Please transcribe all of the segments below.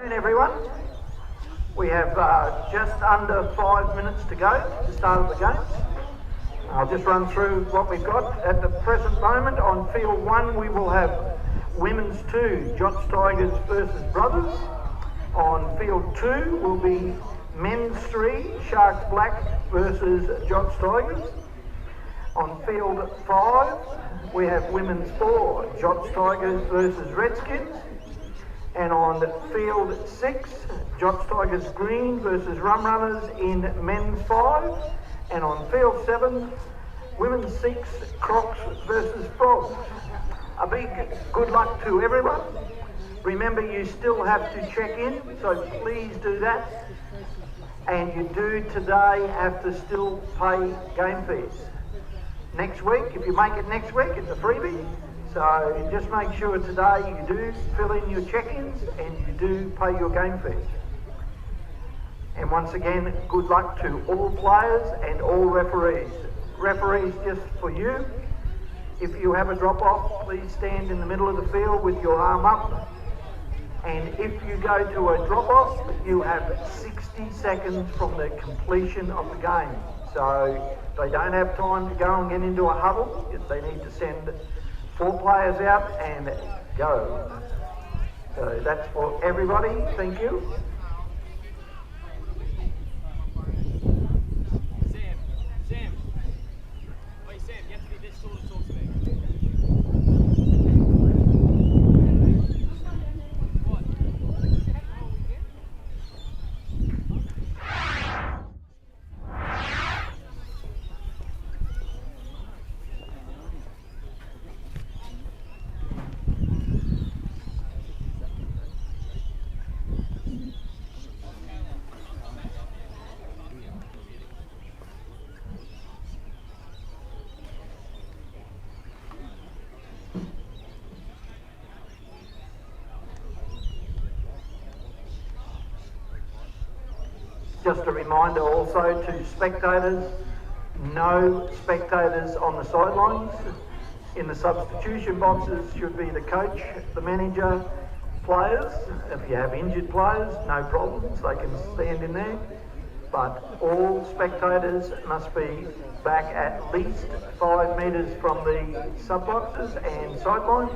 Good afternoon, everyone. We have just under 5 minutes to go to the start of the game. I'll just run through what we've got at the present moment. On field 1 we will have women's 2, Jots Tigers versus Brothers. On field 2 will be men's 3, Sharks Black versus Jots Tigers. On field 5 we have women's 4, Jots Tigers versus Redskins. And on field 6, Jots Tigers Green versus Rum Runners in men's 5. And on field 7, women's 6, Crocs versus Frogs. A big good luck to everyone. Remember, you still have to check in, so please do that. And you do today have to still pay game fees. Next week, if you make it next week, it's a freebie. So just make sure today you do fill in your check-ins and you do pay your game fees. And once again, good luck to all players and all referees. Referees, just for you, if you have a drop-off, please stand in the middle of the field with your arm up. And if you go to a drop-off, you have 60 seconds from the completion of the game. So they don't have time to go and get into a huddle. They need to send 4 players out and go. So that's for everybody. Thank you. Sam. Wait, Sam, you have to be this tall to talk to me. What? Just a reminder also to spectators, no spectators on the sidelines. In the substitution boxes should be the coach, the manager, players. If you have injured players, no problems, they can stand in there. But all spectators must be back at least 5 metres from the sub-boxes and sidelines,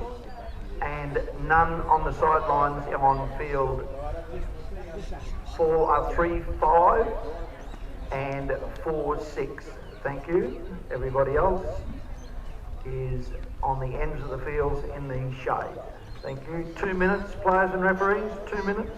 and none on the sidelines on field 3, 5 and 4, 6. Thank you. Everybody else is on the ends of the fields in the shade. Thank you. 2 minutes, players and referees, 2 minutes.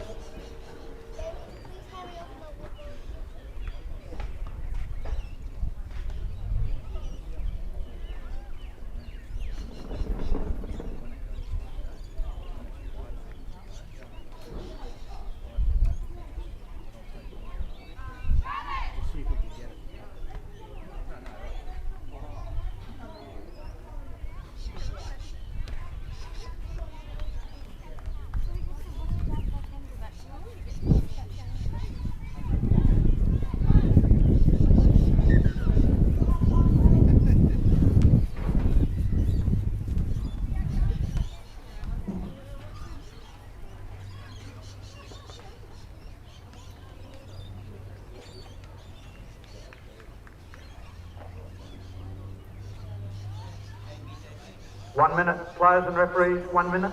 1 minute, players and referees, 1 minute.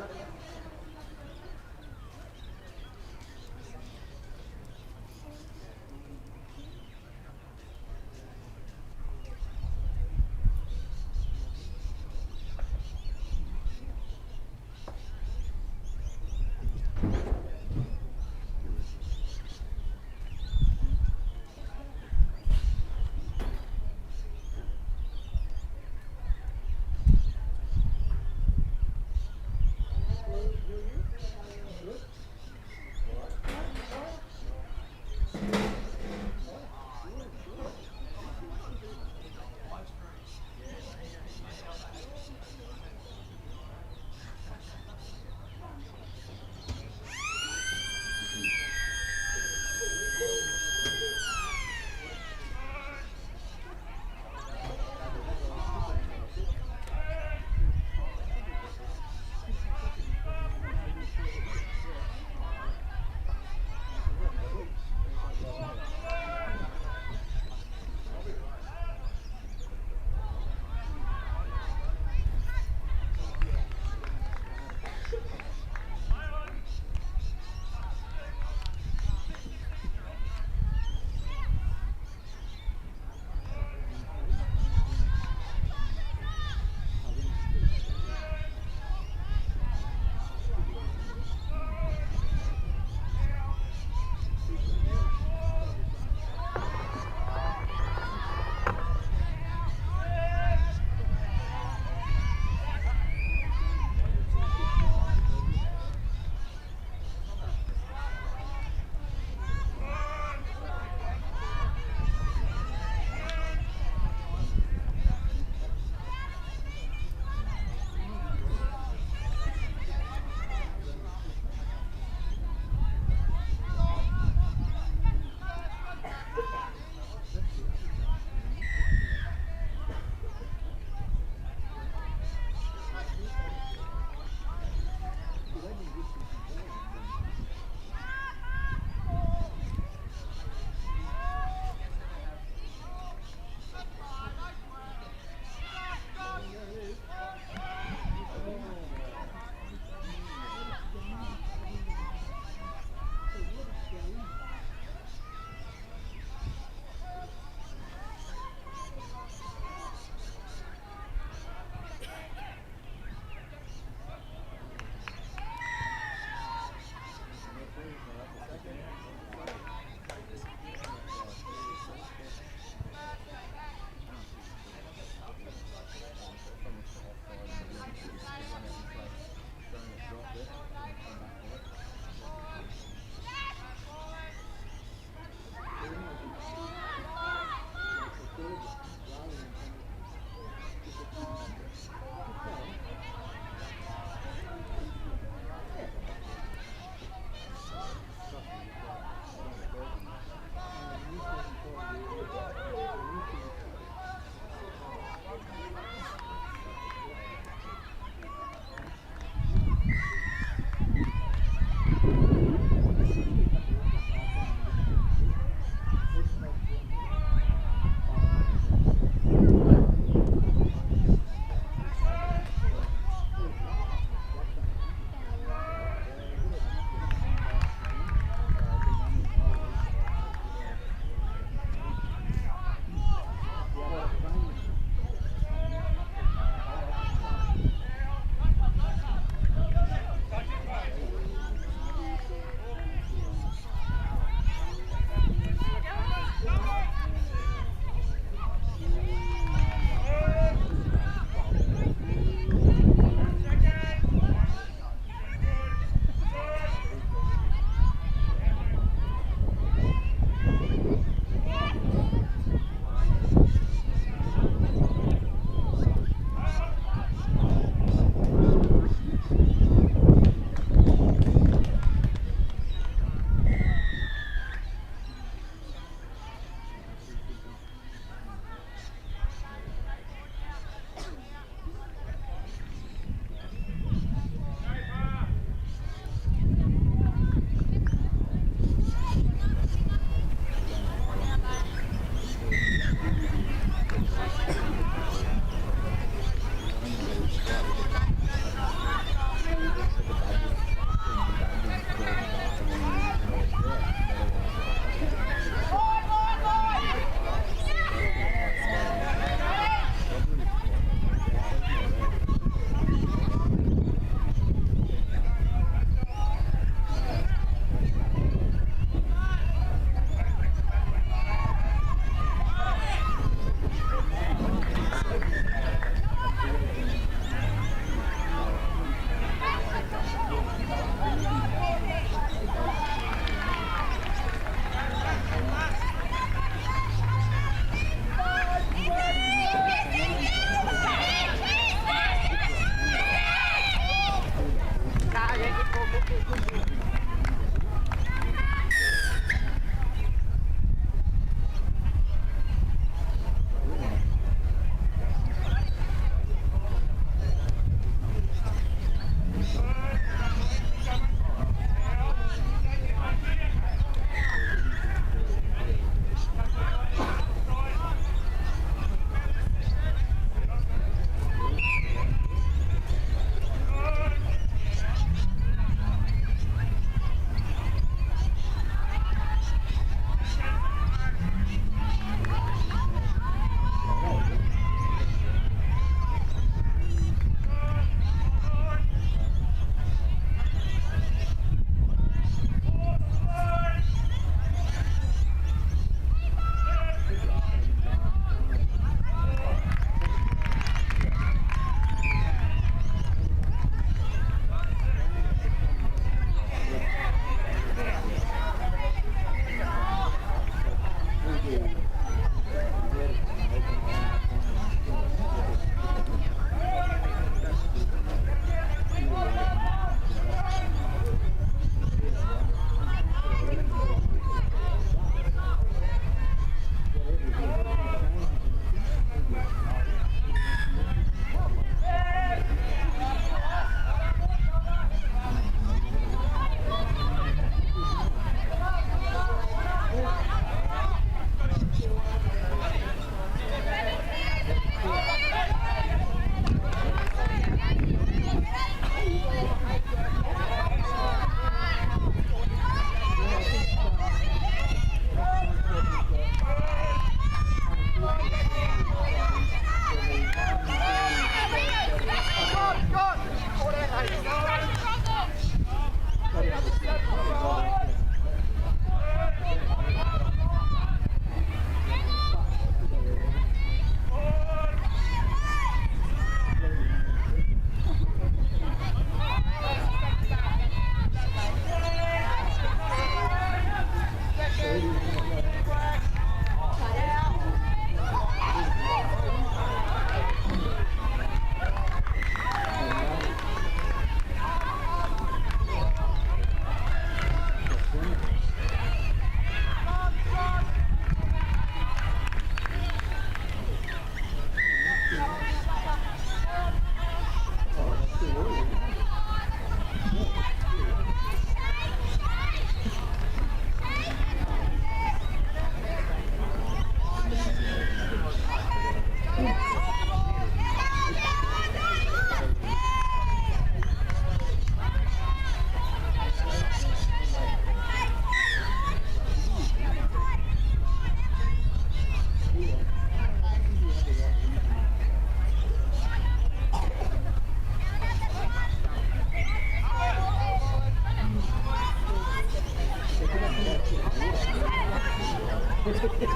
Right,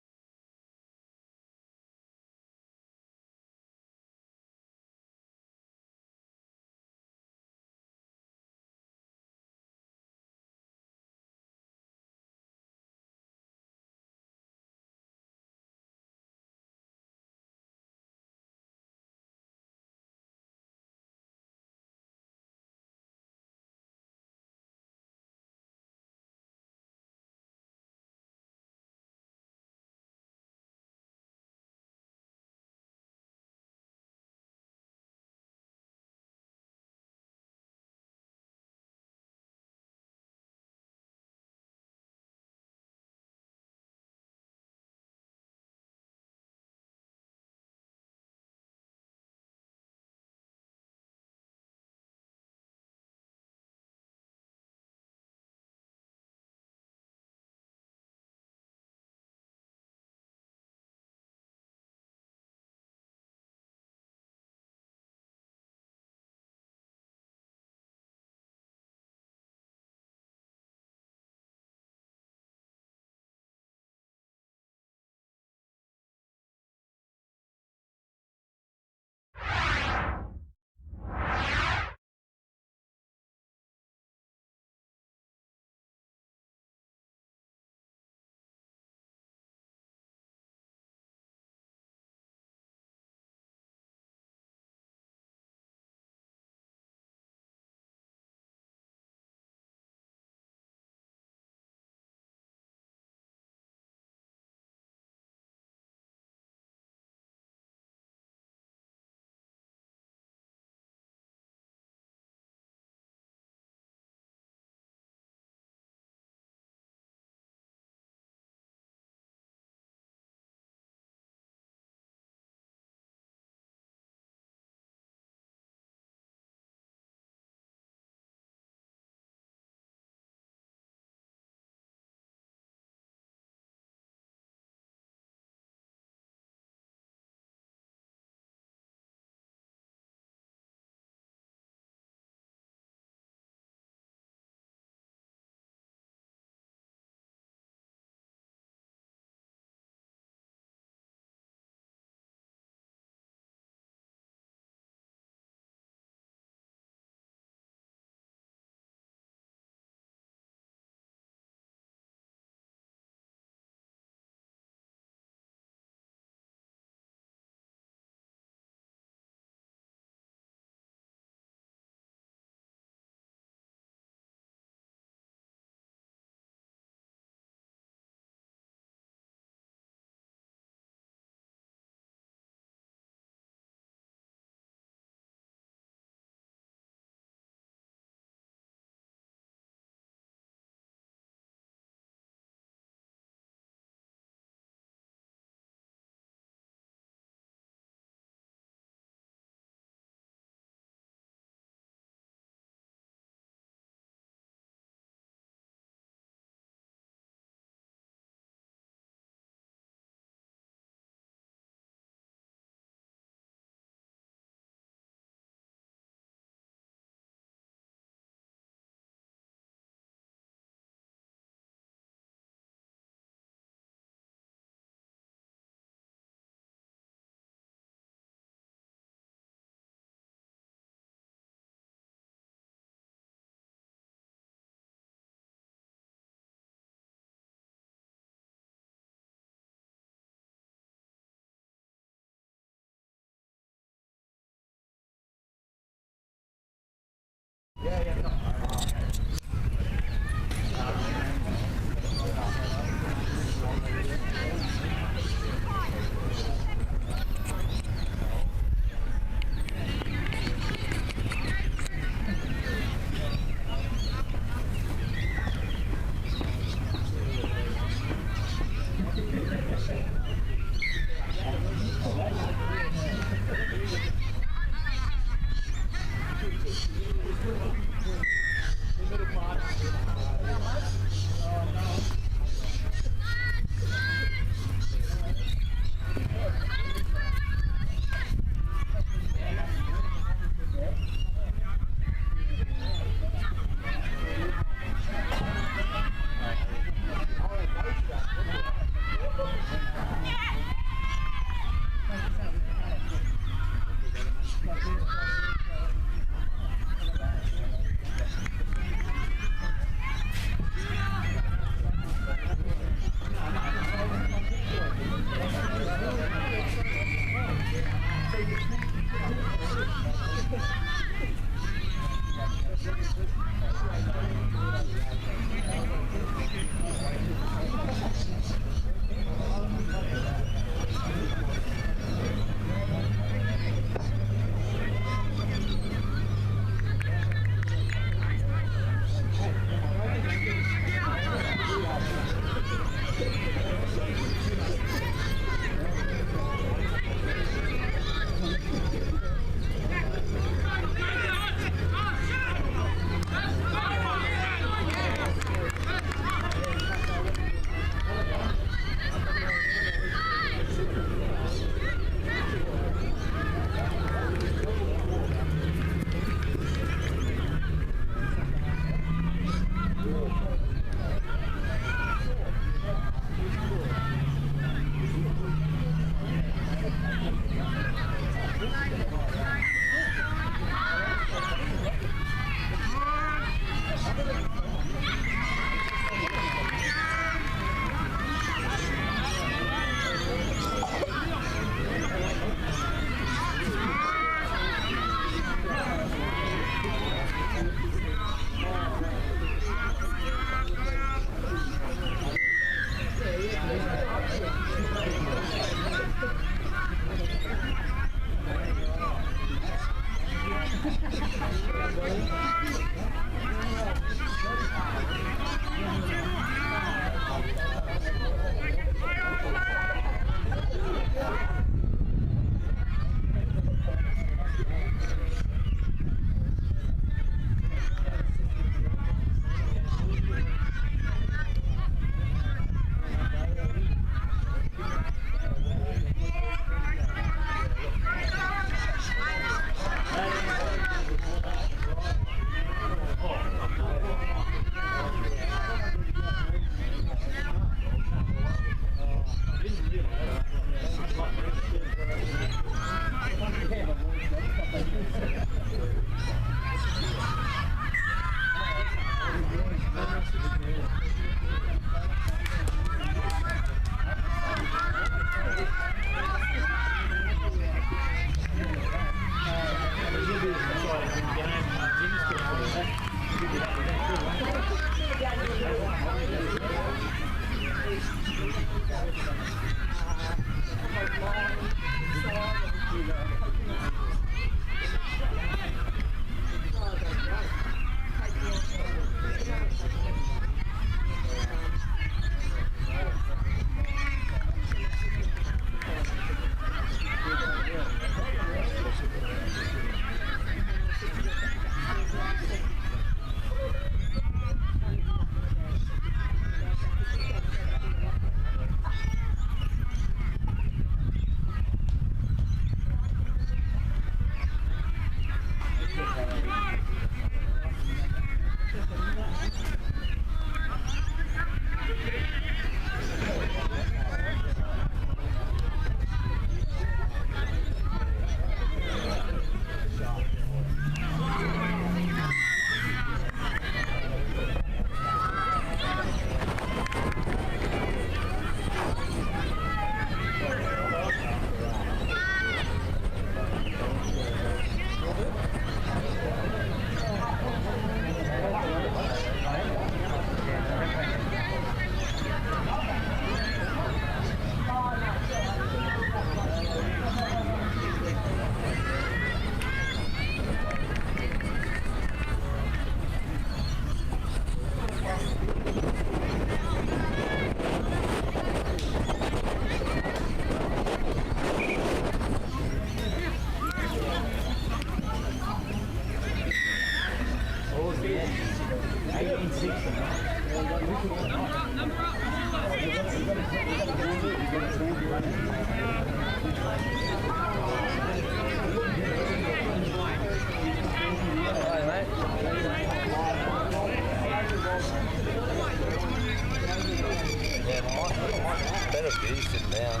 Better view sitting down.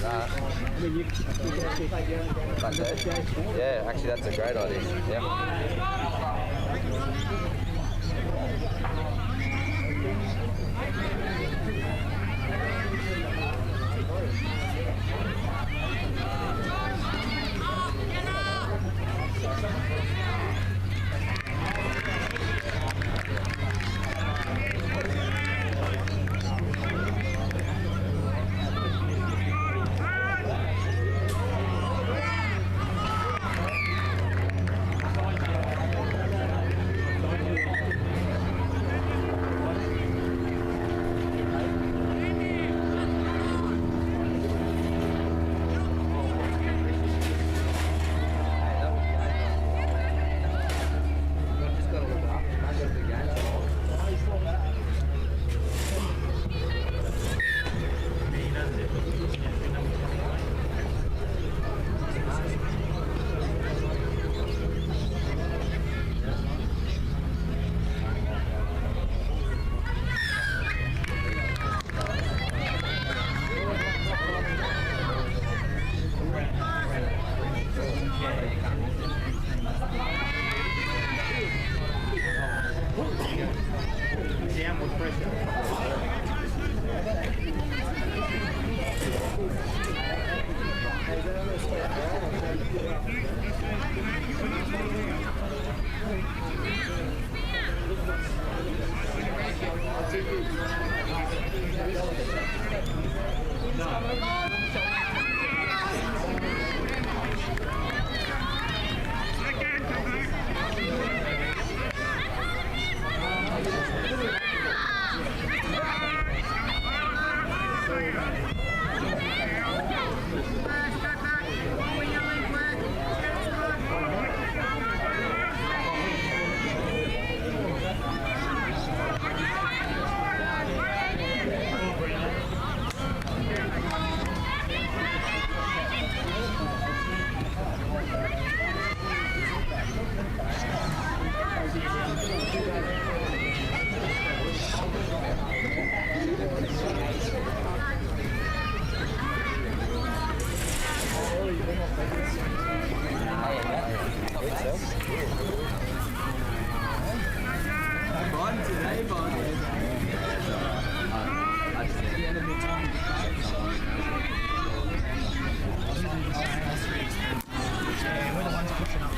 That. Like that. Yeah, actually that's a great idea. Yeah.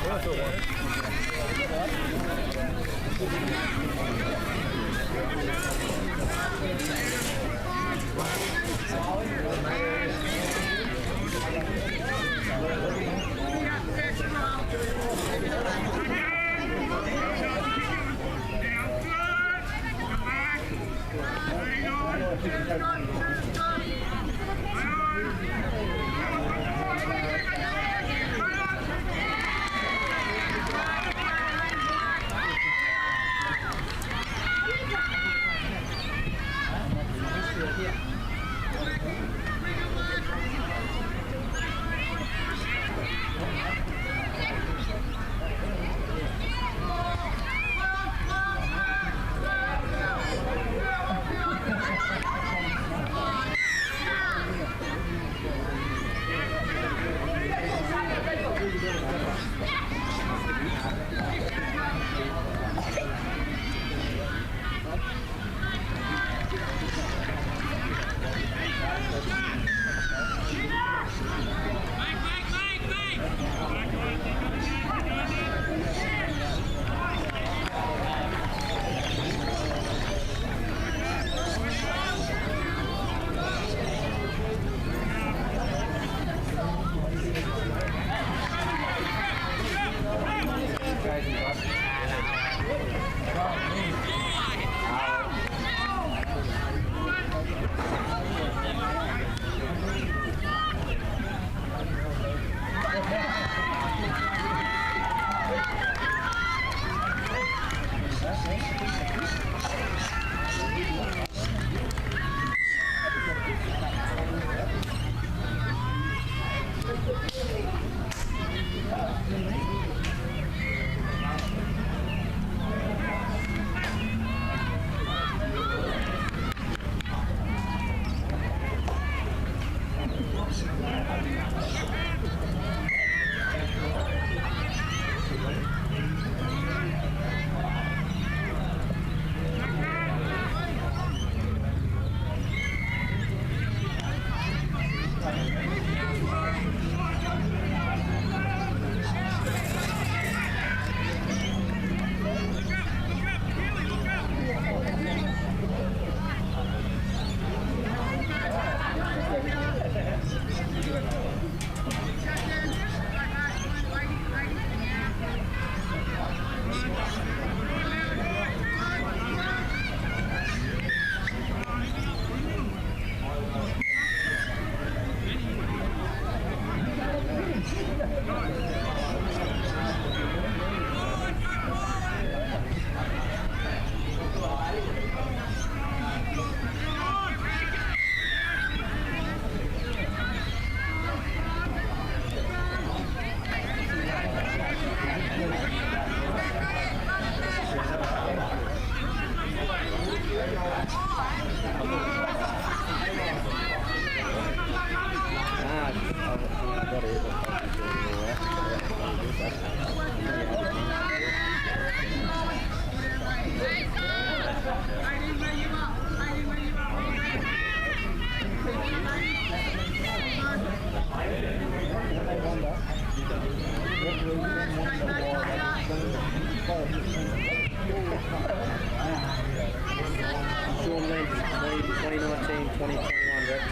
2019-2021 rep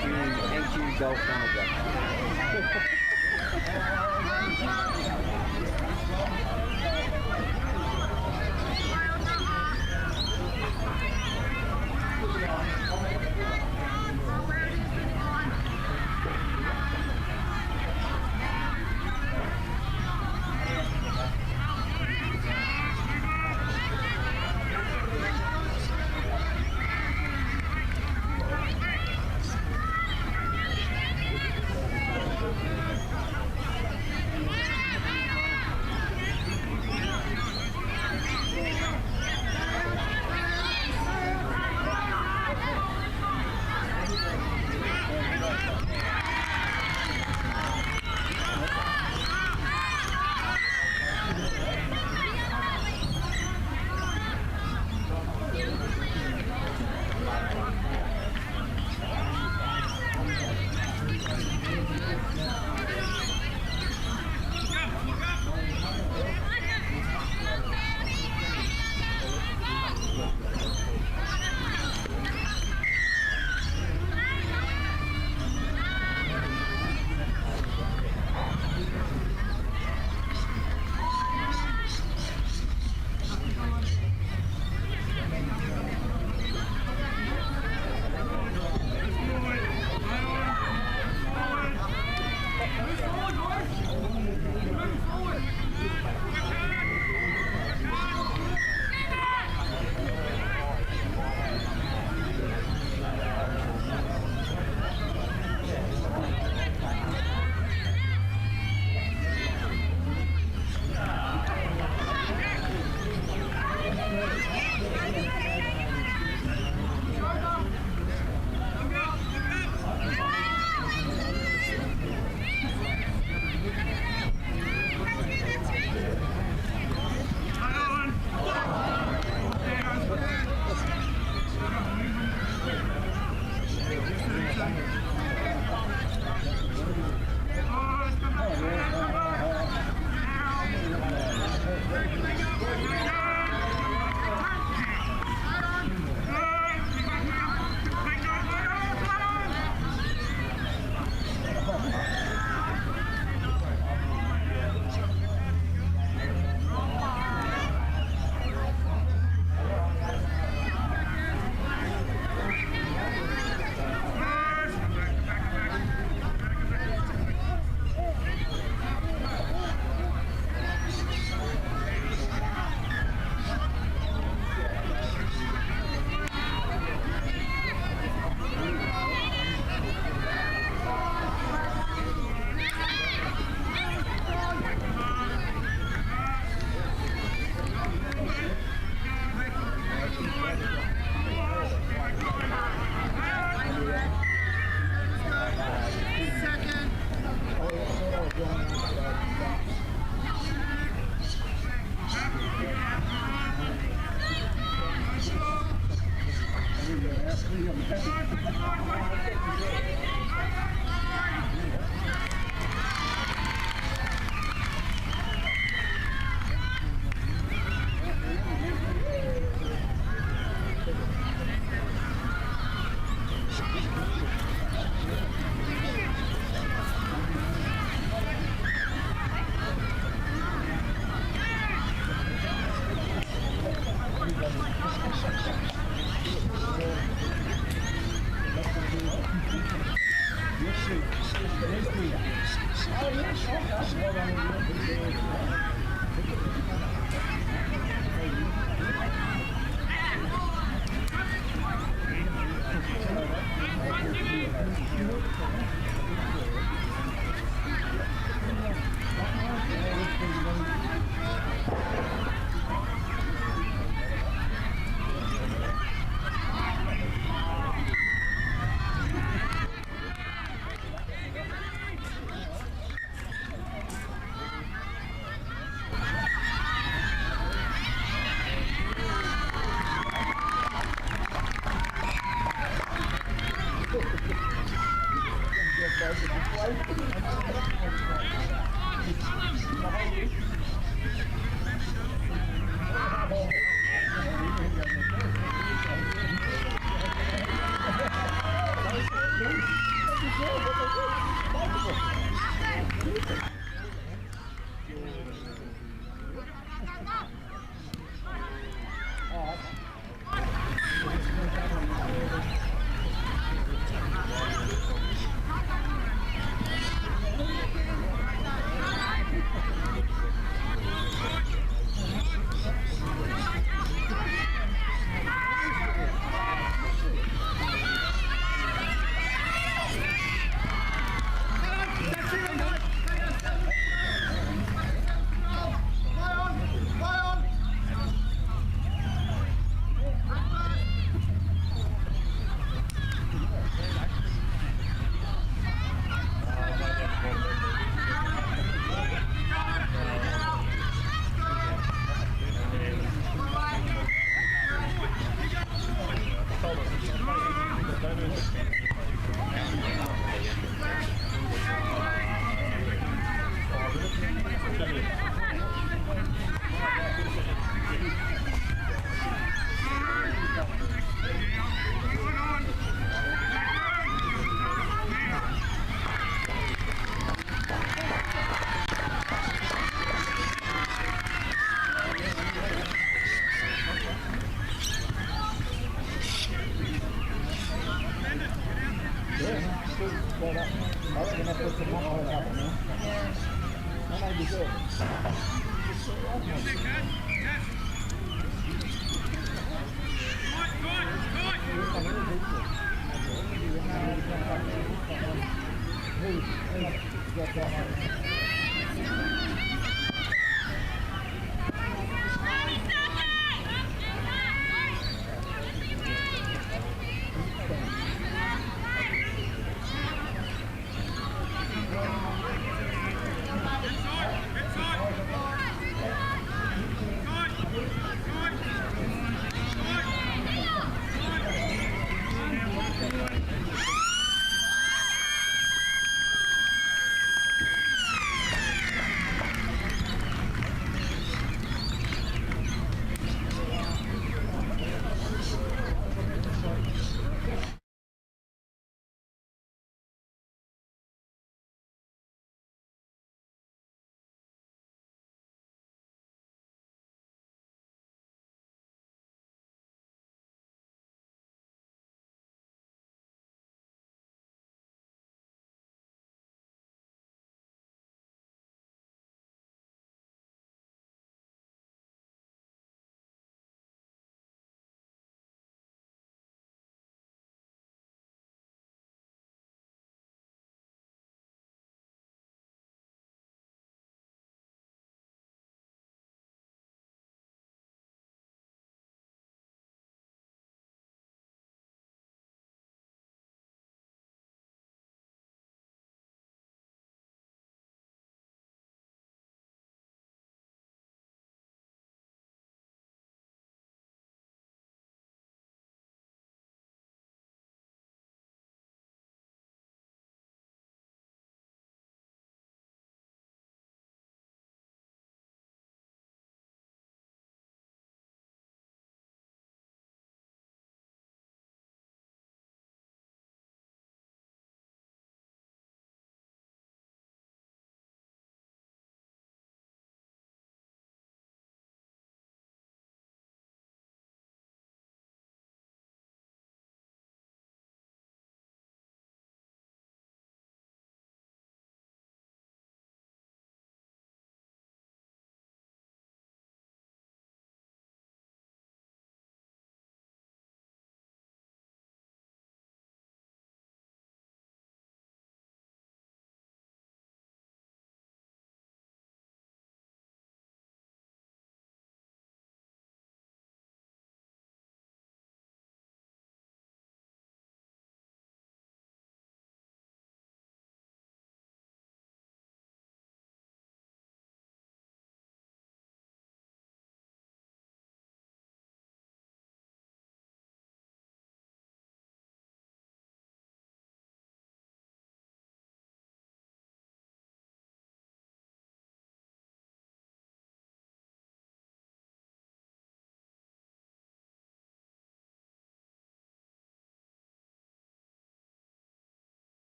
team, NQ Golf Manager.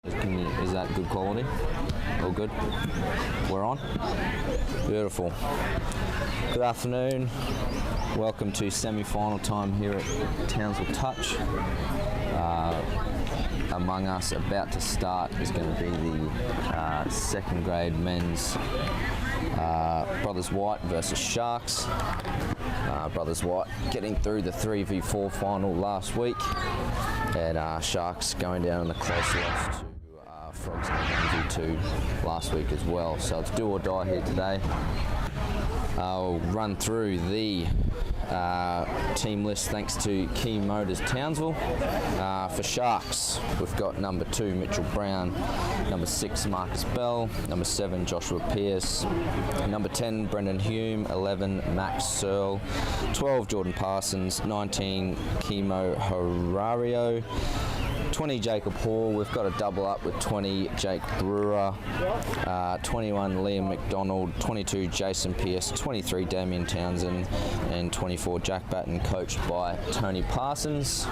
Is that good quality? All good? We're on? Beautiful. Good afternoon. Welcome to semi-final time here at Townsville Touch. Among us, about to start, is going to be the second grade men's Brothers White versus Sharks. Brothers White getting through the 3v4 final last week, and Sharks going down in the close loss to Frogs in the 1v2 last week as well. So it's do or die here today. I'll run through the team list thanks to Key Motors Townsville. For Sharks, we've got number 2 Mitchell Brown, number 6 Marcus Bell, number 7 Joshua Pearce, number 10 Brendan Hume, 11 Max Searle, 12 Jordan Parsons, 19 Kimo Horario, 20 Jacob Hall. We've got a double up with 20 Jake Brewer, 21 Liam McDonald, 22 Jason Pearce, 23 Damien Townsend, and 24 Jack Batten, coached by Tony Parsons.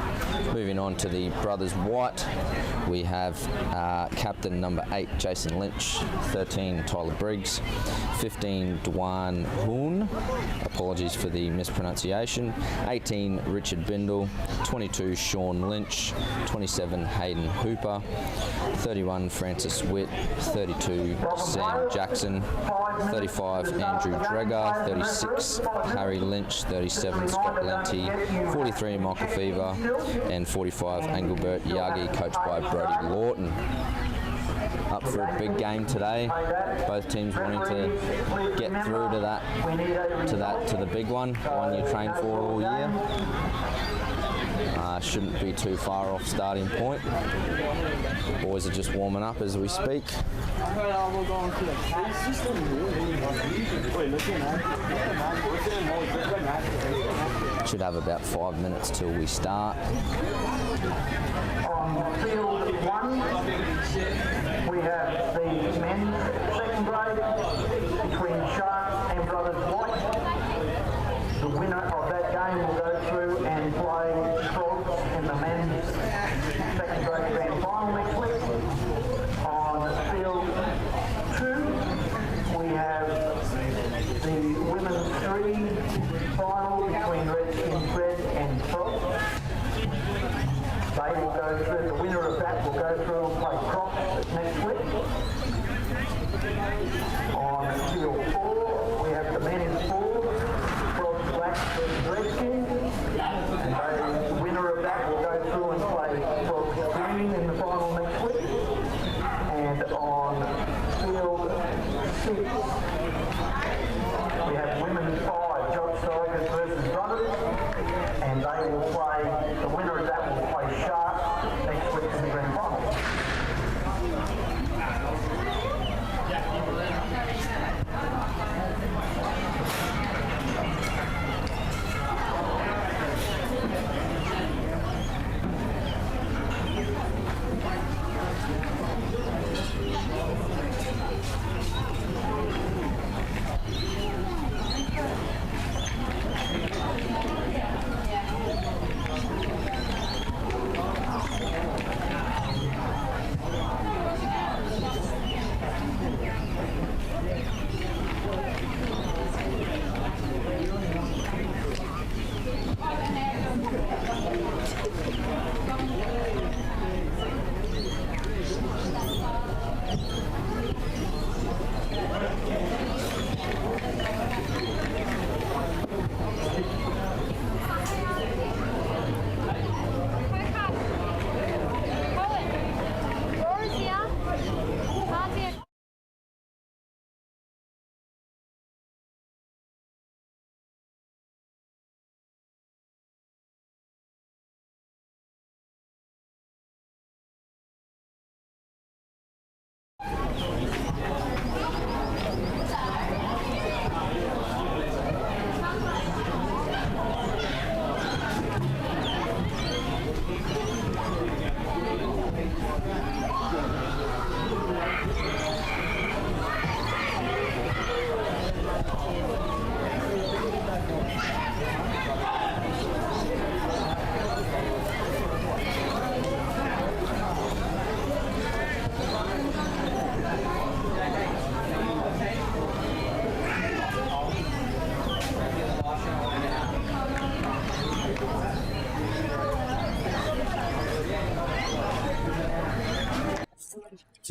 Moving on to the Brothers White, we have captain number 8 Jason Lynch, 13 Tyler Briggs, 15 Dwan Hoon, apologies for the mispronunciation, 18 Richard Bindle, 22 Sean Lynch, 27 Hayden Hooper, 31 Francis Witt, 32 Sam Jackson, 35 Andrew Dreger, 36 Harry Lynch, 37 Scott Lenti, 43 Michael Fever, and 45 Engelbert Yagi, coached by Brody Lawton. Up for a big game today. Both teams wanting to get through to the big one you train for all year. Shouldn't be too far off starting point. Boys are just warming up as we speak. Should have about 5 minutes till we start. On field 1, we have the men's second grade between Sharks and Brothers White. The winner of that game will go through and play Frogs in the men's second grade grand final next week. On field 2, we have the women's 3 final between Redskins Red and Frogs. They will go through, the winner of that will go through and play Crocs next week. On field 4, we have the men's 4, Frogs Blacks versus Redskins. And the winner of that will go through and play Frogs Green in the final next week. And on field 6, we have women's 5, Josh Tigers versus Brothers. And they will play, the winner of that will play Sharks next week in the grand final.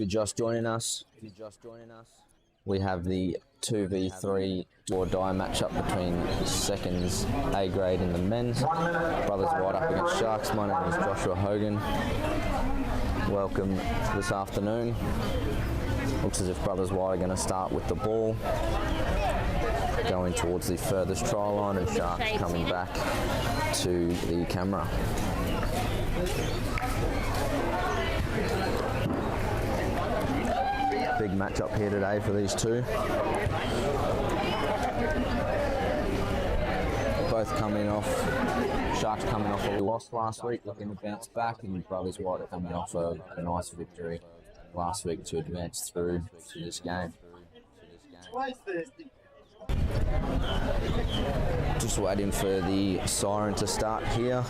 you're just joining us, we have the 2v3 do-or-die matchup between seconds A grade and the men's. Brothers White up against Sharks. My name is Joshua Hogan. Welcome this afternoon. Looks as if Brothers White are going to start with the ball, going towards the furthest try line, and Sharks coming back to the camera. Big matchup here today for these two. Both coming off, Sharks coming off a loss last week, looking to bounce back, and Brothers White are coming off a nice victory last week to advance through to this game. Just waiting for the siren to start here.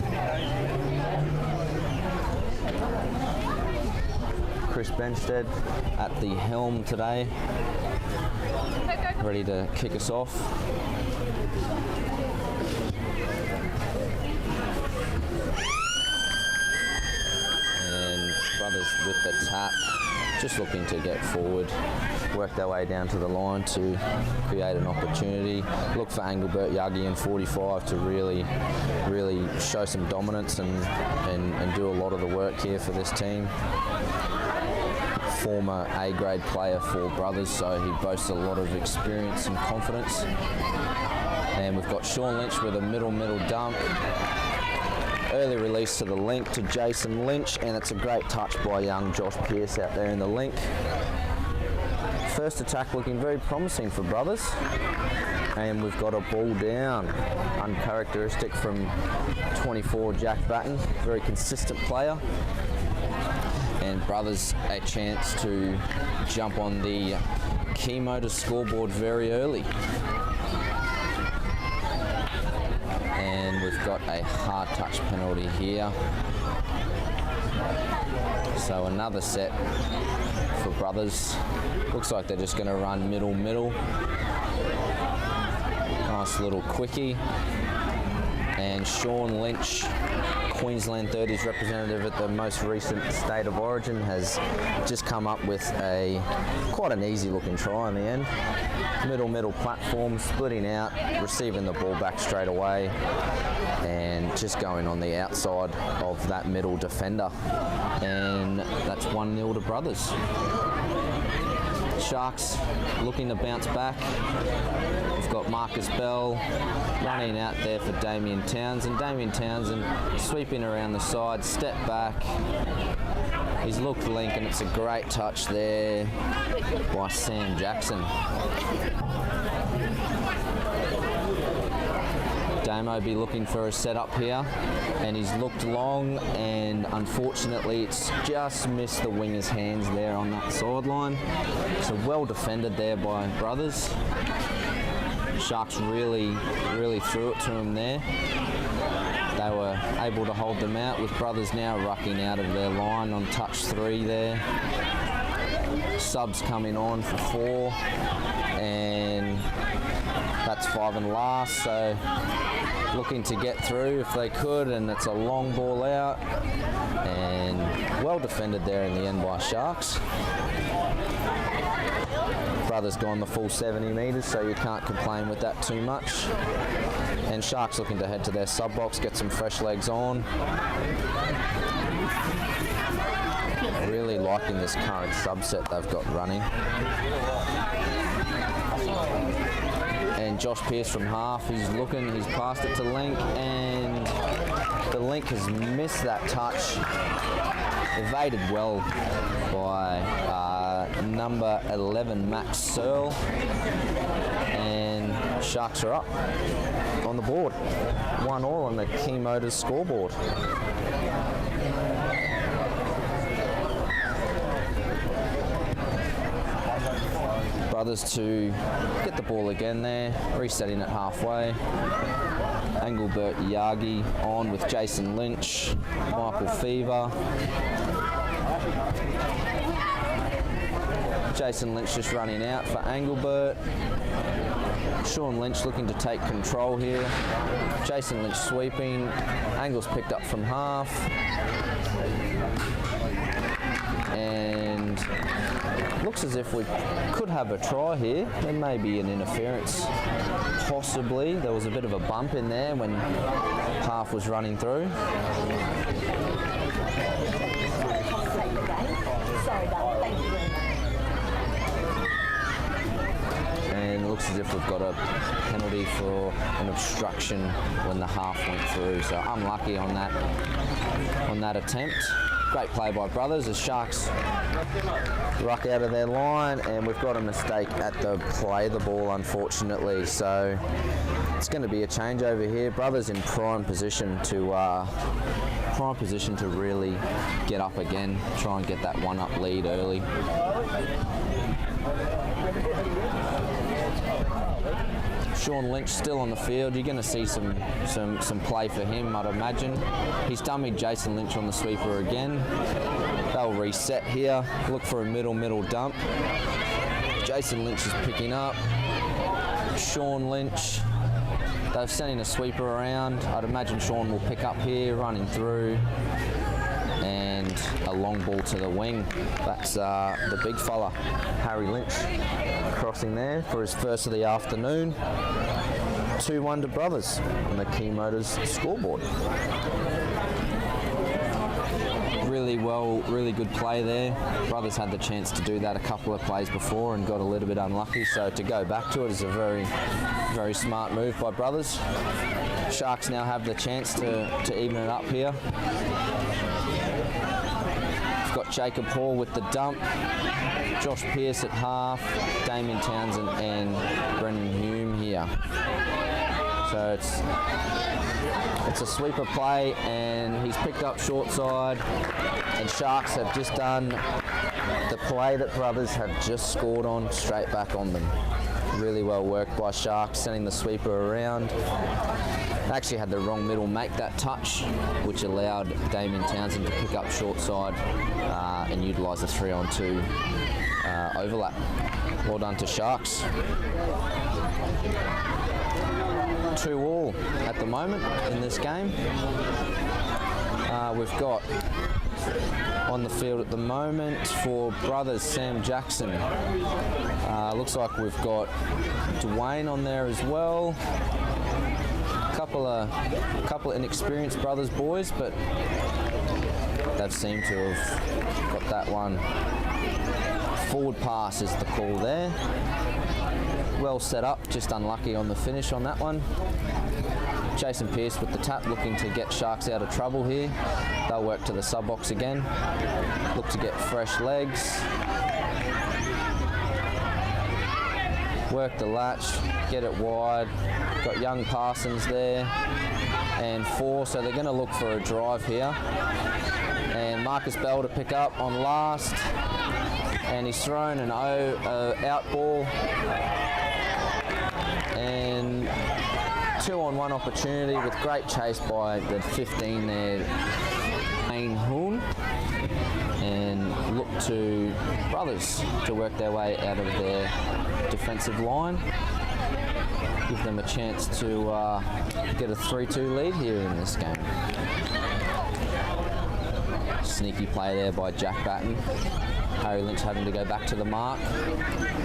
Chris Benstead at the helm today, ready to kick us off. And Brothers with the tap, just looking to get forward, work their way down to the line to create an opportunity. Look for Engelbert Yagi in 45 to really show some dominance and do a lot of the work here for this team. Former A-grade player for Brothers, so he boasts a lot of experience and confidence. And we've got Sean Lynch with a middle dump. Early release to the link to Jason Lynch, and it's a great touch by young Josh Pearce out there in the link. First attack looking very promising for Brothers. And we've got a ball down, uncharacteristic from 24 Jack Batten, very consistent player. And Brothers a chance to jump on the Key Motors scoreboard very early. And we've got a hard touch penalty here. So another set for Brothers. Looks like they're just going to run middle. Nice little quickie. And Sean Lynch, Queensland 30s representative at the most recent State of Origin, has just come up with quite an easy looking try in the end. Middle platform, splitting out, receiving the ball back straight away, and just going on the outside of that middle defender. And that's 1-0 to Brothers. Sharks looking to bounce back. We've got Marcus Bell running out there for Damien Townsend. Damien Townsend sweeping around the side, step back. He's looked link, and it's a great touch there by Sam Jackson. Damo be looking for a setup here, and he's looked long, and unfortunately it's just missed the winger's hands there on that sideline. So well defended there by Brothers. Sharks really threw it to him there. They were able to hold them out, with Brothers now rucking out of their line on touch 3 there. Subs coming on for 4, and that's 5 and last, so looking to get through if they could, and it's a long ball out, and well defended there in the end by Sharks. Brothers gone the full 70 metres, so you can't complain with that too much. And Sharks looking to head to their sub box, get some fresh legs on. Really liking this current subset they've got running. And Josh Pearce from half, he's passed it to Link, and the Link has missed that touch. Evaded well by number 11, Max Searle, and Sharks are up on the board. 1-1 on the Key Motors scoreboard. Brothers to get the ball again there, resetting it halfway. Engelbert Yagi on with Jason Lynch, Michael Fever. Jason Lynch just running out for Engelbert. Sean Lynch looking to take control here. Jason Lynch sweeping. Angle's picked up from half. and looks as if we could have a try here. There may be an interference, possibly. There was a bit of a bump in there when half was running through. And it looks as if we've got a penalty for an obstruction when the half went through. So unlucky on that attempt. Great play by Brothers as Sharks ruck out of their line, and we've got a mistake at the play the ball, unfortunately. So it's going to be a changeover here. Brothers in prime position to really get up again, try and get that one-up lead early. Sean Lynch still on the field. You're going to see some play for him, I'd imagine. He's dummied Jason Lynch on the sweeper again. They'll reset here. Look for a middle dump. Jason Lynch is picking up. Sean Lynch. They've sent in a sweeper around. I'd imagine Sean will pick up here, running through. And a long ball to the wing. That's the big fella, Harry Lynch, crossing there for his first of the afternoon. 2-1 to Brothers on the Key Motors scoreboard. Really good play there. Brothers had the chance to do that a couple of plays before and got a little bit unlucky, so to go back to it is a very smart move by Brothers. Sharks now have the chance to even it up here. We've got Jacob Hall with the dump, Josh Pearce at half, Damien Townsend and Brendan Hume here. So it's a sweeper play, and he's picked up short side, and Sharks have just done the play that Brothers have just scored on, straight back on them. Really well worked by Sharks, sending the sweeper around. Actually had the wrong middle make that touch, which allowed Damien Townsend to pick up short side and utilise the 3-on-2 overlap. Well done to Sharks. 2-2 at the moment in this game. We've got on the field at the moment for Brothers Sam Jackson. Looks like we've got Dwayne on there as well. Couple of inexperienced Brothers boys, but they've seemed to have got that one. Forward pass is the call there. Well set up, just unlucky on the finish on that one. Jason Pearce with the tap, looking to get Sharks out of trouble here. They'll work to the sub box again. Look to get fresh legs. Work the latch, get it wide. Got young Parsons there and 4, so they're going to look for a drive here. And Marcus Bell to pick up on last, and he's thrown an out ball. And 2-on-1 opportunity with great chase by the 15 there, Wayne Hoon, and look to Brothers to work their way out of their defensive line. Give them a chance to get a 3-2 lead here in this game. Sneaky play there by Jack Batten. Harry Lynch having to go back to the mark.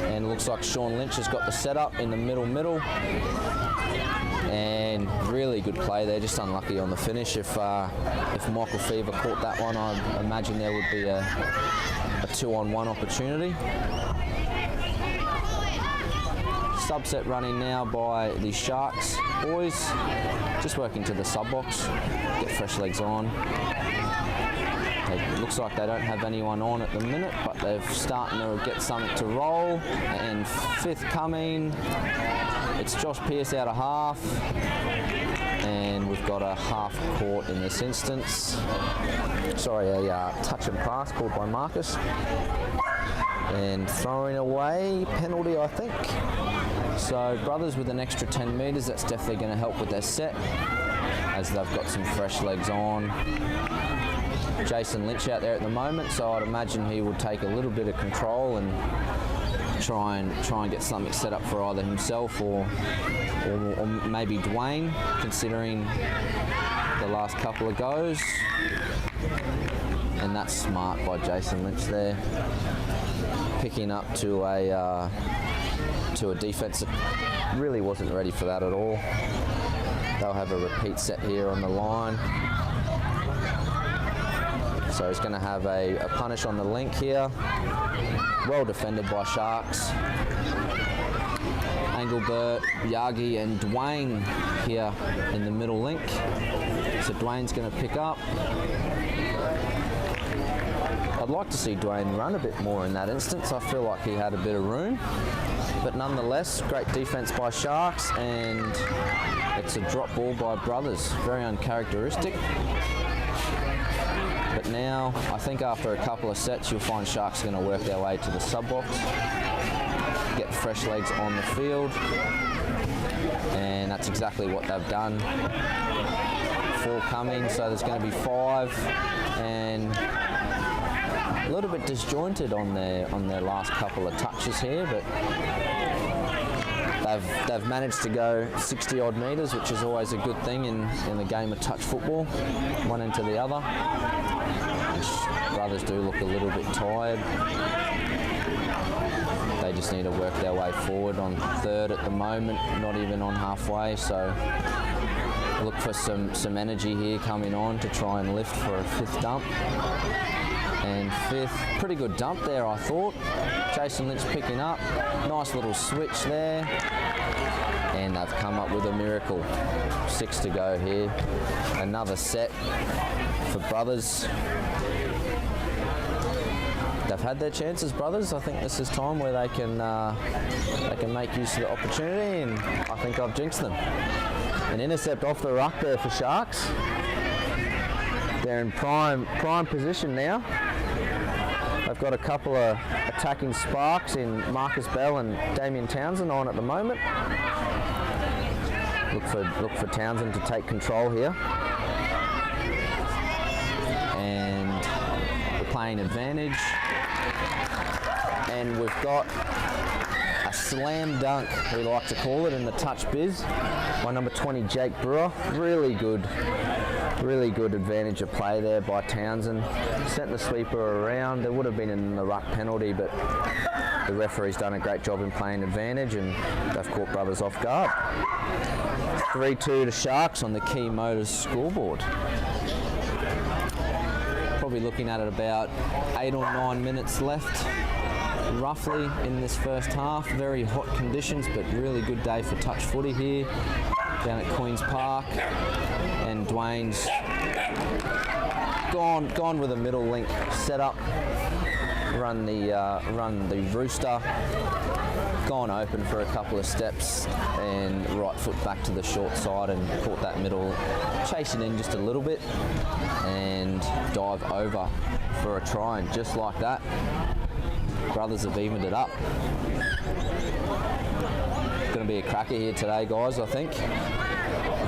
And it looks like Sean Lynch has got the setup in the middle. And really good play there, just unlucky on the finish. If Michael Fever caught that one, I imagine there would be a 2-on-1 opportunity. Subset running now by the Sharks boys, just working to the sub box, get fresh legs on. It looks like they don't have anyone on at the minute, but they're starting to get something to roll. And fifth coming, it's Josh Pearce out of half, and we've got a half court in this instance. Sorry, a touch and pass called by Marcus. And throwing away, penalty I think. So Brothers with an extra 10 metres, that's definitely going to help with their set, as they've got some fresh legs on. Jason Lynch out there at the moment, so I'd imagine he would take a little bit of control and try and get something set up for either himself or maybe Dwayne, considering the last couple of goes. And that's smart by Jason Lynch there. Picking up to a defence that really wasn't ready for that at all. They'll have a repeat set here on the line. So he's going to have a punish on the link here. Well defended by Sharks. Engelbert, Yagi and Dwayne here in the middle link. So Dwayne's going to pick up. I'd like to see Dwayne run a bit more in that instance. I feel like he had a bit of room. But nonetheless, great defence by Sharks, and it's a drop ball by Brothers. Very uncharacteristic. But now, I think after a couple of sets, you'll find Sharks are going to work their way to the sub-box, get fresh legs on the field, and that's exactly what they've done. 4 coming, so there's going to be 5, and a little bit disjointed on their last couple of touches here, but they've managed to go 60 odd metres, which is always a good thing in the game of touch football, one into the other. Brothers do look a little bit tired. They just need to work their way forward on 3rd at the moment, not even on halfway, so look for some energy here coming on to try and lift for a 5th dump. And 5th, pretty good dump there, I thought. Jason Lynch picking up, nice little switch there, and they've come up with a miracle. 6 to go here, another set for Brothers. They've had their chances, Brothers. I think this is time where they can make use of the opportunity, and I think I've jinxed them. An intercept off the ruck there for Sharks. They're in prime position now. They've got a couple of attacking sparks in Marcus Bell and Damien Townsend on at the moment. Look for Townsend to take control here. And we're playing advantage. And we've got a slam dunk, we like to call it in the touch biz, by number 20, Jake Brewer. Really good advantage of play there by Townsend. Sent the sweeper around. There would have been in the ruck penalty, but the referee's done a great job in playing advantage, and they've caught Brothers off guard. 3-2 to Sharks on the Key Motors scoreboard. Probably looking at it about 8 or 9 minutes left, roughly, in this first half. Very hot conditions, but really good day for touch footy here down at Queen's Park. And Dwayne's gone with a middle link setup. Run the rooster. Gone open for a couple of steps, and right foot back to the short side and caught that middle, chasing in just a little bit, and dive over for a try, and just like that, Brothers have evened it up. Going to be a cracker here today, guys, I think.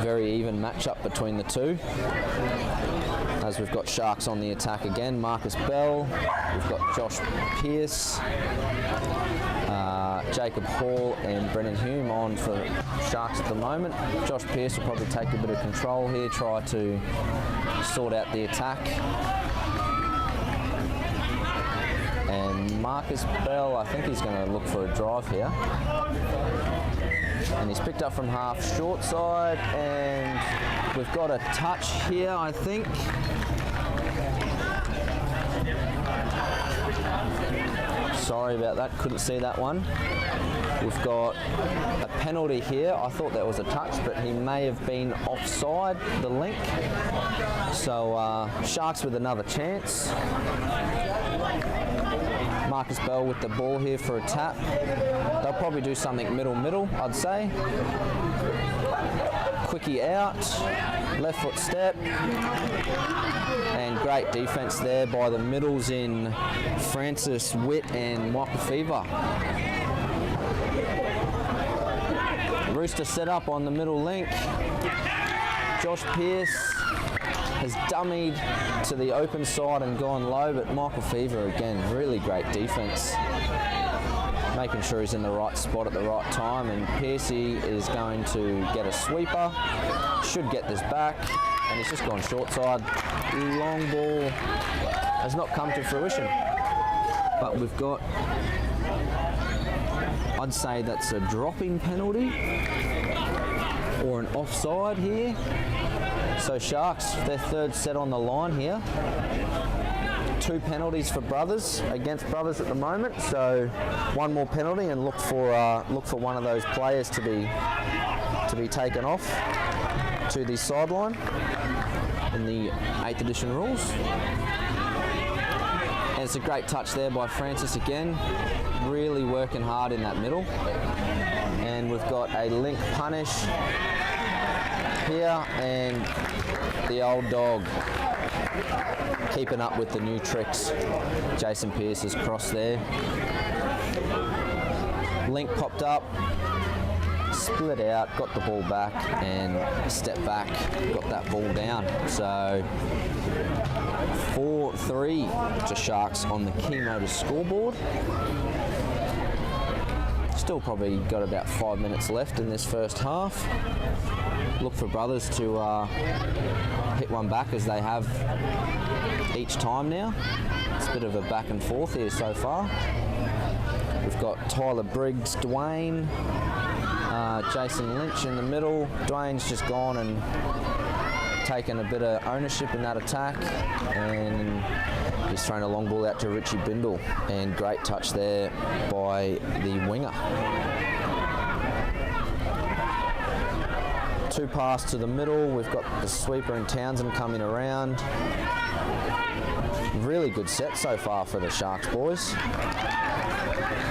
Very even matchup between the two. As we've got Sharks on the attack again, Marcus Bell, we've got Josh Pearce, Jacob Hall and Brennan Hume on for Sharks at the moment. Josh Pearce will probably take a bit of control here, try to sort out the attack. And Marcus Bell, I think he's going to look for a drive here. And he's picked up from half short side, and we've got a touch here, I think. Sorry about that, couldn't see that one. We've got a penalty here. I thought that was a touch, but he may have been offside the link. So Sharks with another chance. Marcus Bell with the ball here for a tap. They'll probably do something middle, I'd say. Quickie out, left foot step, and great defence there by the middles in Francis Witt and Michael Fever. Rooster set up on the middle link. Josh Pearce has dummied to the open side and gone low, but Michael Fever again, really great defence. Making sure he's in the right spot at the right time, and Pearcey is going to get a sweeper, should get this back, and he's just gone short side. Long ball has not come to fruition. But we've got, I'd say that's a dropping penalty or an offside here. So Sharks, their third set on the line here. 2 penalties for Brothers against Brothers at the moment. So one more penalty and look for one of those players to be taken off to the sideline in the 8th edition rules. And it's a great touch there by Francis again, really working hard in that middle. And we've got a link punish here, and the old dog keeping up with the new tricks. Jason Pearce's cross there. Link popped up, split out, got the ball back, and stepped back, got that ball down. So 4-3 to Sharks on the Key Motors scoreboard. Still probably got about 5 minutes left in this first half. Look for Brothers to hit one back as they have each time now. It's a bit of a back and forth here so far. We've got Tyler Briggs, Dwayne, Jason Lynch in the middle. Dwayne's just gone and taken a bit of ownership in that attack, and he's thrown a long ball out to Richie Bindle, and great touch there by the winger. 2 pass to the middle. We've got the sweeper and Townsend coming around. Really good set so far for the Sharks boys.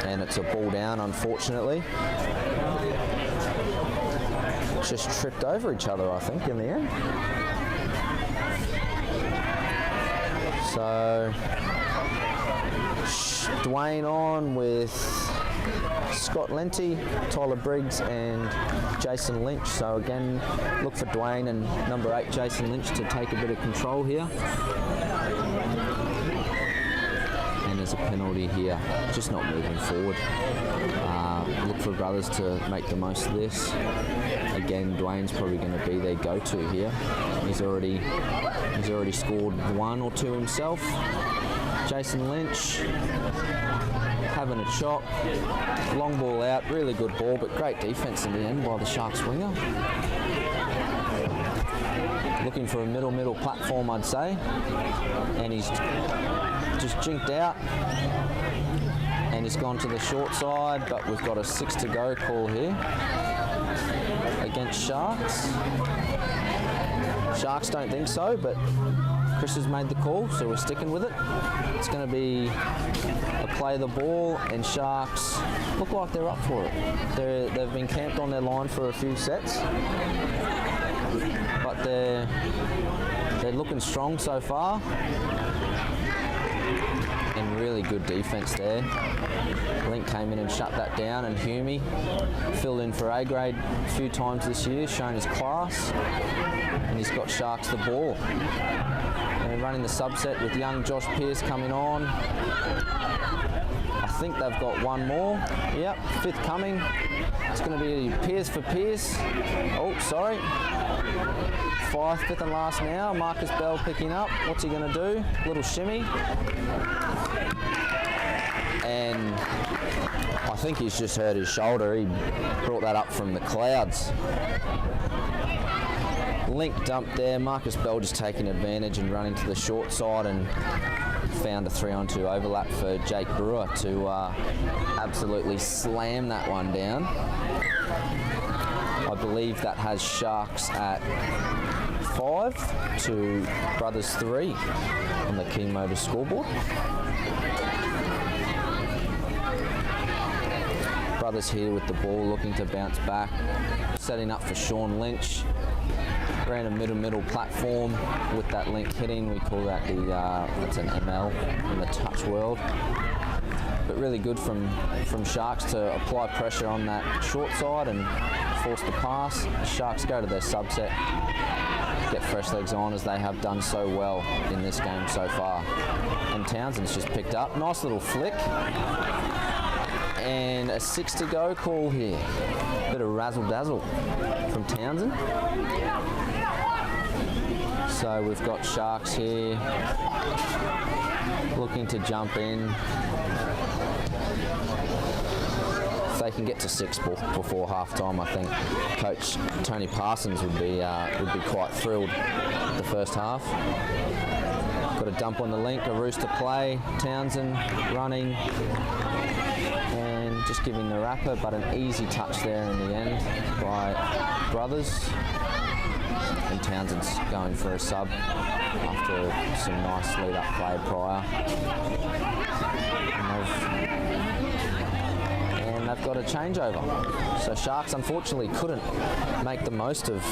And it's a ball down, unfortunately. Just tripped over each other, I think, in the end. So Dwayne on with Scott Lenty, Tyler Briggs and Jason Lynch. So again, look for Dwayne and number 8 Jason Lynch to take a bit of control here. And there's a penalty here, just not moving forward. Look for Brothers to make the most of this. Again, Dwayne's probably going to be their go-to here. He's already scored 1 or 2 himself. Jason Lynch having a chop, long ball out, really good ball, but great defense in the end by the Sharks winger. Looking for a middle platform, I'd say, and he's just jinked out, and he's gone to the short side, but we've got a 6 to go call here against Sharks. Sharks don't think so, but Chris has made the call, so we're sticking with it. It's going to be a play the ball, and Sharks look like they're up for it. They've been camped on their line for a few sets, but they're looking strong so far. And really good defense there. Link came in and shut that down, and Humey filled in for A-grade a few times this year, shown his class, and he's got Sharks the ball. And running the subset with young Josh Pearce coming on. I think they've got one more. Yep, 5th coming. It's going to be Pearce for Pearce. Oh, sorry. 5th and last now. Marcus Bell picking up. What's he going to do? Little shimmy. And I think he's just hurt his shoulder. He brought that up from the clouds. Link dumped there. Marcus Bell just taking advantage and running to the short side, and found a 3-on-2 overlap for Jake Brewer to absolutely slam that one down. I believe that has Sharks at 5 to Brothers 3 on the Key Motors scoreboard. Brothers here with the ball, looking to bounce back, setting up for Sean Lynch. Ran a middle platform with that link hitting. We call that that's an ML in the touch world. But really good from Sharks to apply pressure on that short side and force the pass. Sharks go to their subset, get fresh legs on, as they have done so well in this game so far. And Townsend's just picked up. Nice little flick. And a 6 to go call here. Bit of razzle-dazzle from Townsend. So we've got Sharks here looking to jump in. If they can get to 6 before half time, I think Coach Tony Parsons would be quite thrilled the first half. Got a dump on the link, a rooster play, Townsend running and just giving the wrapper, but an easy touch there in the end by Brothers. And Townsend's going for a sub after some nice lead-up play prior. And they've got a changeover. So Sharks unfortunately couldn't make the most of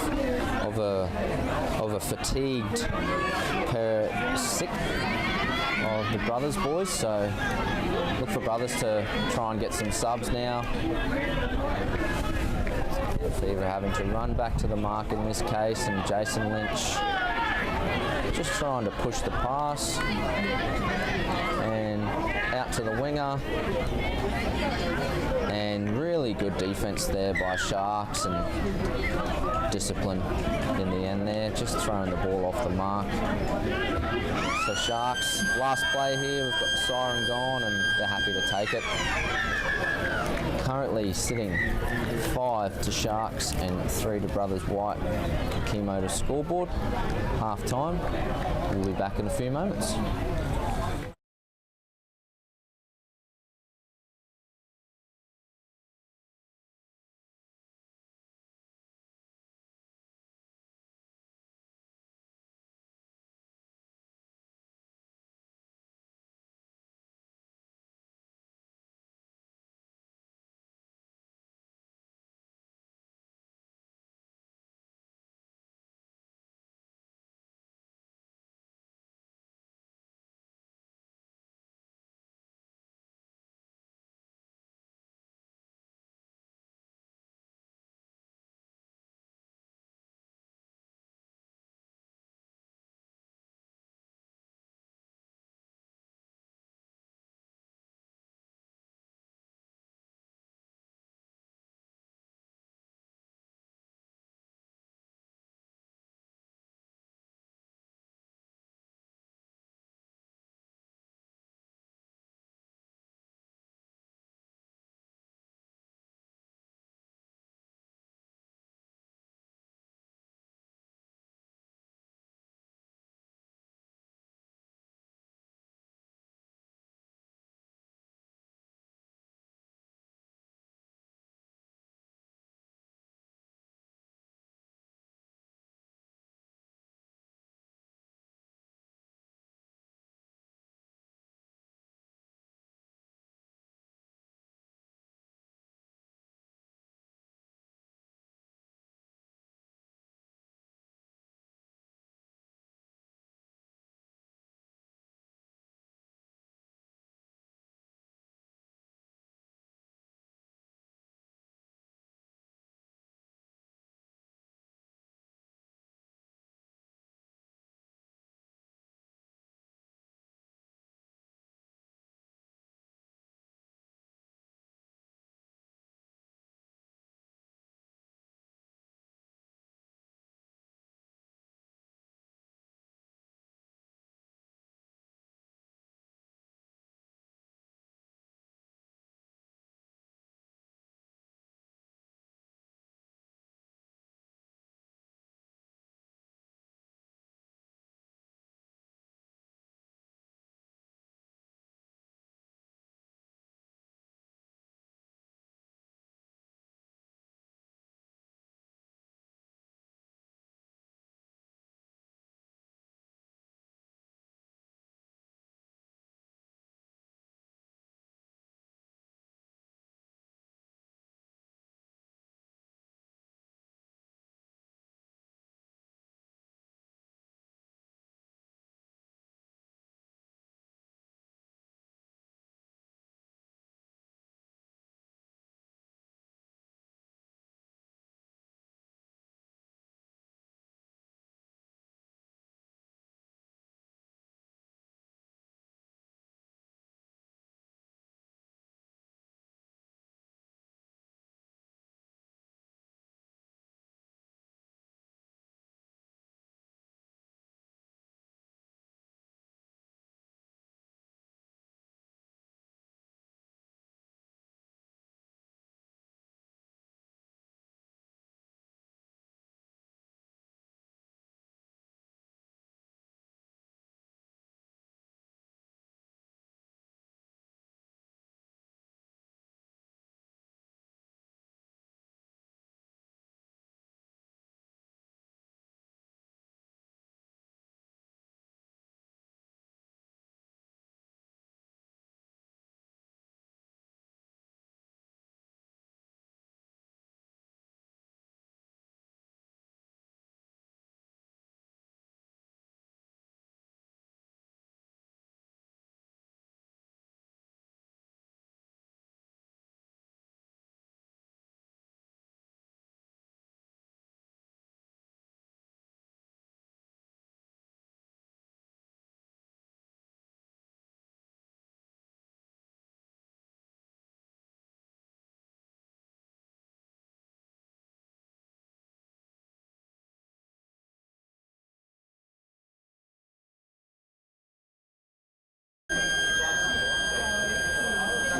a fatigued pair sick of the Brothers boys. So look for Brothers to try and get some subs now. Fever having to run back to the mark in this case, and Jason Lynch just trying to push the pass and out to the winger. And really good defense there by Sharks and discipline in the end there, just throwing the ball off the mark. So Sharks, last play here, we've got the siren gone and they're happy to take it. Currently sitting 5 to Sharks and 3 to Brothers White. Chemo to scoreboard. Half time. We'll be back in a few moments.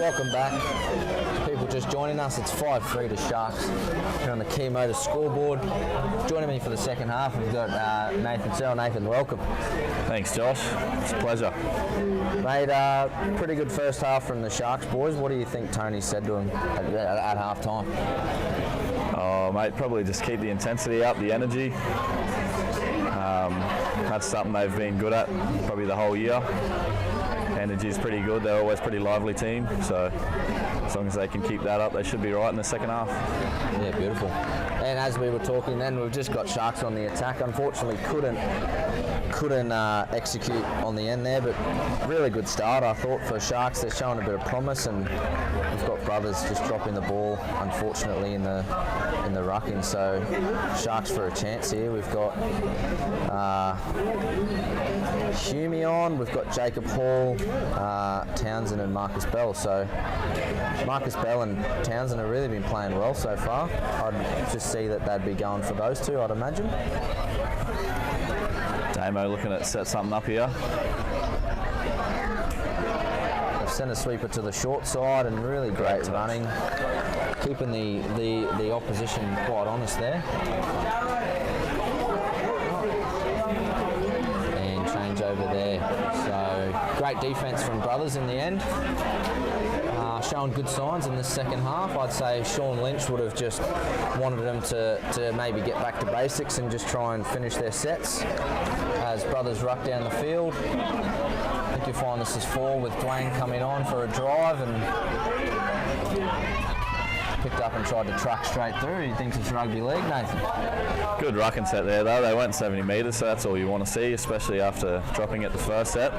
Welcome back. People just joining us, it's 5-3 to Sharks here on the Key Motors scoreboard. Joining me for the second half, we've got Nathan Sell. Nathan, welcome. Thanks, Josh. It's a pleasure. Mate, pretty good first half from the Sharks boys. What do you think Tony said to him at half time? Oh, mate, probably just keep the intensity up, the energy. That's something they've been good at probably the whole year. Energy's pretty good. They're always a pretty lively team, so as long as they can keep that up, they should be right in the second half. Yeah, beautiful. And as we were talking then, we've just got Sharks on the attack. Unfortunately, couldn't execute on the end there, but really good start, I thought, for Sharks. They're showing a bit of promise, and we've got Brothers just dropping the ball, unfortunately, in the rucking. So Sharks for a chance here. We've got Humey on, we've got Jacob Hall, Townsend and Marcus Bell. So Marcus Bell and Townsend have really been playing well so far. I'd just see that they'd be going for those two, I'd imagine. Damo looking to set something up here. They've sent a sweeper to the short side and really great running, keeping the opposition quite honest there. And change over there. So great defence from Brothers in the end. Showing good signs in this second half. I'd say Sean Lynch would have just wanted them to maybe get back to basics and just try and finish their sets as Brothers ruck down the field. I think you'll find this is 4 with Dwayne coming on for a drive and picked up and tried to truck straight through. He thinks it's rugby league, Nathan. Good rucking set there, though. They went 70 metres, so that's all you want to see, especially after dropping it the first set.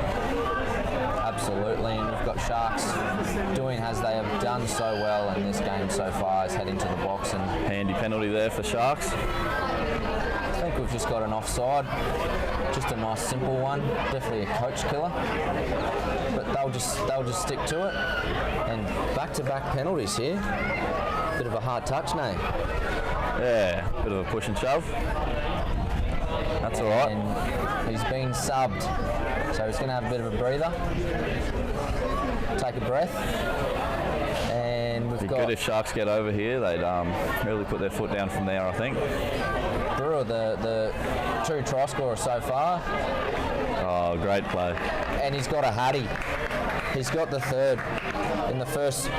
Absolutely, and we've got Sharks doing as they have done so well in this game so far, is heading to the box. And handy penalty there for Sharks. I think we've just got an offside, just a nice simple one, definitely a coach killer. But they'll just stick to it, and back-to-back penalties here. Bit of a hard touch, Nate. Yeah, bit of a push and shove. That's all right. And he's been subbed, so he's going to have a bit of a breather. Take a breath. And we've got... Good if Sharks get over here. They'd really put their foot down from there, I think. Brewer, the true try scorer so far. Oh, great play. And he's got a hattie. He's got the third in the first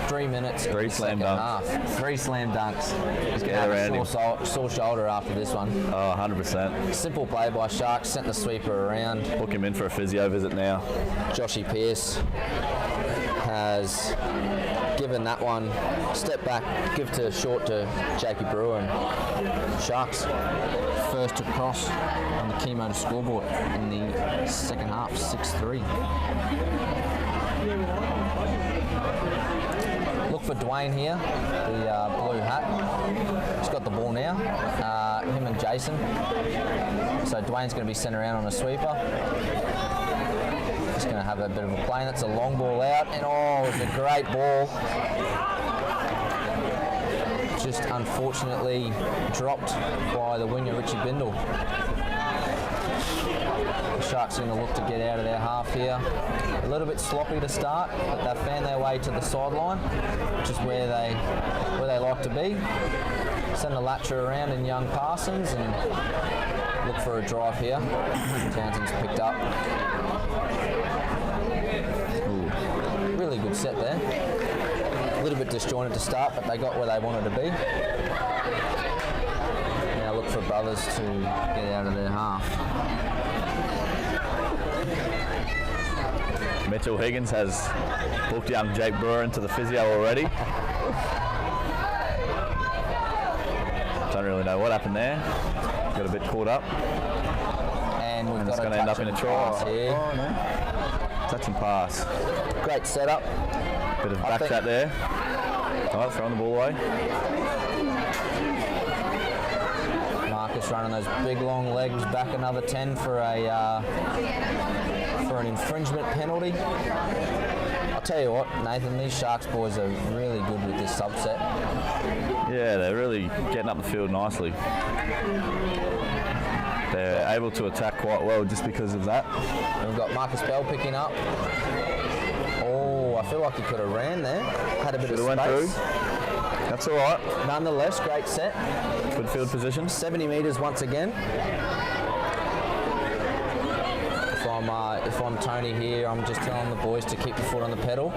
3 minutes. 3 slam dunks. Half. 3 slam dunks. He's going to have a sore shoulder after this one. Oh, 100%. Simple play by Sharks, sent the sweeper around. Book him in for a physio visit now. Joshy Pearce has given that one, step back, give to short to Jakey Brewer, and Sharks first to cross on the Key Motors scoreboard in the second half, 6-3. Look for Dwayne here, the blue hat. He's got the ball now, him and Jason. So Dwayne's going to be sent around on a sweeper. Just going to have a bit of a play. That's a long ball out, and oh, it's a great ball. Just unfortunately dropped by the winger Richie Bindle. The Sharks are going to look to get out of their half here. A little bit sloppy to start, but they found their way to the sideline, which is where they like to be. Send a latcher around in young Parsons and look for a drive here. Townsend's picked up. Ooh, really good set there. A little bit disjointed to start, but they got where they wanted to be. Now look for Brothers to get out of their half. Mitchell Higgins has booked young Jake Brewer into the physio already. Don't really know what happened there. Got a bit caught up. And we've got it's going to end up in a try. Here. Oh, no. Touch and pass. Great setup. Bit of back chat there. Oh, throwing the ball away. Marcus running those big long legs back, another 10 for an infringement penalty. I'll tell you what, Nathan, these Sharks boys are really good with this subset. Yeah, they're really getting up the field nicely. They're able to attack quite well just because of that. And we've got Marcus Bell picking up. Oh, I feel like he could have ran there. Had a bit Should of have went through. space. That's all right. Nonetheless, great set. Good field position. 70 metres once again. If I'm Tony here, I'm just telling the boys to keep the foot on the pedal.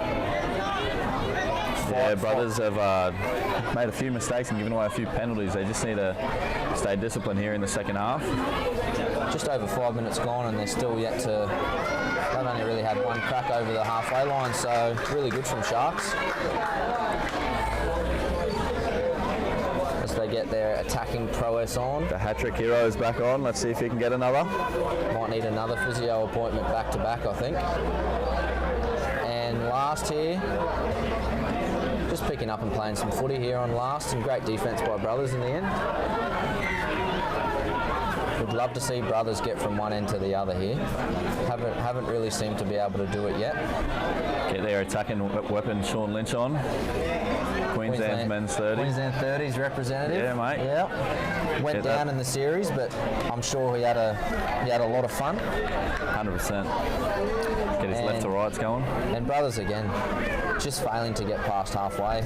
Yeah, brothers have made a few mistakes and given away a few penalties. They just need to stay disciplined here in the second half. Just over 5 minutes gone and they're still yet to... They've only really had one crack over the halfway line, so really good from Sharks. As they get their attacking prowess on. The hat-trick hero is back on. Let's see if he can get another. Might need another physio appointment back-to-back, I think. And last here, just picking up and playing some footy here on last, and great defence by Brothers in the end. Would love to see Brothers get from one end to the other here. Haven't really seemed to be able to do it yet. Get their attacking weapon, Sean Lynch, on. Queensland's men's 30. Queensland 30's representative. Yeah, mate. Yeah. Went down in the series, but I'm sure he had a lot of fun. 100%. Get his left to rights going. And Brothers again, just failing to get past halfway.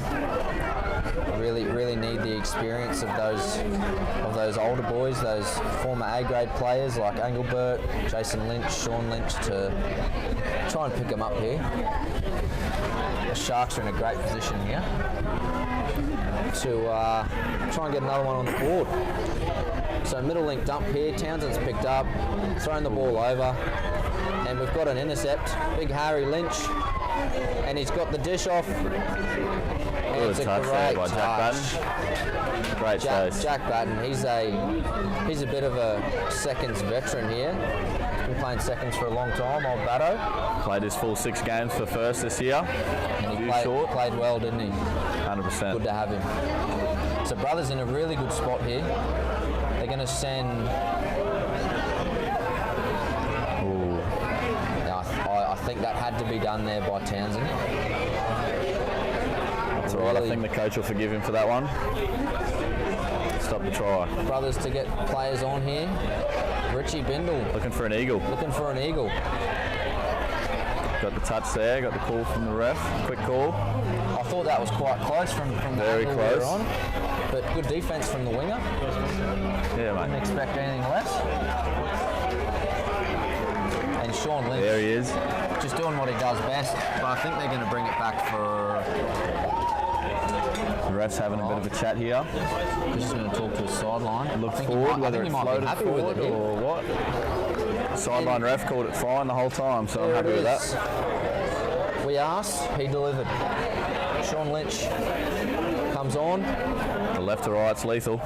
Really need the experience of those older boys, those former A-grade players like Engelbert, Jason Lynch, Sean Lynch, to try and pick them up here. The Sharks are in a great position here to try and get another one on the board. So middle link dump here, Townsend's picked up, thrown the ball over, and we've got an intercept. Big Harry Lynch, and he's got the dish off. And it's a touch great there by Jack touch. Batten. Great chase. Jack Batten, he's a bit of a seconds veteran here. He's been playing seconds for a long time, old Batto. Played his full 6 games for first this year. And he short. played well, didn't he? 100%. Good to have him. So Brothers in a really good spot here. They're going to send... I think that had to be done there by Townsend. That's all right. I think the coach will forgive him for that one. Stop the try. Brothers to get players on here. Richie Bindle. Looking for an eagle. Looking for an eagle. Got the touch there. Got the call from the ref. Quick call. I thought that was quite close from the Very angle close. we were on. But good defence from the winger. Yeah, Didn't mate. expect anything less. And Sean Lynch. There he is. Just doing what he does best. But I think they're going to bring it back for... The ref's having a bit of a chat here. Just going to talk to his sideline. Look I think forward, he whether it might be floated happy with forward it here. or what. Sideline ref called it fine the whole time, so I'm There happy it with that. is. We asked, he delivered. Sean Lynch comes on, The left to right's lethal.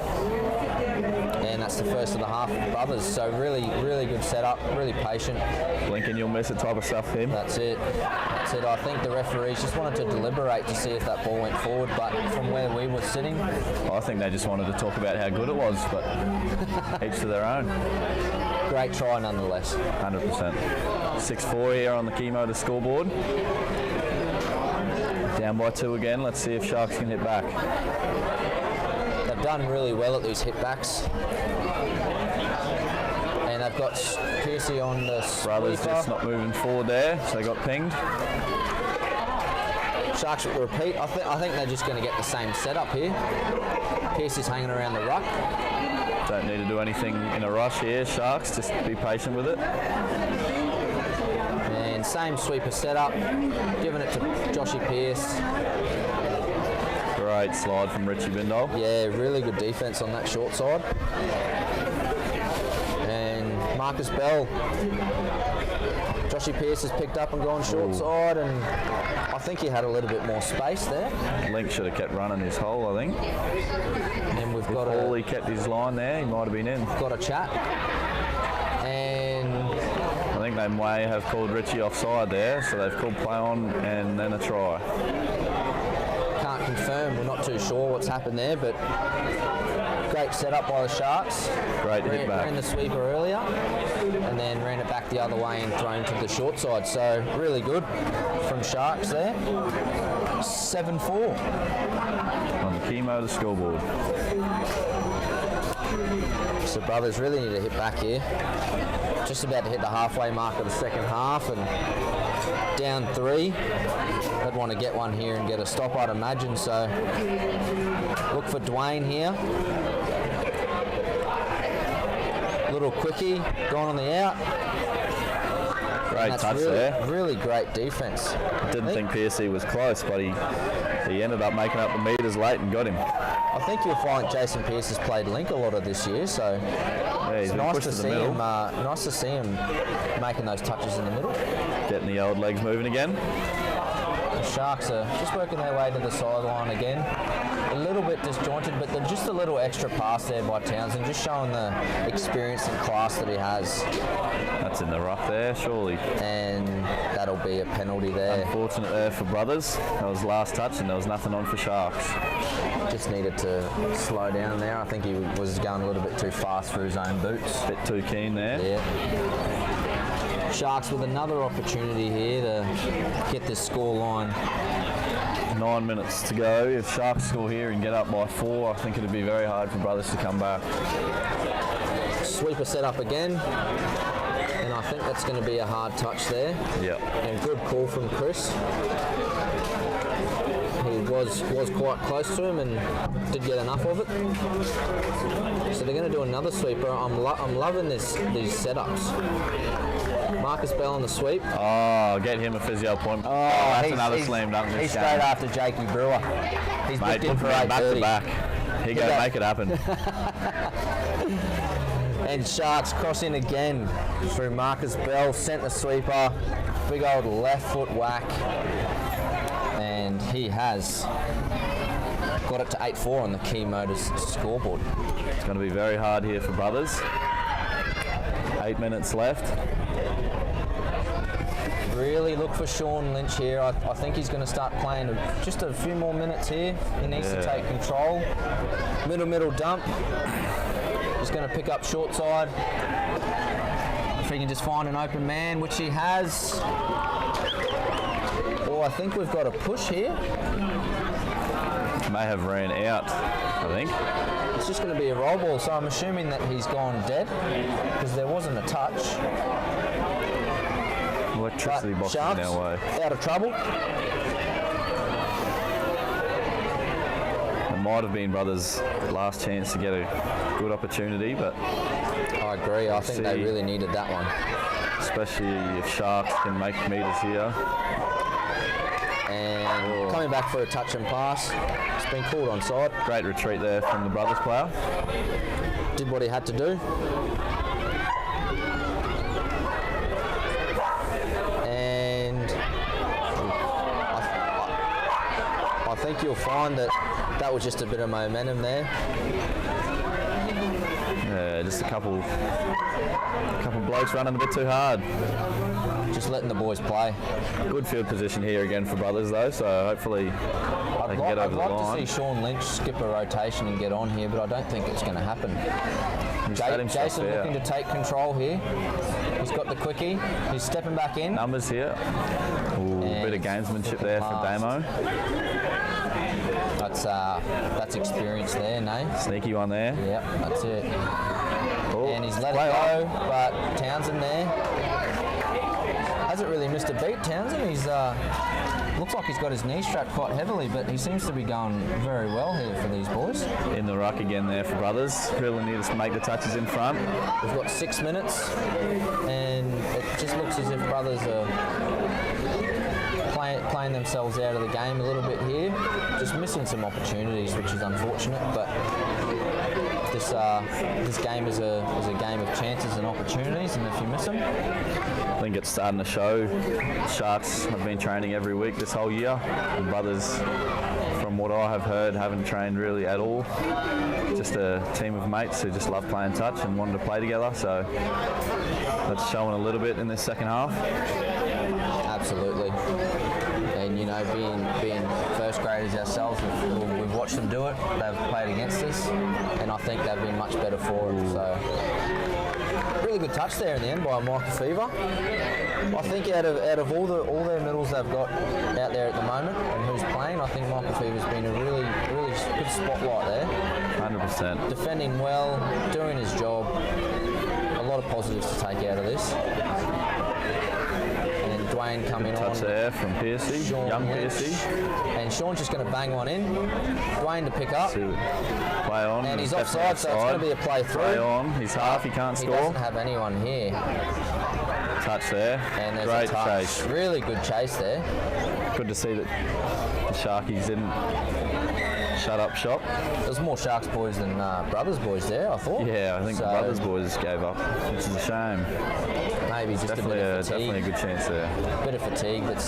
and that's the first of the half of Brothers. So really good setup, really patient. Blink and you'll miss it type of stuff for him. That's it. I think the referees just wanted to deliberate to see if that ball went forward, but from where we were sitting, I think they just wanted to talk about how good it was, but each to their own. great try nonetheless. 100%. 6-4 here on the Chemo to scoreboard. Down by 2 again. Let's see if Sharks can hit back. They've done really well at these hitbacks. And they've got Piercy on the Brothers sweeper. just not moving forward there, so they got pinged. Sharks will repeat. I think they're just going to get the same setup here. Piercy's hanging around the ruck. Don't need to do anything in a rush here, Sharks. Just be patient with it. And same sweeper setup. Giving it to Joshy Pearce. Great slide from Richie Bindle. Yeah, really good defence on that short side. And Marcus Bell. Joshy Pearce has picked up and gone short side, and I think he had a little bit more space there. Link should have kept running his hole, I think. And we've If got all he kept his line there, he might have been in. a chat. And I think they may have called Richie offside there, so they've called play on and then a try. can't confirm. We're not too sure what's happened there, but great setup by the Sharks. Great hit back. Ran the sweeper earlier and then ran it back the other way and thrown to the short side. So really good from Sharks there. 7-4. On the Chemo to scoreboard. So Brothers really need to hit back here. Just about to hit the halfway mark of the second half, and down 3. They'd want to get one here and get a stop, I'd imagine. So look for Dwayne here. Little quickie, gone on the out. Great That's touch really, there. really great defence. Didn't think PSC was close, but he ended up making up the meters late and got him. I think you'll find Jason Pearce has played link a lot of this year, so Yeah, he's it's been nice pushed to to the see middle. him. Nice to see him making those touches in the middle. Getting the old legs moving again. The Sharks are just working their way to the sideline again. A little bit disjointed, but they're just a little extra pass there by Townsend, just showing the experience and class that he has. That's in the rough there, surely. And that'll be a penalty there. Unfortunate there for Brothers. That was last touch and there was nothing on for Sharks. Just needed to slow down there. I think he was going a little bit too fast for his own boots. Bit too keen there. Yeah. Sharks with another opportunity here to get this score line. 9 minutes to go. If Sharks score here and get up by 4, I think it'd be very hard for Brothers to come back. Sweeper set up again. And I think that's going to be a hard touch there. Yep. And good call from Chris. He was quite close to him and did get enough of it. So they're going to do another sweeper. I'm loving these setups. Marcus Bell on the sweep. Oh, get him a physio point. Oh, that's another slam dunk this He's game. straight after Jakey Brewer. He's Mate, booked in put for him back to 8:30. back. Here you go, that. make it happen. And Sharks cross in again through Marcus Bell, centre sweeper, big old left foot whack, and he has got it to 8-4 on the Key Motors scoreboard. It's going to be very hard here for Brothers. 8 minutes left. Really look for Sean Lynch here. I think he's going to start playing just a few more minutes here. He needs to take control. Middle dump. Just going to pick up short side. If he can just find an open man, which he has. Oh, I think we've got a push here. May have ran out, I think. It's just going to be a roll ball, so I'm assuming that he's gone dead because there wasn't a touch. Electricity But box in Sharks our way. out of trouble. It might have been Brothers' last chance to get a good opportunity, but I agree. I think they See. really needed that one. especially if Sharks can make meters here. And coming back for a touch and pass. It's been called onside. Great retreat there from the Brothers player. Did what he had to do. And I think you'll find that that was just a bit of momentum there. Yeah, just a couple blokes running a bit too hard. Just letting the boys play. Good field position here again for Brothers though, so hopefully they can get over the I'd like line. to see Sean Lynch skip a rotation and get on here, but I don't think it's going to happen. He's let himself Jason out. looking to take control here. He's got the quickie. He's stepping back in. Numbers here. Ooh, bit of gamesmanship there for Damo. That's experience there, Nay. Sneaky one there. Yep, that's it. Oh, And he's let it play go, on. but Townsend there hasn't really missed a beat. Townsend, he's looks like he's got his knee strapped quite heavily, but he seems to be going very well here for these boys. In the ruck again there for Brothers. Really need to make the touches in front. We've got 6 minutes, and it just looks as if Brothers are playing themselves out of the game a little bit here. Just missing some opportunities, which is unfortunate, but this game is a game of chances and opportunities, and if you miss them, I think it's starting to show. Sharks have been training every week this whole year. And Brothers, from what I have heard, haven't trained really at all. Just a team of mates who just love playing touch and wanted to play together. So that's showing a little bit in this second half. absolutely. And you know, being first graders ourselves, we've watched them do it. They've played against us, and I think they've been much better for it. So really good touch there in the end by Michael Fever. I think out of all their middles they've got out there at the moment and who's playing, I think Michael Fever's been a really good spotlight there. 100%. Defending well, doing his job. A lot of positives to take out of this. And Dwayne coming on. Touch there from Piercy, Sean young Lynch. Piercy. And Sean's just going to bang one in. Dwayne to pick up. Play on. And he's offside, so it's going to be a play through. Play on. He's half. He can't He score. doesn't have anyone here. Touch there. And there's Great a touch. chase. Really good chase there. Good to see that the Sharkies didn't shut up shop. There's more Sharks boys than Brothers boys there, I thought. Yeah, I think the Brothers boys gave up, which is a shame. Maybe just Definitely a bit of definitely a fatigue. good chance there. Bit of fatigue that's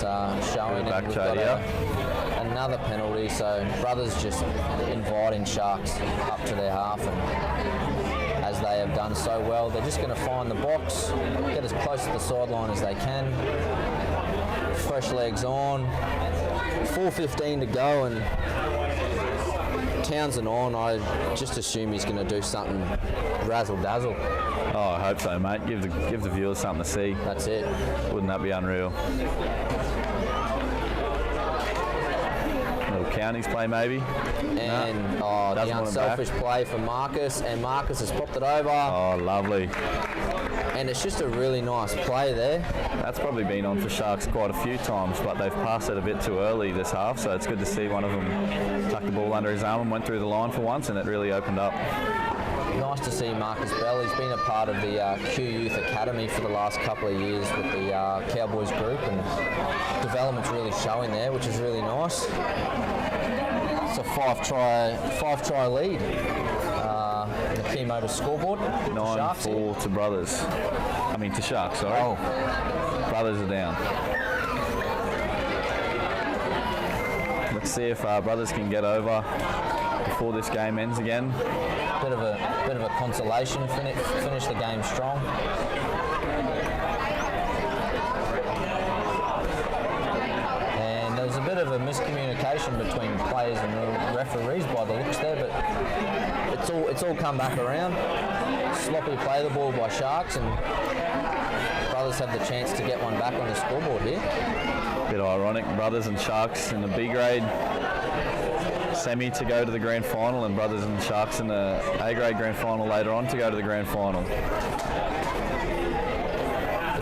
showing. Back And we've chat got here. another penalty, so Brothers just inviting Sharks up to their half, and as they have done so well, they're just going to find the box, get as close to the sideline as they can. Fresh legs on, 4:15 to go, and Townsville on. I just assume he's going to do something razzle dazzle. Oh, I hope so, mate. Give the viewers something to see. That's it. Wouldn't that be unreal? Little counties play maybe. And the doesn't want it back. unselfish play for Marcus, and Marcus has popped it over. Oh, lovely. And it's just a really nice play there. That's probably been on for Sharks quite a few times, but they've passed it a bit too early this half, so it's good to see one of them tuck the ball under his arm and went through the line for once, and it really opened up. Nice to see Marcus Bell. He's been a part of the Q Youth Academy for the last couple of years with the Cowboys group, and development's really showing there, which is really nice. It's a five try lead. The Key Motors scoreboard. 9-4 to Brothers. I mean to Sharks, sorry. Oh, Brothers are down. Let's see if Brothers can get over before this game ends again. bit of a consolation. Finish the game strong. And there's a bit of a miscommunication between players and the referees by the looks there, but it's all come back around. Sloppy play the ball by Sharks, and Brothers have the chance to get one back on the scoreboard here. Bit ironic, Brothers and Sharks in the B grade semi to go to the grand final, and Brothers and Sharks in the A grade grand final later on to go to the grand final.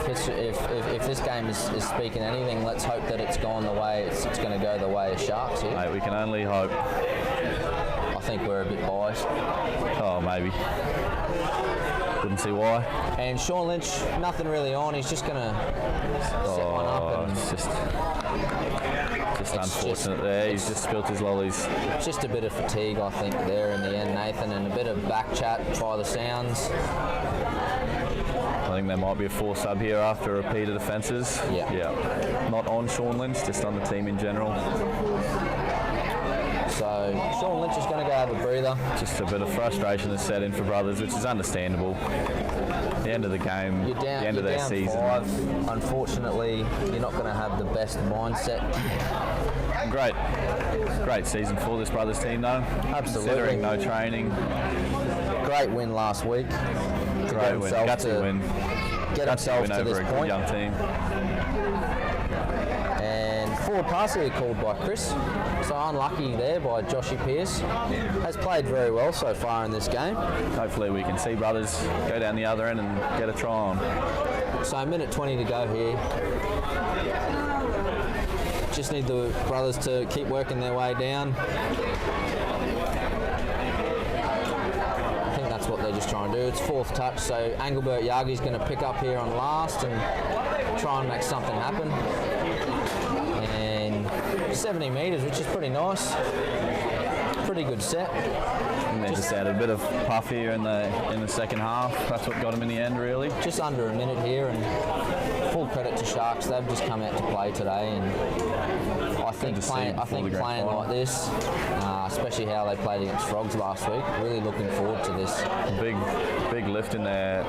If this game is speaking anything, let's hope that it's gone the way it's going to go the way of Sharks here. Mate, we can only hope. I think we're a bit biased. Oh, maybe. Wouldn't see why. And Sean Lynch, nothing really on. He's just going to set one up. And It's just It's unfortunate there. He's just spilt his lollies. just a bit of fatigue, I think, there in the end, Nathan, and a bit of back chat by the sounds. I think there might be a 4 sub here after repeated offences. Yeah. Not on Sean Lynch, just on the team in general. So Sean Lynch is going to go have a breather. Just a bit of frustration has set in for Brothers, which is understandable. The end of the game, You're down, the end of their down season. 5. Unfortunately, you're not going to have the best mindset. Great season for this Brothers team, though. Absolutely. Considering no training. Great win last week. Great win. Gutsy win. Get himself Win to over this a good point. young team. And forward pass here called by Chris. So unlucky there by Joshy Pearce. Has played very well so far in this game. Hopefully we can see Brothers go down the other end and get a try on. So a minute 20 to go here. Just need the Brothers to keep working their way down. I think that's what they're just trying to do. It's 4th touch, so Engelbert Yagi's going to pick up here on last and try and make something happen. And 70 metres, which is pretty nice. Pretty good set. And they just had a bit of puff here in the second half. That's what got them in the end, really. Just under a minute here, and full credit to Sharks. They've just come out to play today, and I think playing like this, especially how they played against Frogs last week, really looking forward to this. Big lift in their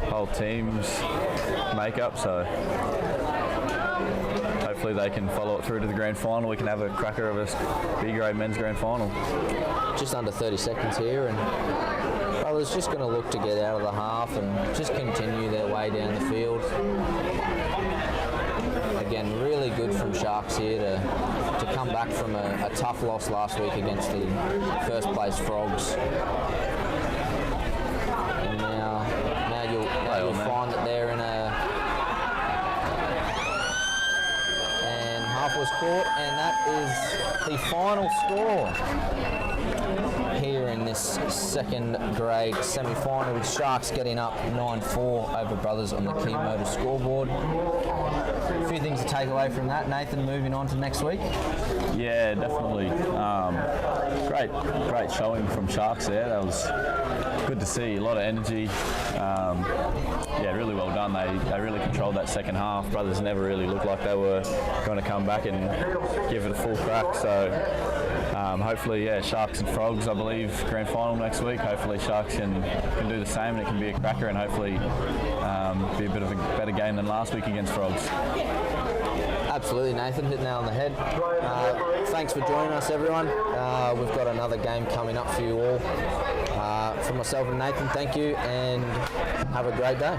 whole team's makeup, so hopefully they can follow it through to the grand final. We can have a cracker of a B grade men's grand final. Just under 30 seconds here, and Brothers just going to look to get out of the half and just continue their way down the field. Again, really good from Sharks here to come back from a tough loss last week against the first place Frogs. And now you'll find that they're in a half was caught, and that is the final score here in this second grade semi-final, with Sharks getting up 9-4 over Brothers on the Key Motor scoreboard. A few things to take away from that, Nathan, moving on to next week. Yeah, definitely. Great showing from Sharks there. That was good to see. A lot of energy. Yeah, really well done. They really controlled that second half. Brothers never really looked like they were going to come back and give it a full crack. So hopefully, yeah, Sharks and Frogs, I believe, grand final next week. Hopefully Sharks can do the same, and it can be a cracker, and hopefully be a bit of a better game than last week against Frogs. Absolutely, Nathan, hit the nail on the head. Thanks for joining us, everyone. We've got another game coming up for you all. For myself and Nathan, thank you, and have a great day.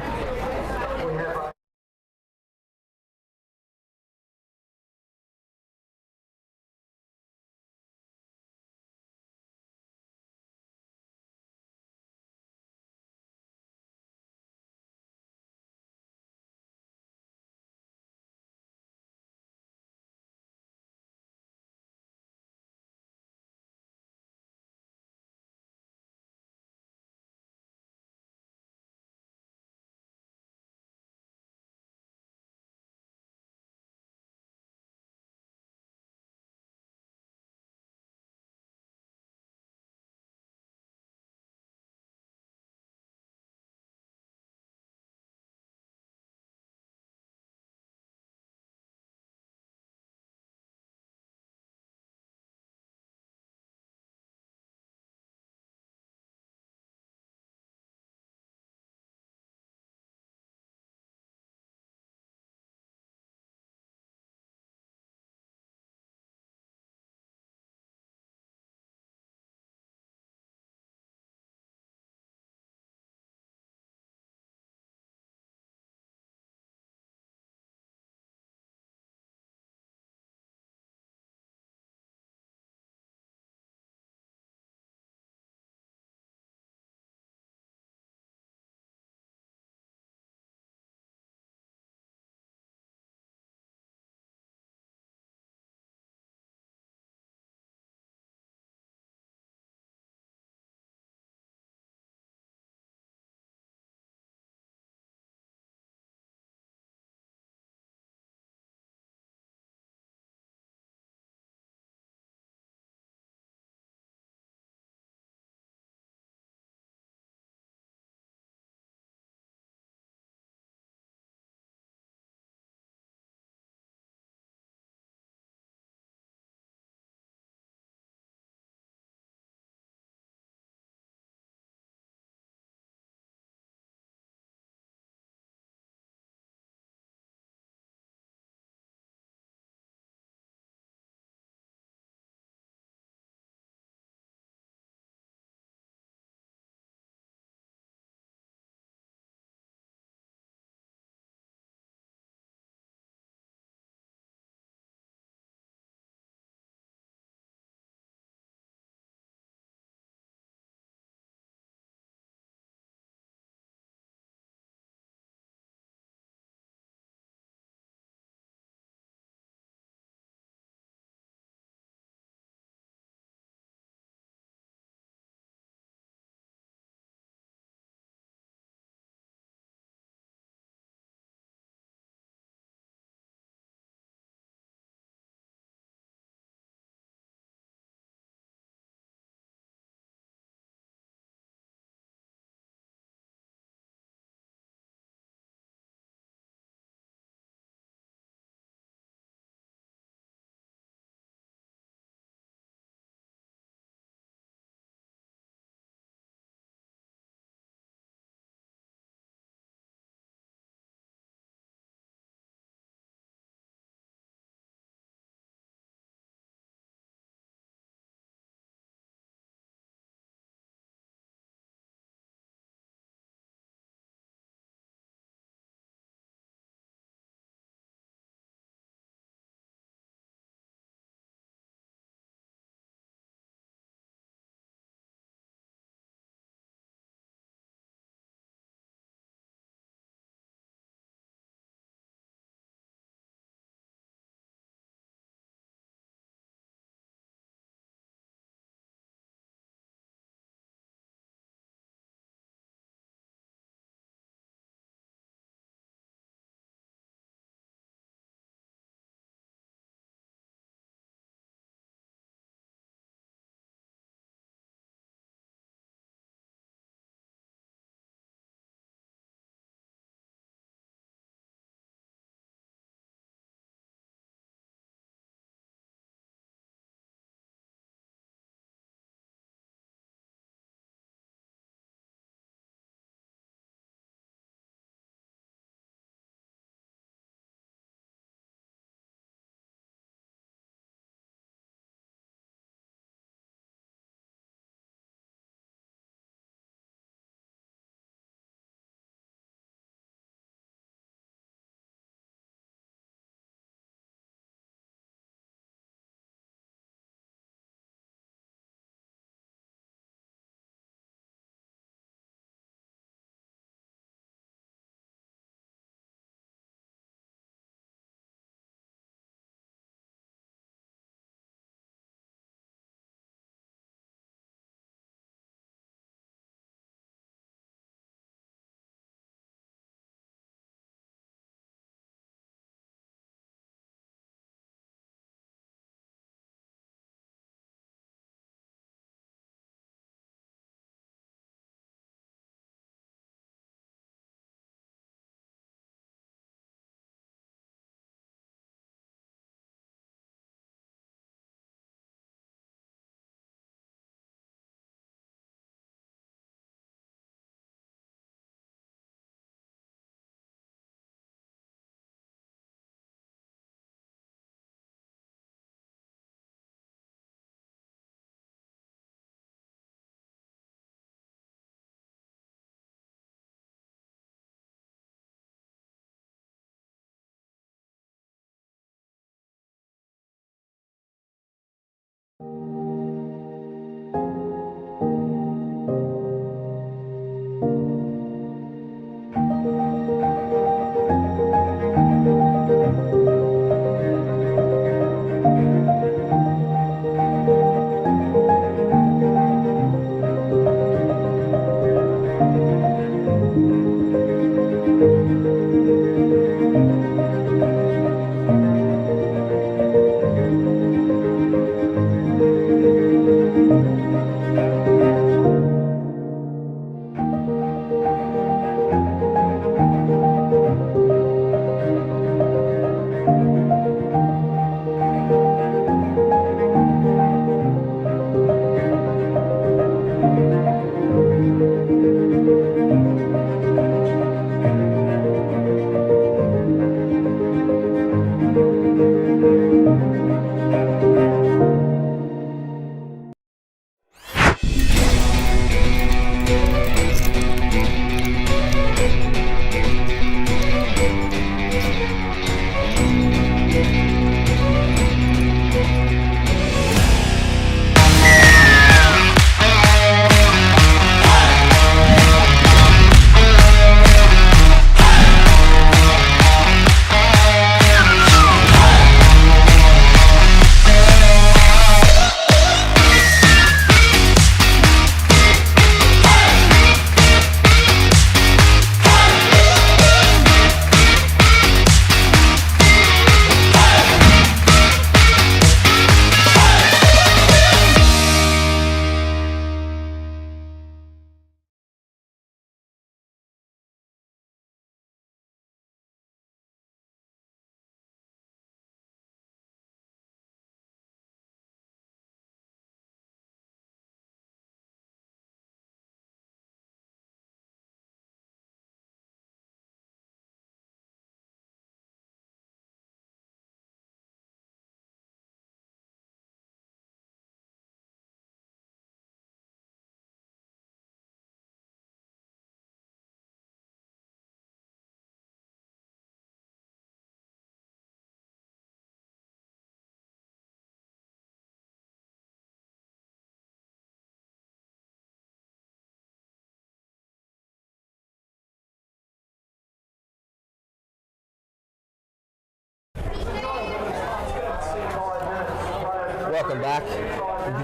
welcome back,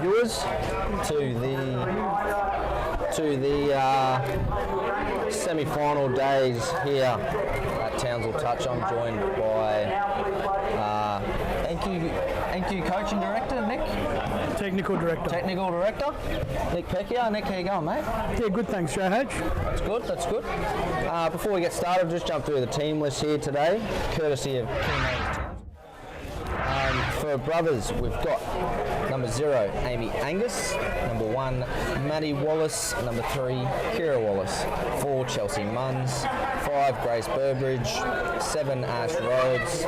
viewers, to the semi-final days here at Townsville Touch. I'm joined by NQ Coaching Director, Nick. Technical Director. Nick Pecchia. Nick, how you going, mate? Yeah, good, thanks, JH. That's good. Before we get started, just jump through the team list here today, courtesy of Keynote. For brothers, we've got number 0, Amy Angus, number 1, Maddie Wallace, number 3, Kira Wallace, 4, Chelsea Munns, 5, Grace Burbridge, 7, Ash Rhodes,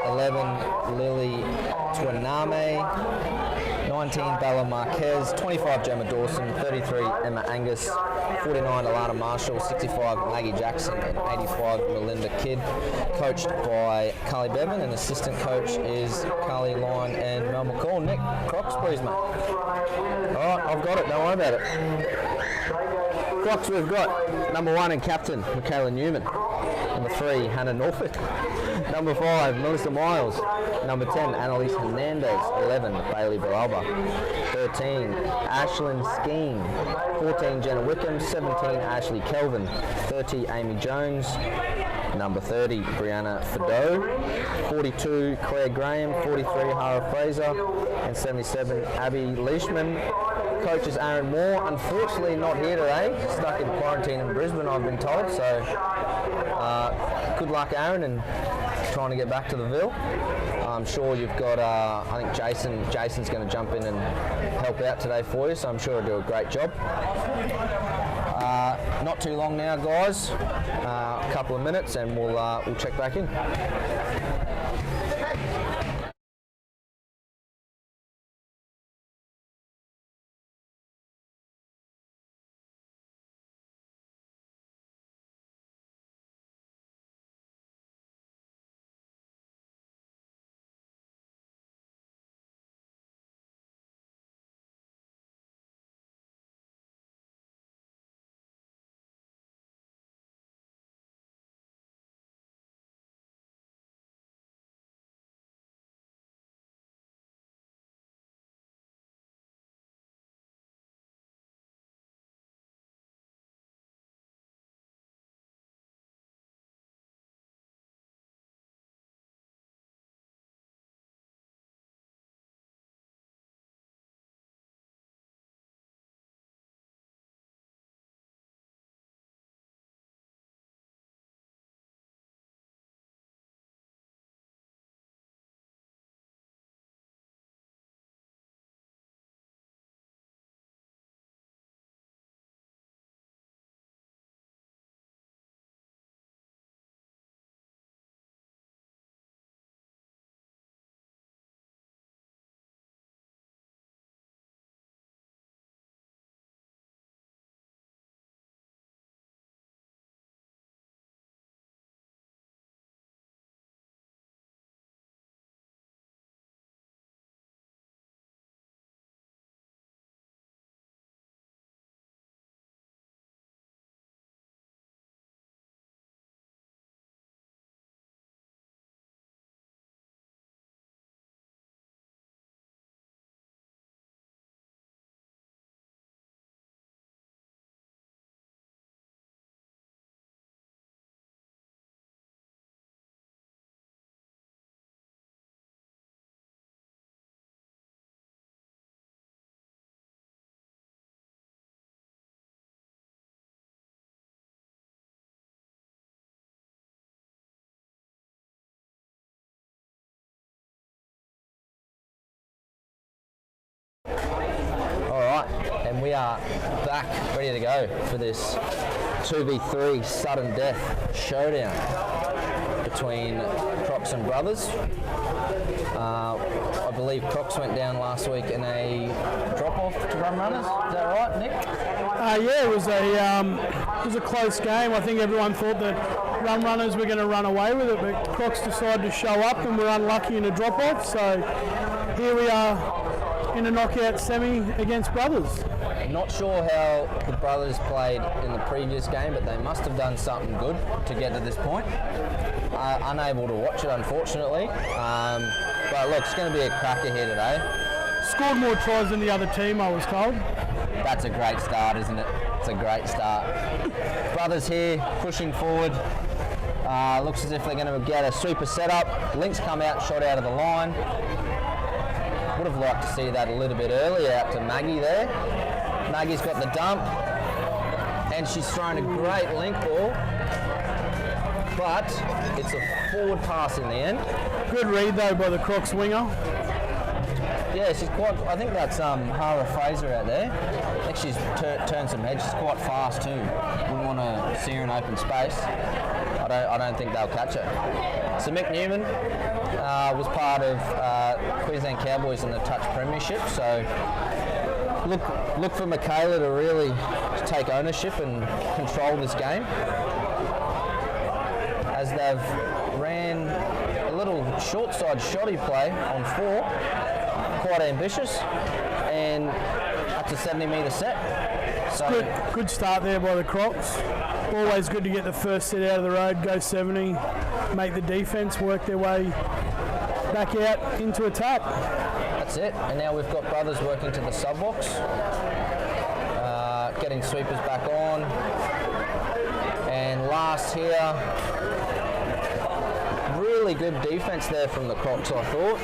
11, Lily Twiname, 19, Bella Marquez, 25, Gemma Dawson, 33, Emma Angus, 49, Alana Marshall, 65, Maggie Jackson, and 85, Melinda Kidd. Coached by Carly Bevan, and assistant coach is Carly Line and Mel McCall. Nick, Crocs, please, mate. All right, I've got it. Don't worry about it. Crocs, we've got number 1 and captain, Michaela Newman. Number 3, Hannah Norfolk. Number 5, Melissa Miles. Number 10, Annalise Hernandez. 11, Bailey Baralba. 13, Ashlyn Skeen. 14, Jenna Wickham. 17, Ashley Kelvin. 30, Amy Jones. Number 30, Brianna Fideau. 42, Claire Graham. 43, Hara Fraser. And 77, Abby Leishman. Coach is Aaron Moore. Unfortunately not here today. Stuck in quarantine in Brisbane, I've been told. So good luck, Aaron, and trying to get back to the Ville. I'm sure you've got, I think Jason's going to jump in and help out today for you, so I'm sure he'll do a great job. Not too long now, guys. A couple of minutes, and we'll check back in. And we are back, ready to go for this 2v3 sudden death showdown between Crocs and Brothers. I believe Crocs went down last week in a drop-off to run runners. Is that right, Nick? Yeah, it was a close game. I think everyone thought that run runners were going to run away with it, but Crocs decided to show up and were unlucky in a drop-off. So here we are in a knockout semi against Brothers. Not sure how the Brothers played in the previous game, but they must have done something good to get to this point. Unable to watch it, unfortunately. But look, it's going to be a cracker here today. Scored more tries than the other team, I was told. That's a great start, isn't it? It's a great start. Brothers here pushing forward. Looks as if they're going to get a sweeper setup. Links come out, shot out of the line. Would have liked to see that a little bit earlier out to Maggie there. Maggie's got the dump, and she's thrown a great link ball, but it's a forward pass in the end. Good read though by the Crocs winger. Yeah, she's quite. I think that's Hara Fraser out there. I think she's turned some heads. She's quite fast too. Wouldn't want to see her in open space. I don't think they'll catch her. So Mick Newman was part of Queensland Cowboys in the Touch Premiership. So look for Michaela to really take ownership and control this game, as they've ran a little short side shoddy play on 4. Quite ambitious, and that's a 70-metre set. So Good start there by the Crocs. Always good to get the first set out of the road, go 70, make the defence work their way back out into attack. that's it. And now we've got Brothers working to the sub box, getting sweepers back on. And last here, really good defence there from the Crocs, I thought.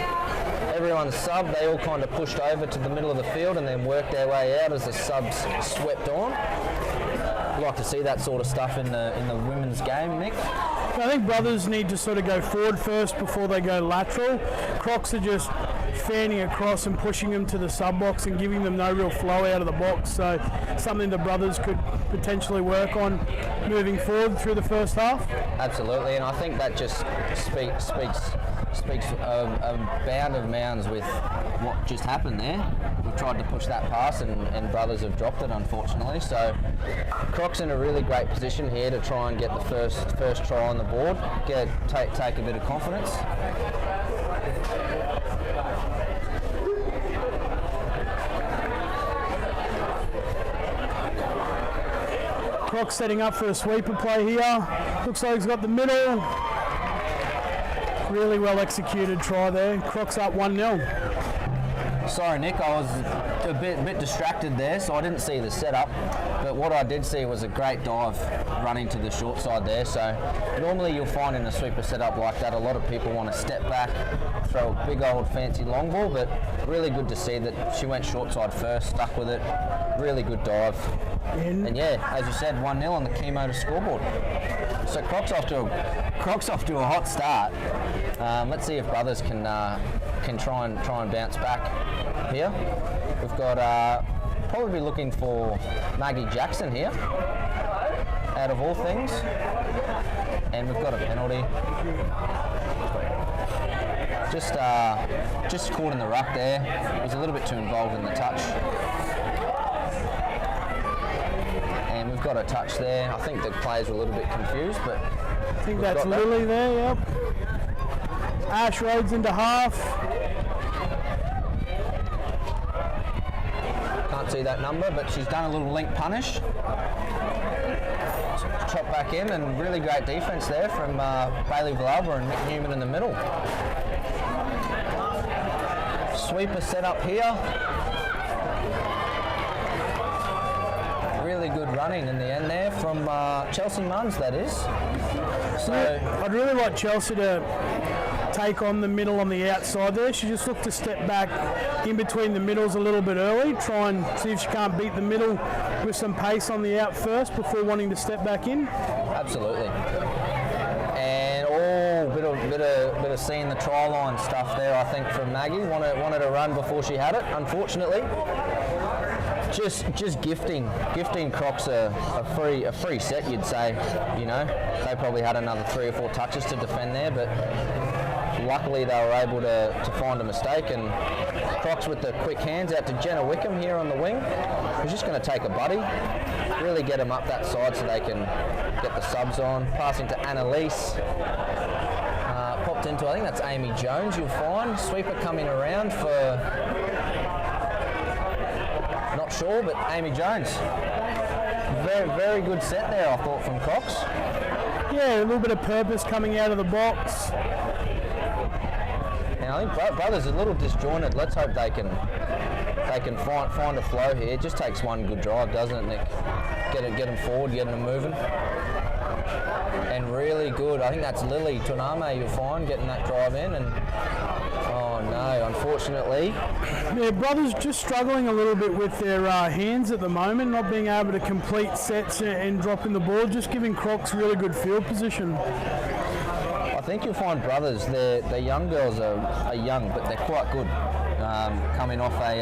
Everyone's sub, they all kind of pushed over to the middle of the field and then worked their way out as the subs swept on. I'd like to see that sort of stuff in the women's game, Nick. I think Brothers need to sort of go forward first before they go lateral. Crocs are just fanning across and pushing them to the sub box and giving them no real flow out of the box. So something the Brothers could potentially work on moving forward through the first half. Absolutely, and I think that just speaks a bound of mounds with what just happened there. We've tried to push that pass and Brothers have dropped it, unfortunately. So Crocs in a really great position here to try and get the first try on the board, take a bit of confidence. Crocs setting up for a sweeper play here. Looks like he's got the middle. Really well executed try there. Crocs up 1-0. Sorry, Nick, I was a bit distracted there, so I didn't see the setup. But what I did see was a great dive running to the short side there. So normally you'll find in a sweeper setup like that, a lot of people want to step back, throw a big old fancy long ball, but really good to see that she went short side first, stuck with it. Really good dive. And yeah, as you said, 1-0 on the Keymotor scoreboard. So Crocs off to a hot start. Let's see if Brothers can try and bounce back here. We've got probably looking for Maggie Jackson here, out of all things, and we've got a penalty. Just caught in the ruck there. He was a little bit too involved in the touch. And we've got a touch there. I think the players were a little bit confused, but I think that's Lily there, yep. Ash Rhodes into half. Can't see that number, but she's done a little link punish. Chop back in, and really great defence there from Bailey Villalba and Mick Newman in the middle. Sweeper set up here. Really good running in the end there from Chelsea Munns, that is. So I'd really like Chelsea to take on the middle on the outside there. She just looked to step back in between the middles a little bit early, try and see if she can't beat the middle with some pace on the out first before wanting to step back in. Absolutely. And bit of seeing the try line stuff there, I think, from Maggie. Wanted to run before she had it, unfortunately. Just gifting Crocs a free set, you'd say. You know, they probably had another 3 or 4 touches to defend there, but luckily they were able to find a mistake. And Crocs with the quick hands out to Jenna Wickham here on the wing, who's just going to take a buddy, really get them up that side so they can get the subs on. Passing to Annalise. Popped into, I think that's Amy Jones, you'll find. Sweeper coming around for, not sure, but Amy Jones. Very, very good set there, I thought, from Crocs. Yeah, a little bit of purpose coming out of the box. And I think Brothers are a little disjointed. Let's hope they can they can find a flow here. It just takes one good drive, doesn't it, Nick? Get them forward, get them moving. And really good. I think that's Lily Tuname, you'll find, getting that drive in. And oh no, unfortunately. Yeah, Brothers just struggling a little bit with their hands at the moment, not being able to complete sets and dropping the ball, just giving Crocs really good field position. I think you'll find Brothers, their young girls are young, but they're quite good. Coming off a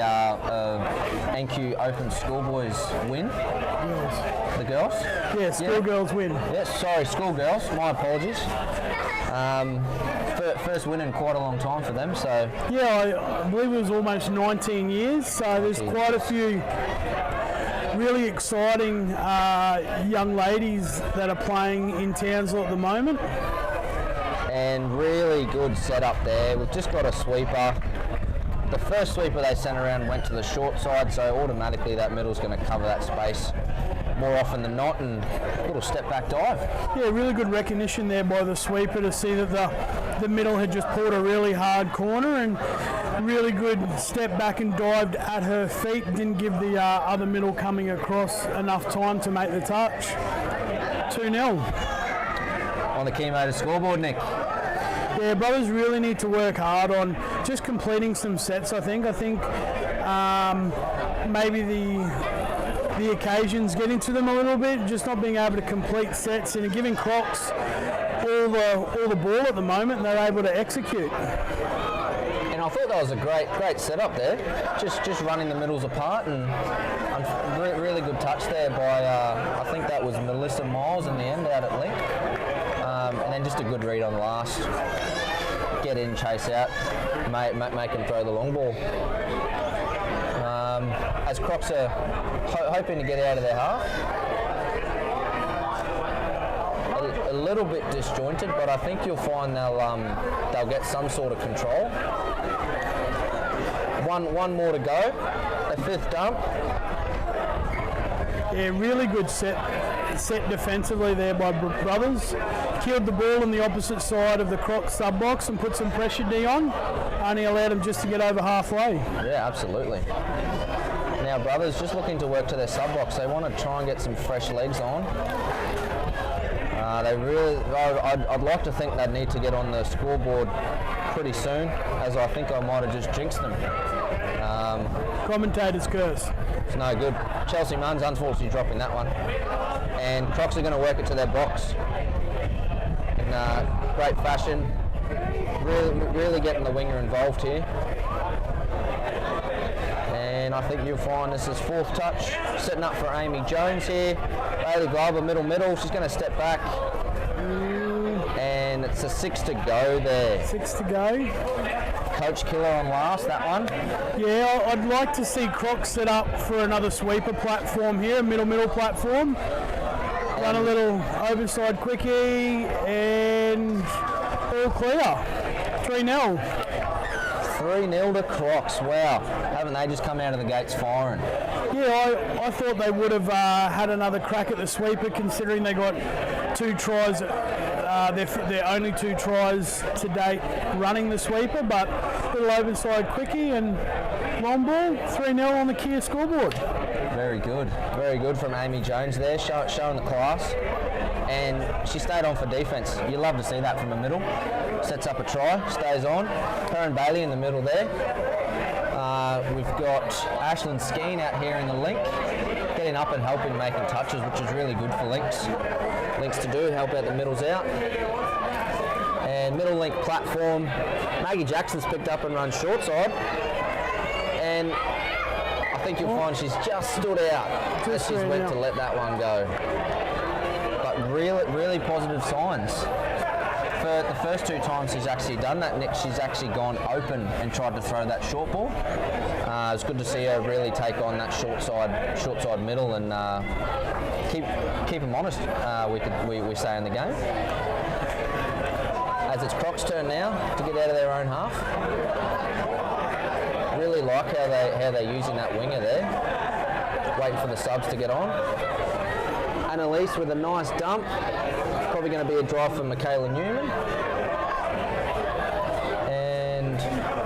NQ Open Schoolboys win. The girls? Yeah, schoolgirls win. Yes, sorry, schoolgirls. My apologies. First win in quite a long time for them. So yeah, I believe it was almost 19 years. So there's quite a few really exciting young ladies that are playing in Townsville at the moment. And really good setup there. We've just got a sweeper. The first sweeper they sent around went to the short side, so automatically that middle's going to cover that space more often than not, and a little step back dive. Yeah, really good recognition there by the sweeper to see that the middle had just pulled a really hard corner, and really good step back and dived at her feet. Didn't give the other middle coming across enough time to make the touch. 2-0. On the Key Motors scoreboard, Nick. Yeah, Brothers really need to work hard on just completing some sets, I think. Maybe the occasions getting to them a little bit, just not being able to complete sets and giving Crocs all the ball at the moment, and they're able to execute. And I thought that was a great setup there, just running the middles apart, and really good touch there by, I think that was Melissa Miles in the end out at link. And then just a good read on the last. Get in, chase out, make them throw the long ball. As Crocs are hoping to get out of their half. A little bit disjointed, but I think you'll find they'll get some sort of control. One more to go. A fifth dump. Yeah, really good set defensively there by Brothers. Killed the ball on the opposite side of the Crocs sub box and put some pressure D on. Only allowed them just to get over halfway. Yeah, absolutely. Now Brothers just looking to work to their sub box. They want to try and get some fresh legs on. I'd like to think they'd need to get on the scoreboard pretty soon, as I think I might have just jinxed them. Commentator's curse. It's no good. Chelsea Munn's unfortunately dropping that one. And Crocs are going to work it to their box in great fashion. Really getting the winger involved here. And I think you'll find this is fourth touch. Setting up for Amy Jones here. Bailey Glover, middle. She's going to step back. And it's a 6 to go there. 6 to go. Coach killer on last, that one. Yeah, I'd like to see Crocs set up for another sweeper platform here, middle platform. Run a little overside quickie and all clear. 3-0. 3-0 to Crocs. Wow. Haven't they just come out of the gates firing? Yeah, I thought they would have had another crack at the sweeper, considering they got 2 tries. Their only 2 tries to date running the sweeper, but little overside quickie and long ball. 3-0 on the Kia scoreboard. Very good from Amy Jones there, showing the class. And she stayed on for defence. You love to see that from the middle. Sets up a try, stays on. Her and Bailey in the middle there. We've got Ashlyn Skeen out here in the link, getting up and helping, making touches, which is really good for links to do, help out the middles out. And middle link platform, Maggie Jackson's picked up and run short side. And I think you'll find she's just stood out as she's went to let that one go. But really positive signs. For the first 2 times she's actually done that, Nick, she's actually gone open and tried to throw that short ball. It's good to see her really take on that short side middle and keep them honest, we say in the game. As it's Crocs' turn now to get out of their own half. Really like how they're using that winger there. Waiting for the subs to get on. Annalise with a nice dump. Probably going to be a drive for Michaela Newman. And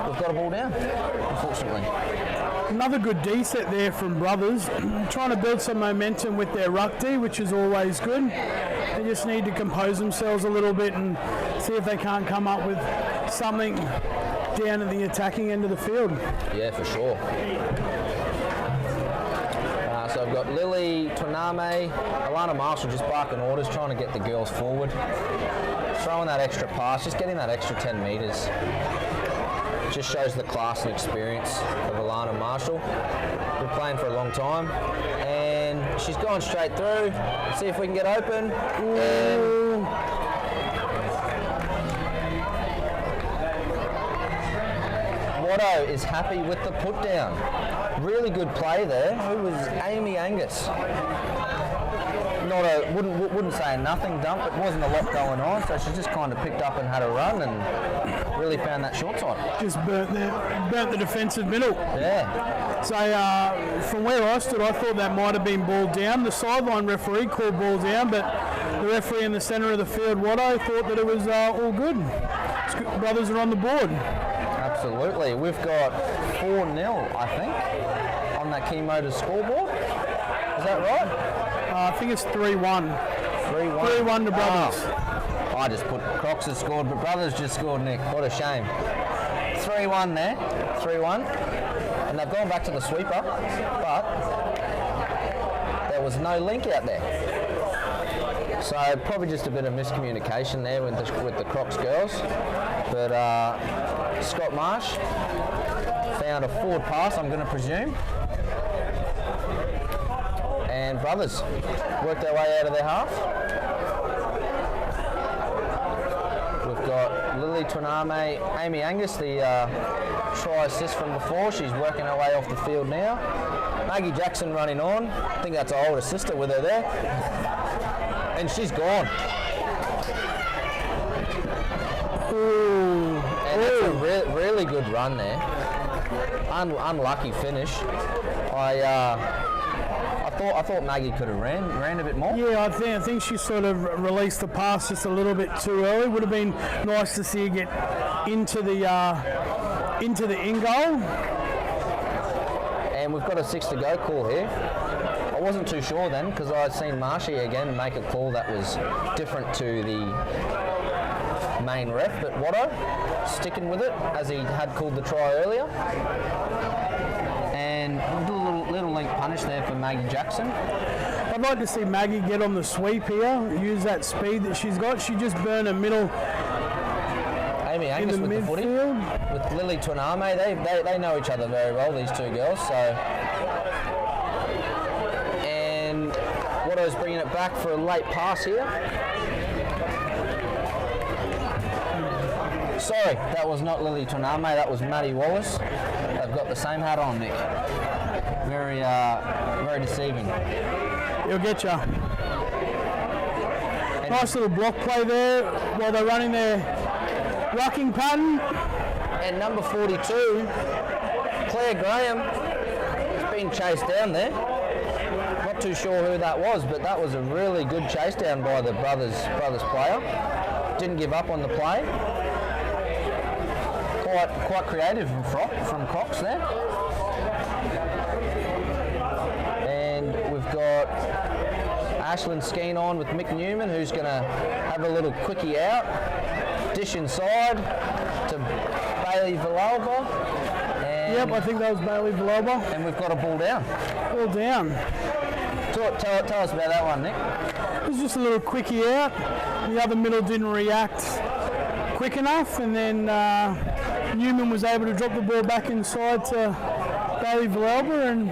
we've got a ball down, unfortunately. Another good D set there from Brothers. Trying to build some momentum with their ruck D, which is always good. They just need to compose themselves a little bit and see if they can't come up with something down at the attacking end of the field. Yeah, for sure. So I've got Lily, Toname, Alana Marshall just barking orders, trying to get the girls forward. Throwing that extra pass, just getting that extra 10 metres. Just shows the class and experience of Alana Marshall. Been playing for a long time. And she's gone straight through. See if we can get open. And Watto is happy with the put down. Really good play there. Who was Amy Angus? Not a wouldn't say a nothing dump, but wasn't a lot going on, so she just kind of picked up and had a run and really found that short side. Just burnt the defensive middle. Yeah. So from where I stood, I thought that might have been ball down. The sideline referee called ball down, but the referee in the centre of the field, Watto, thought that it was all good. Brothers are on the board. Absolutely. We've got 4-0, I think, on that Key Motors scoreboard. Is that right? I think it's 3-1. 3-1. 3-1 to Brothers. Oh, I just put Crocs has scored, but Brothers just scored, Nick. What a shame. 3-1 there. 3-1. And they've gone back to the sweeper, but there was no link out there. So probably just a bit of miscommunication there with the Crocs girls. But Scott Marsh found a forward pass, I'm going to presume. And Brothers worked their way out of their half. We've got Lily Toname, Amy Angus, the try assist from before. She's working her way off the field now. Maggie Jackson running on. I think that's her older sister with her there. And she's gone. Ooh. And that's a really good run there. Unlucky finish. I thought Maggie could have ran a bit more. Yeah, I think she sort of released the pass just a little bit too early. Would have been nice to see her get into the in goal. And we've got a 6 to go call here. I wasn't too sure then because I'd seen Marshy again make a call that was different to the main ref, but Watto sticking with it as he had called the try earlier. And a little link punish there for Maggie Jackson. I'd like to see Maggie get on the sweep here, use that speed that she's got. She just burned a middle Amy Angus with the footy. With Lily Toname, they know each other very well, these two girls. So, and Watto's bringing it back for a late pass here. Sorry, that was not Lily Toname, that was Maddie Wallace. They've got the same hat on, Nick. Very deceiving. He'll get ya. Nice little block play there while they're running their rucking pattern. And number 42, Claire Graham, has been chased down there. Not too sure who that was, but that was a really good chase down by the brothers player. Didn't give up on the play. Quite creative from Cox there. And we've got Ashlyn Skeen on with Mick Newman, who's going to have a little quickie out. Dish inside to Bailey Villalba. Yep, I think that was Bailey Villalba. And we've got a ball down. Ball down. Tell us about that one, Nick. It was just a little quickie out. The other middle didn't react quick enough, and then Newman was able to drop the ball back inside to Bailey Villalba, and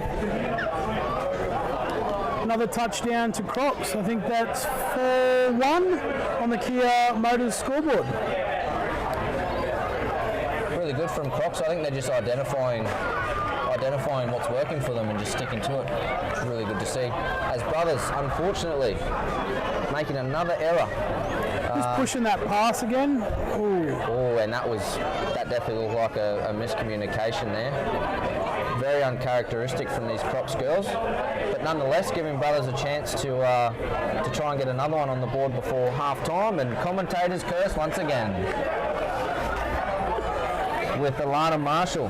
another touchdown to Crocs. I think that's 4-1 on the Kia Motors scoreboard. Really good from Crocs. I think they're just identifying what's working for them and just sticking to it. It's really good to see. As Brothers, unfortunately, making another error. Just pushing that pass again. Ooh. Oh, and that definitely looked like a miscommunication there. Very uncharacteristic from these Crocs girls, but nonetheless giving Brothers a chance to try and get another one on the board before half time. And commentators curse once again with Alana Marshall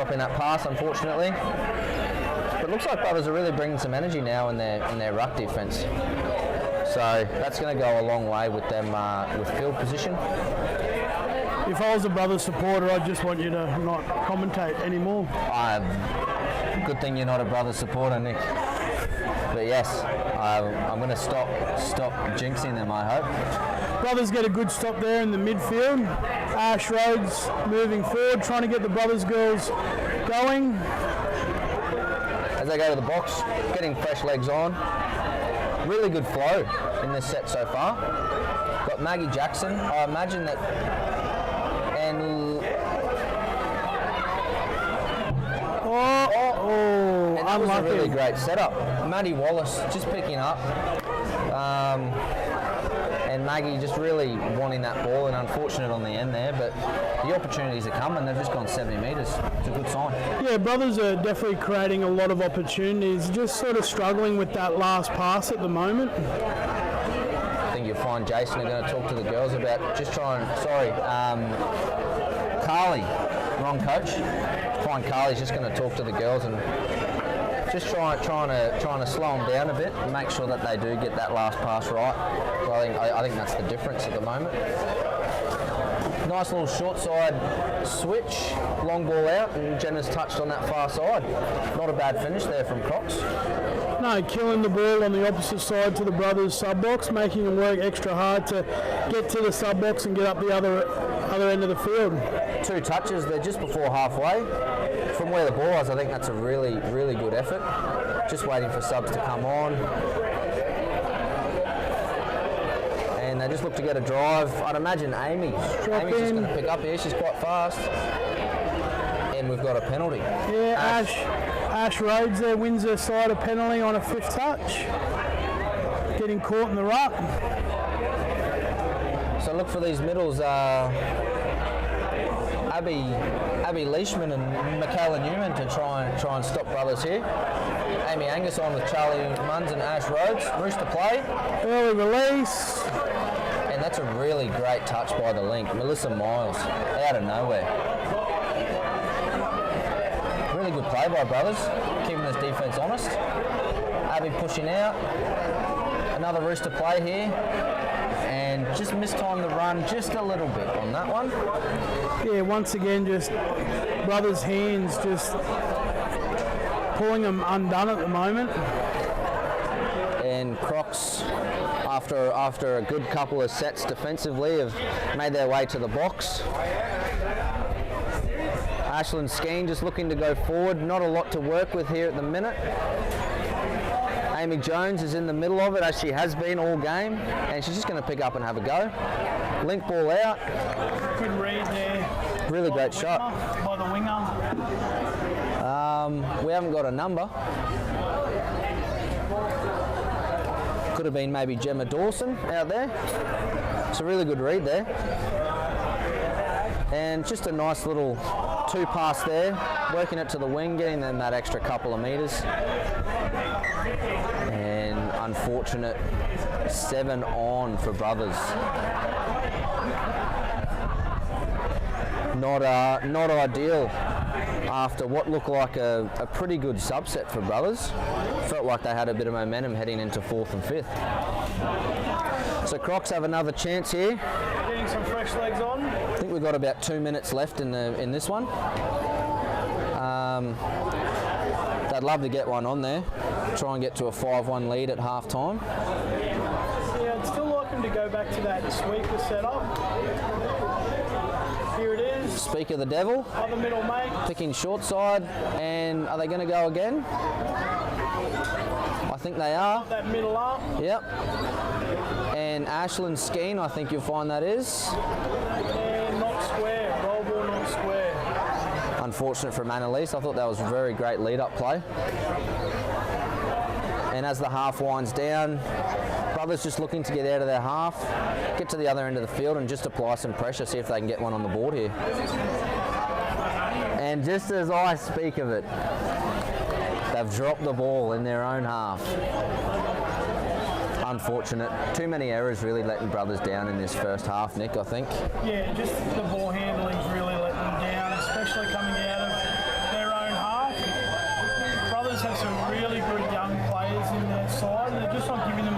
dropping that pass, unfortunately. But it looks like Brothers are really bringing some energy now in their ruck defence. So that's going to go a long way with them with field position. If I was a Brothers supporter, I'd just want you to not commentate anymore. Good thing you're not a Brothers supporter, Nick. But yes, I'm going to stop jinxing them, I hope. Brothers get a good stop there in the midfield. Ash Rhodes moving forward, trying to get the Brothers girls going. As they go to the box, getting fresh legs on. Really good flow in this set so far. Got Maggie Jackson. I imagine that. And that was a really great setup. Maddie Wallace just picking up. And Maggie just really wanting that ball, and unfortunate on the end there, but the opportunities are coming. They've just gone 70 metres. It's a good sign. Yeah, Brothers are definitely creating a lot of opportunities, just sort of struggling with that last pass at the moment. I think you'll find Jason are going to talk to the girls about just trying. Carly, wrong coach. Find Carly's just going to talk to the girls and just trying to slow them down a bit and make sure that they do get that last pass right. So I think that's the difference at the moment. Nice little short side switch, long ball out, and Jenna's touched on that far side. Not a bad finish there from Cox. No, killing the ball on the opposite side to the Brothers sub box, making them work extra hard to get to the sub box and get up the other end of the field. 2 touches, they're just before halfway. From where the ball was, I think that's a really, really good effort. Just waiting for subs to come on. And they just look to get a drive. I'd imagine Amy's just going to pick up here. She's quite fast. And we've got a penalty. Yeah, Ash Rhodes there wins her side a penalty on a 5th touch. Getting caught in the ruck. So look for these middles. Abby Leishman and Michaela Newman to try and stop Brothers here. Amy Angus on with Charlie Munns and Ash Rhodes. Rooster play. Early release. And that's a really great touch by the link. Melissa Miles, out of nowhere. Really good play by Brothers, keeping this defence honest. Abby pushing out. Another Rooster play here. And just mistimed the run just a little bit on that one. Yeah, once again, just Brothers' hands just pulling them undone at the moment. And Crocs, after a good couple of sets defensively, have made their way to the box. Ashlyn Skeen just looking to go forward. Not a lot to work with here at the minute. Amy Jones is in the middle of it, as she has been all game, and she's just going to pick up and have a go. Link ball out. Good read there. Really great shot. By the winger. We haven't got a number. Could have been maybe Gemma Dawson out there. It's a really good read there. And just a nice little 2 pass there, working it to the wing, getting them that extra couple of metres. And unfortunate 7 on for Brothers. Not ideal after what looked like a pretty good subset for Brothers. Felt like they had a bit of momentum heading into 4th and 5th. So Crocs have another chance here. Getting some fresh legs on. I think we've got about 2 minutes left in this one. They'd love to get one on there. Try and get to a 5-1 lead at half time. Yeah, I'd still like them to go back to that sweeper setup. Here it is. Speak of the devil. Other middle mate. Picking short side. And are they going to go again? I think they are. That middle up. Yep. And Ashlyn Skeen, I think you'll find that is. And not square. Roll ball not square. Unfortunate for Annalise. I thought that was a very great lead-up play. And as the half winds down, Brothers just looking to get out of their half, get to the other end of the field and just apply some pressure, see if they can get one on the board here. And just as I speak of it, they've dropped the ball in their own half. Unfortunate. Too many errors really letting Brothers down in this first half, Nick, I think. Yeah, just the ball handling's really letting them down, especially coming out of their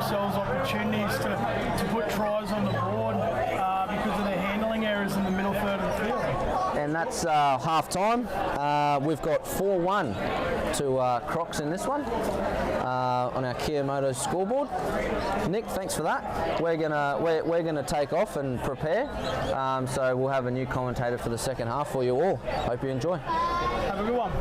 themselves opportunities to put tries on the board because of their handling errors in the middle third of the field. And that's half time. We've got 4-1 to Crocs in this one on our Kia Motos scoreboard. Nick, thanks for that. We're gonna take off and prepare. So we'll have a new commentator for the second half for you all. Hope you enjoy. Have a good one.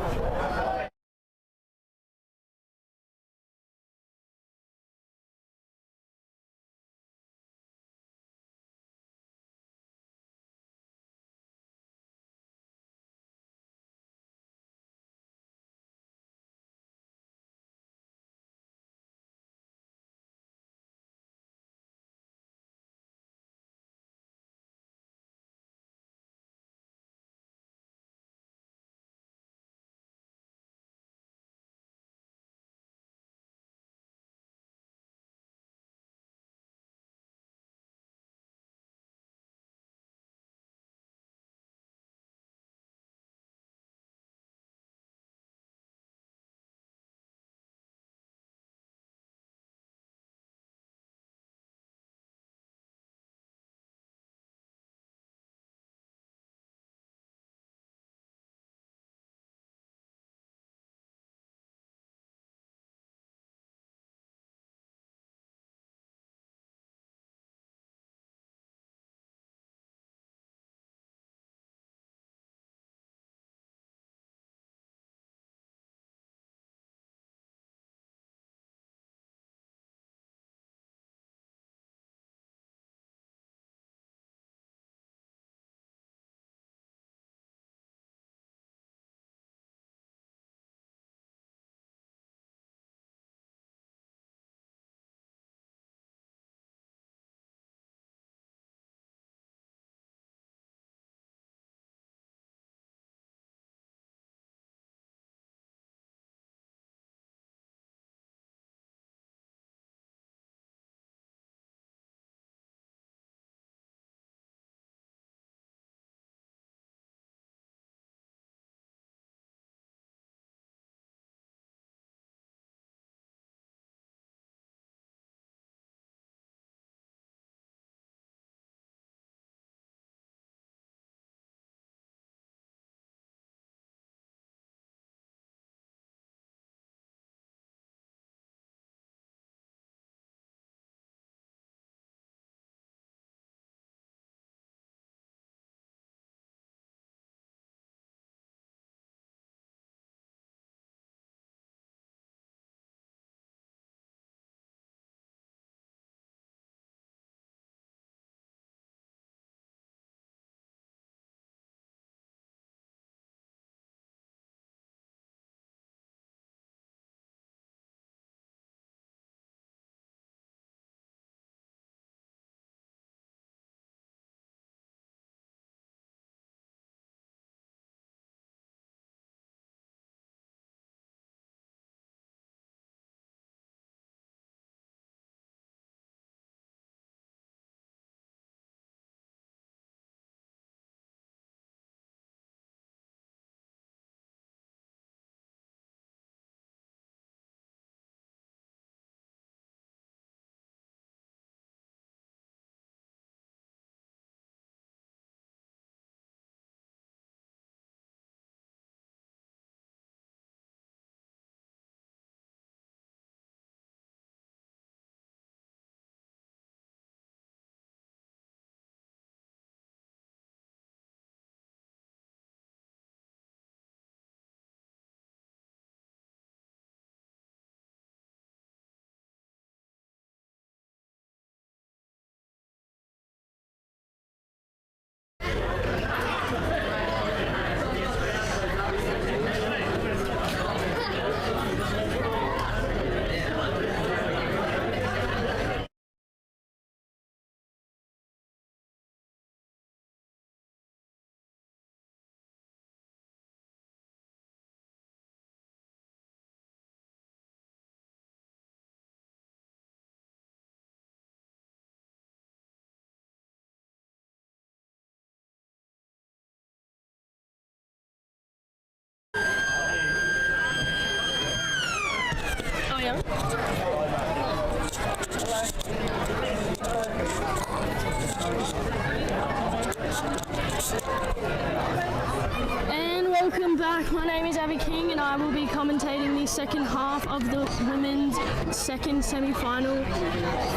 back. My name is Abby King and I will be commentating the second half of the women's second semi-final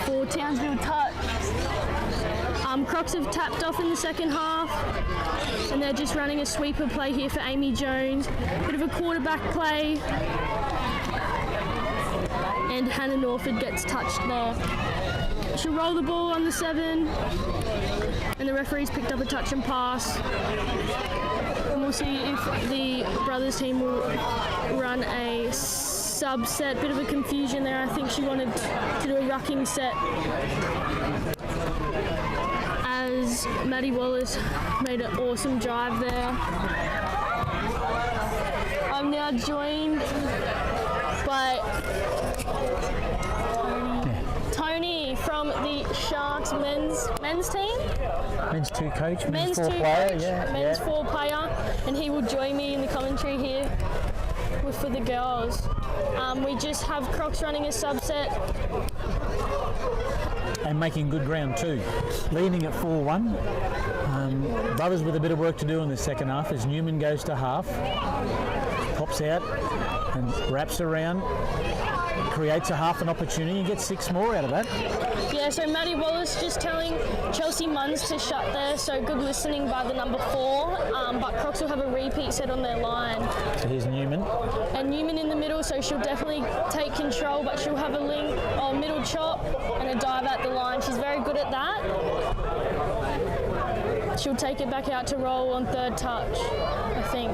for Townsville Touch. Crocs have tapped off in the second half and they're just running a sweeper play here for Amy Jones. Bit of a quarterback play and Hannah Norford gets touched there. She'll roll the ball on the 7 and the referee's picked up a touch and pass. And we'll see if the brothers team will run a subset. Bit of a confusion there. I think she wanted to do a rucking set as Maddie Wallace made an awesome drive there. I'm now joined by Tony from the Sharks men's team. Men's 2 coach, men's 4 2 player, coach, yeah. men's 4 player, and he will join me in the commentary here for the girls. We just have Crocs running a subset. And making good ground too. Leading at 4-1. Brothers with a bit of work to do in the second half as Newman goes to half, pops out and wraps around, creates a half an opportunity and gets 6 more out of that. Yeah, so Maddie Wallace just telling Chelsea Munns to shut there, so good listening by the number 4, but Crocs will have a repeat set on their line. So here's Newman. And Newman in the middle, so she'll definitely take control, but she'll have a middle chop and a dive at the line. She's very good at that. She'll take it back out to roll on 3rd touch, I think.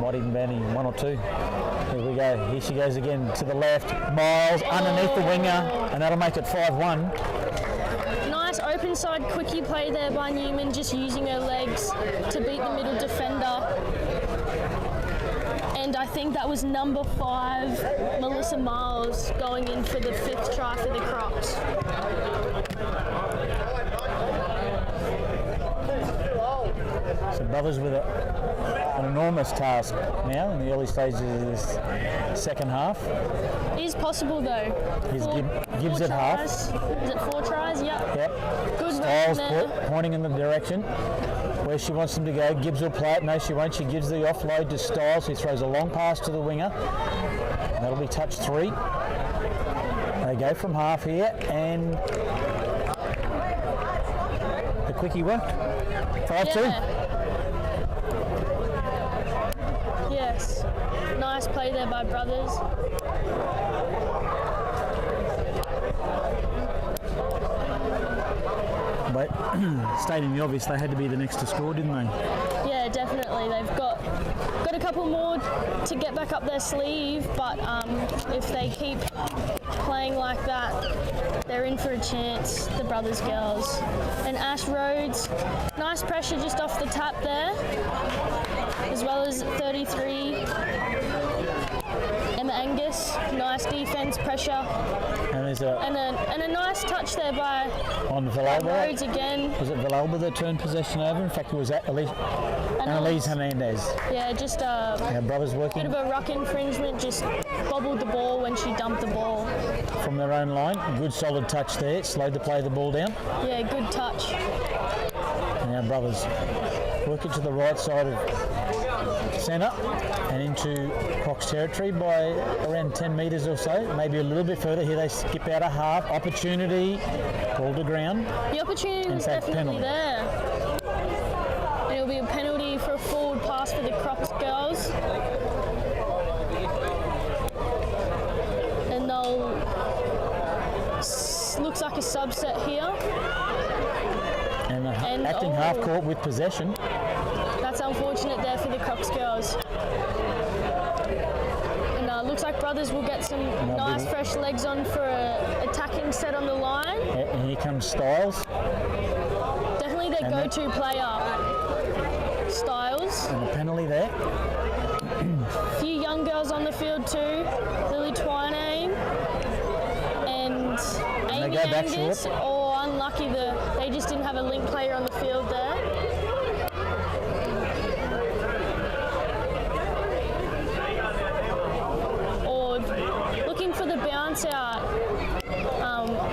Might even be only 1 or 2. Here we go. Here she goes again to the left. Miles underneath the winger, and that'll make it 5-1. Nice open side quickie play there by Newman, just using her legs to beat the middle defender. And I think that was number 5, Melissa Miles, going in for the 5th try for the Crocs. So Brothers with an enormous task now in the early stages of this second half. It is possible though. Here's Gibbs at half. Is it 4 tries? Yep. Good Styles run there. pointing in the direction where she wants them to go. Gibbs will play it. No, she won't. She gives the offload to Styles, who throws a long pass to the winger. That'll be touch 3. They go from half here, and the quickie worked. 5-2. Yes. Nice play there by Brothers. But stating the obvious, they had to be the next to score, didn't they? Yeah, definitely. They've got a couple more to get back up their sleeve, but if they keep playing like that, they're in for a chance, the Brothers girls. And Ash Rhodes, nice pressure just off the tap there, as well as 33. Emma Angus, nice defense pressure. And there's And a nice touch there by on Villalba. Rhodes again. Was it Villalba that turned possession over? In fact, it was Annalise Hernandez. Yeah, just Our Brothers bit working of a ruck infringement, just bobbled the ball when she dumped the ball. from their own line. Good solid touch there. Slowed the play the ball down. Yeah, good touch. And our Brothers working to the right side of centre and into Crocs territory by around 10 metres or so, maybe a little bit further. Here they skip out a half. Opportunity, ball to ground. The opportunity was fact, definitely penalty. there. And it'll be a penalty for a forward pass for the Crocs girls. And they'll... looks like a subset here. And acting half court with possession. That's unfortunate there for the Crocs girls. And looks like Brothers will get some nice fresh legs on for a attacking set on the line. And here comes Styles. Definitely their go-to player, Styles. And a penalty there. A few young girls on the field too. Lily Twiname and Amy go back Angus. short. Or unlucky, they just didn't have a link player on the field there. Or looking for the bounce out.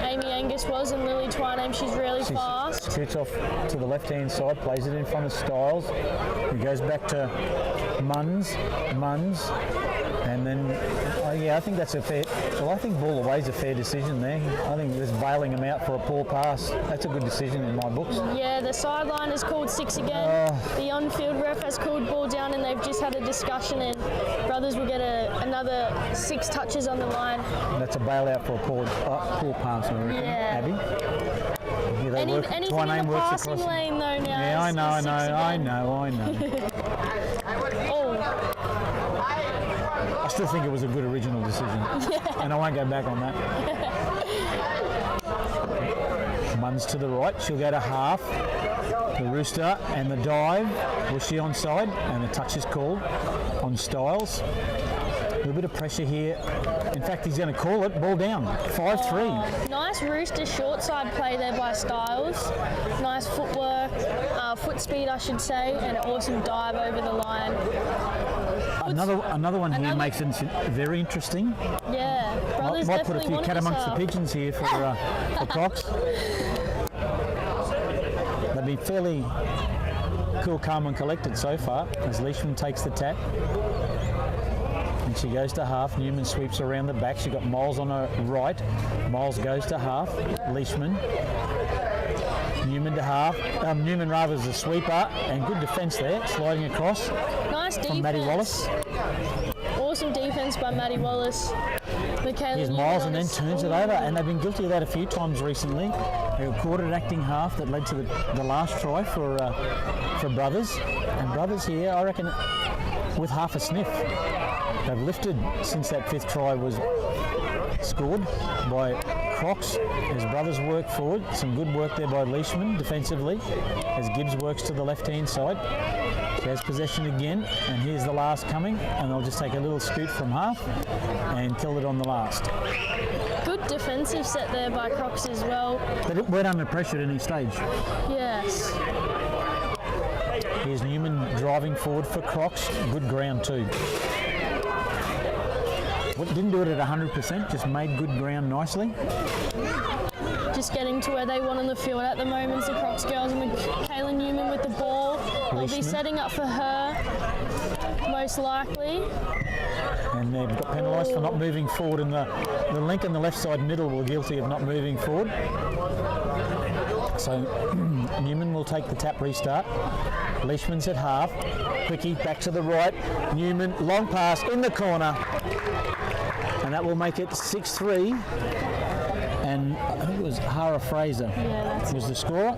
Amy Angus youngest was, and Lily Twyname, she's really fast. Shoots off to the left-hand side, plays it in front of Styles. He goes back to Munns, and then, I think that's a fair. Well, I think ball away's a fair decision there. I think just bailing him out for a poor pass, that's a good decision in my books. Yeah, the sideline has called 6 again. The on-field ref has called ball down, and they've just had a discussion, and Brothers will get another 6 touches on the line. That's a bailout for a poor pass, I reckon. Yeah. Abby. Anything in the passing lane though now. Yeah, I know. Oh, I still think it was a good original decision, and I won't go back on that. Munns to the right, she'll go to half. The Rooster and the dive, was she onside? And the touch is called on Styles. A little bit of pressure here. In fact, he's going to call it. Ball down. 5-3. nice Rooster short side play there by Styles. Nice footwork, foot speed I should say, and an awesome dive over the line. Another one here makes it very interesting. Yeah, Brothers might definitely put a few want cat this amongst the up. pigeons here for Cox. They've been fairly cool, calm and collected so far as Leishman takes the tap. And she goes to half. Newman sweeps around the back. She's got Miles on her right. Miles goes to half. Leishman. Newman to half. Newman rather is a sweeper, and good defence there, sliding across. Nice defence from Maddie Wallace. Awesome defence by Maddie Wallace. Here's Miles and then turns it over, and they've been guilty of that a few times recently. They were caught at acting half that led to the last try for Brothers. And Brothers here, I reckon, with half a sniff. They've lifted since that 5th try was scored by Crocs as Brothers work forward. Some good work there by Leishman defensively as Gibbs works to the left-hand side. She has possession again, and here's the last coming, and they'll just take a little scoot from half and kill it on the last. Good defensive set there by Crocs as well. They weren't under pressure at any stage. Yes. Here's Newman driving forward for Crocs. Good ground too. Didn't do it at 100%, just made good ground nicely. Just getting to where they want on the field at the moment. The Crocs girls and Kayla Newman with the ball. They'll be setting up for her, most likely. And they've got penalised for not moving forward, and the link on the left side middle were guilty of not moving forward. So Newman will take the tap restart. Leishman's at half. Quickie back to the right. Newman, long pass in the corner. And that will make it 6-3. And I think it was Hara Fraser was the scorer.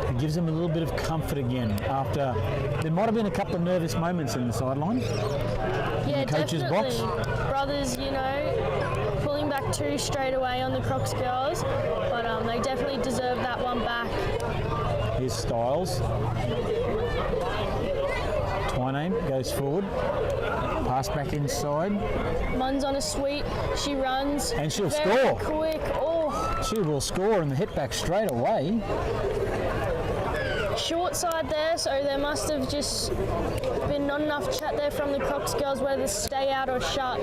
It gives them a little bit of comfort again after there might have been a couple of nervous moments in the sideline. Yeah, in the coach's definitely. box. Brothers, pulling back 2 straight away on the Crocs girls, but they definitely deserve that one back. Here's Styles. Twyname goes forward. Pass back inside. Munns on a sweep. She runs. And she'll very score. Quick. Oh. She will score and the hit back straight away. Short side there, so there must have just been not enough chat there from the Crocs girls whether to stay out or shut.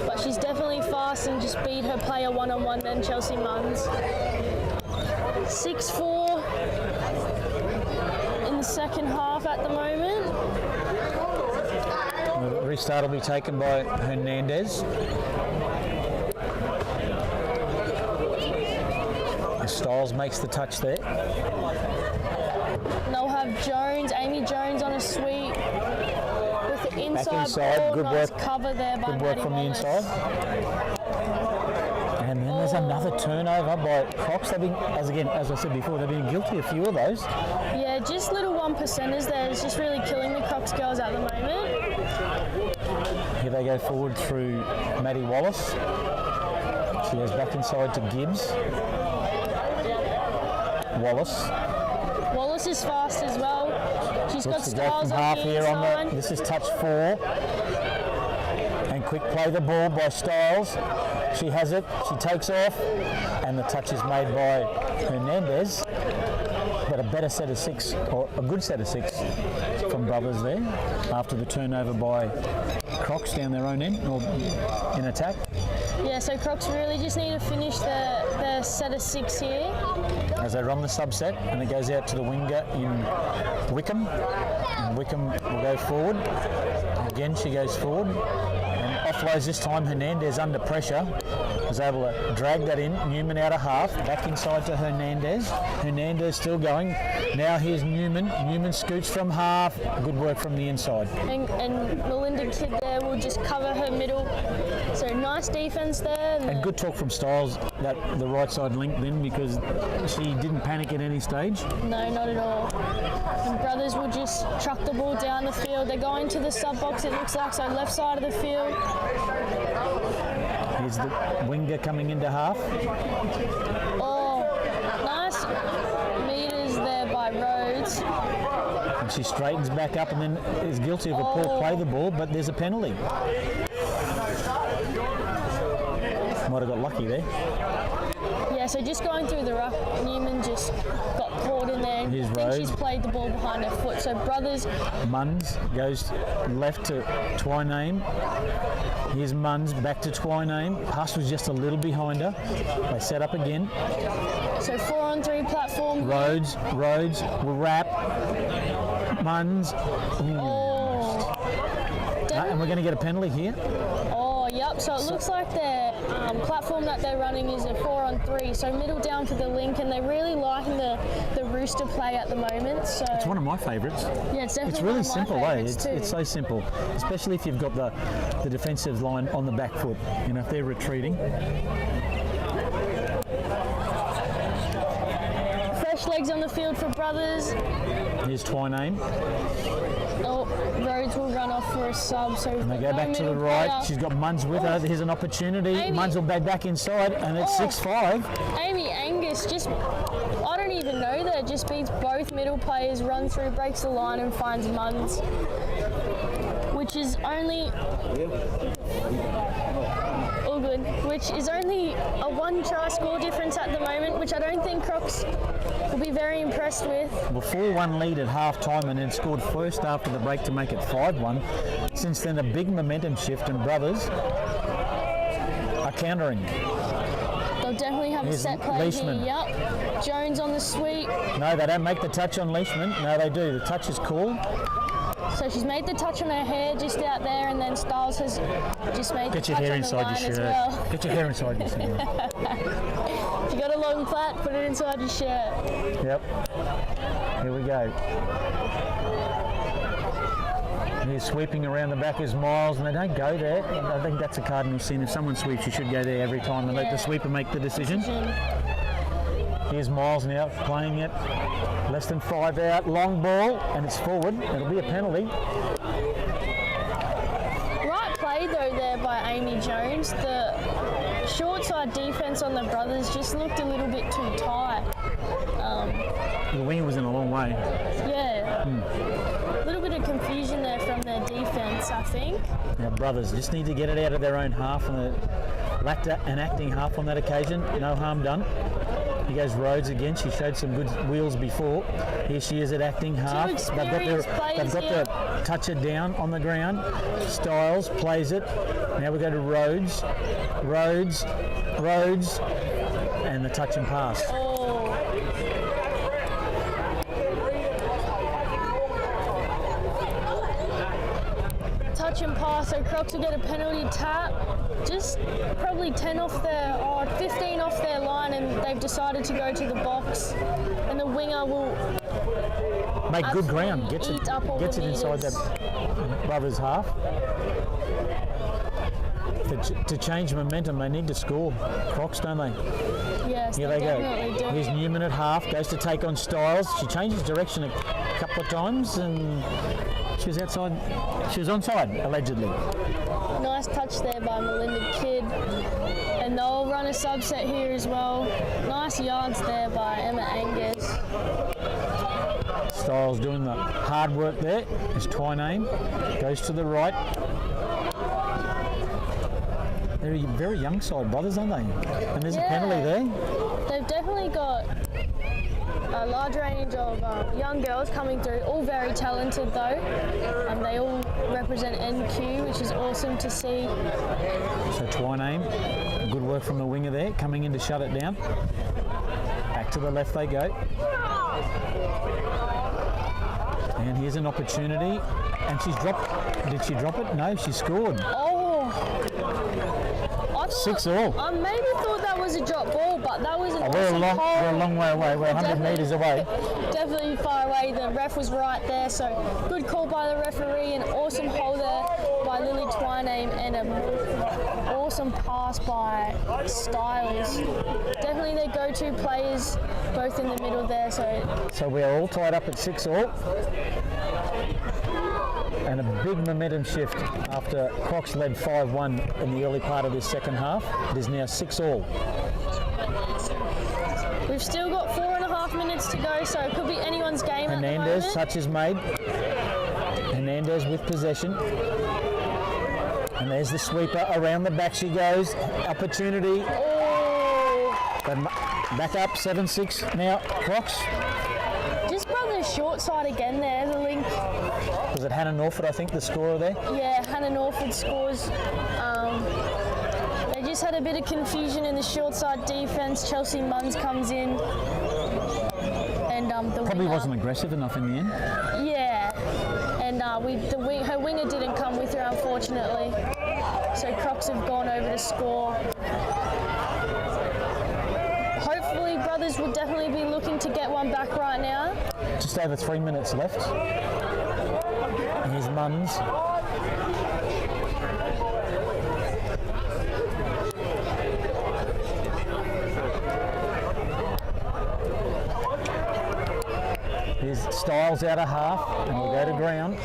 But she's definitely fast and just beat her player one-on-one then, Chelsea Munns. 6-4 in the second half at the moment. The restart will be taken by Hernandez. Styles makes the touch there. And they'll have Amy Jones on a sweep with the inside, back inside. ball. Good nice work. cover there by Good work Maddie from Wallace. the inside. And then there's another turnover by Cox. They've been, as I said before, they've been guilty of a few of those. Yeah, just little 1%ers there. It's just really killing the Crocs girls at the moment. Here they go forward through Maddie Wallace. She goes back inside to Gibbs. Wallace is fast as well. She's got Looks to go Styles from on half the here inside. this is touch 4. And quick play the ball by Styles. She has it, she takes off, and the touch is made by Hernandez. But a better set of 6, or a good set of 6 from Brothers there, after the turnover by Crocs down their own end, or in attack. Yeah, so Crocs really just need to finish the set of 6 here. As they run the subset, and it goes out to the winger in Wickham. And Wickham will go forward. Again, she goes forward. And offloads this time. Hernandez under pressure. Was able to drag that in. Newman out of half. Back inside to Hernandez. Hernandez still going. Now here's Newman. Newman scoots from half. Good work from the inside. And Melinda Kidd there will just cover her middle. So nice defence there. And good talk from Styles that the right side linked in because she didn't panic at any stage. No, not at all. And Brothers will just truck the ball down the field. They're going to the sub box, it looks like, so left side of the field. Here's the winger coming into half. Oh, nice meters there by Rhodes. And she straightens back up and then is guilty of a poor play the ball, but there's a penalty. Might have got lucky there. Yeah, so just going through the ruck, Newman just got caught in there. Here's I think Rhodes. she's played the ball behind her foot. So Brothers, Munns goes left to Twyname. Here's Munns back to Twyname. Pass was just a little behind her. They set up again. so 4-on-3 platform. Rhodes will wrap. Munns. And we're going to get a penalty here. Oh, yep. So it looks like their platform that they're running is a 4-on-3. So middle down for the link, and they're really liking the Rooster play at the moment. So It's one of my favourites. yeah, it's definitely It's really one of my simple, eh? favourites too. It's so simple, especially if you've got the defensive line on the back foot. You know, if they're retreating. Fresh legs on the field for Brothers. Here's Twyname. Oh, Rhodes will run off for a sub. So And they go back to the right. She's got Munns with her. Here's an opportunity. Amy. Munns will back inside, and it's 6-5. Amy Angus just, I don't even know that, just beats both middle players, runs through, breaks the line and finds Munns, which is only, all good, which is only a 1-try score difference at the moment, which I don't think Crocs will be very impressed with. Well, 4-1 lead at half-time and then scored first after the break to make it 5-1. Since then, a big momentum shift, and Brothers are countering. They'll definitely have Here's a set play Leishman. here, yep. Jones on the sweep. No, they don't make the touch on Leishman. No, they do. The touch is cool. So she's made the touch on her hair just out there, and then Styles has just made Get the your touch hair on the inside line your as shirt. well. Get your hair inside your shirt. If you got a long plait, put it inside your shirt. Yep. Here we go. He's sweeping around the back is Miles, and they don't go there. I think that's a cardinal sin. If someone sweeps, you should go there every time and let the sweeper make the decision. Here's Miles now playing it. Less than 5 out. Long ball, and it's forward. It'll be a penalty. Right play though there by Amy Jones. The short side defence on the Brothers just looked a little bit too tight. The winger was in a long way. Yeah. A little bit of confusion there from their defence, I think. Now, Brothers just need to get it out of their own half, and lacked an acting half on that occasion. No harm done. Here goes Rhodes again. She showed some good wheels before. Here she is at acting half. They've got the toucher down on the ground. Styles plays it. Now we go to Rhodes. Rhodes, and the touch and pass. Touch and pass, so Crocs will get a penalty tap. Just probably 10 off their, or 15 off their line, and they've decided to go to the box. And the winger will make good ground. Gets eat up all it the inside meters. that Brothers half. To change momentum, they need to score. Crocs, don't they? Yes, Here they they go. definitely do. Here's Newman at half, goes to take on Styles. She changes direction a couple of times, and she was outside. She was onside, allegedly. Nice touch there by Melinda Kidd. And they'll run a subset here as well. Nice yards there by Emma Angus. Styles doing the hard work there. There's Twyname, goes to the right. They're a very young side, Brothers, aren't they? And there's a penalty there. They've definitely got a large range of young girls coming through, all very talented though. They all represent NQ, which is awesome to see. So Twyname Good work from the winger there, coming in to shut it down. Back to the left they go. And here's an opportunity. And she's dropped. Did she drop it? No, she scored. Oh. I thought, 6-all. I maybe thought that was a drop ball, but that was an We're awesome a call. long way away. We're 100 metres away. Definitely far away. The ref was right there, so good call by the referee. An awesome hole there by Lily Twyname and an awesome pass by Styles. Definitely their go-to players, both in the middle there. So we are all tied up at 6-all. And a big momentum shift after Crocs led 5-1 in the early part of this second half. It is now 6-all. we've still got 4.5 minutes to go, so it could be anyone's game at the Hernandez, moment. touch is made. Hernandez with possession. And there's the sweeper. Around the back she goes. Opportunity. Back up, 7-6 now, Crocs. Just Brothers short side again there, the link. Was it Hannah Norford, I think, the scorer there? Yeah, Hannah Norford scores. They just had a bit of confusion in the short side defence. Chelsea Munns comes in. And the Probably winger, wasn't aggressive enough in the end. Yeah, and her winger didn't come with her, unfortunately. So Crocs have gone over to score. Hopefully Brothers will definitely be looking to get one back right now. Just over 3 minutes left. And here's Munns. Here's Styles out of half, and we'll go to ground.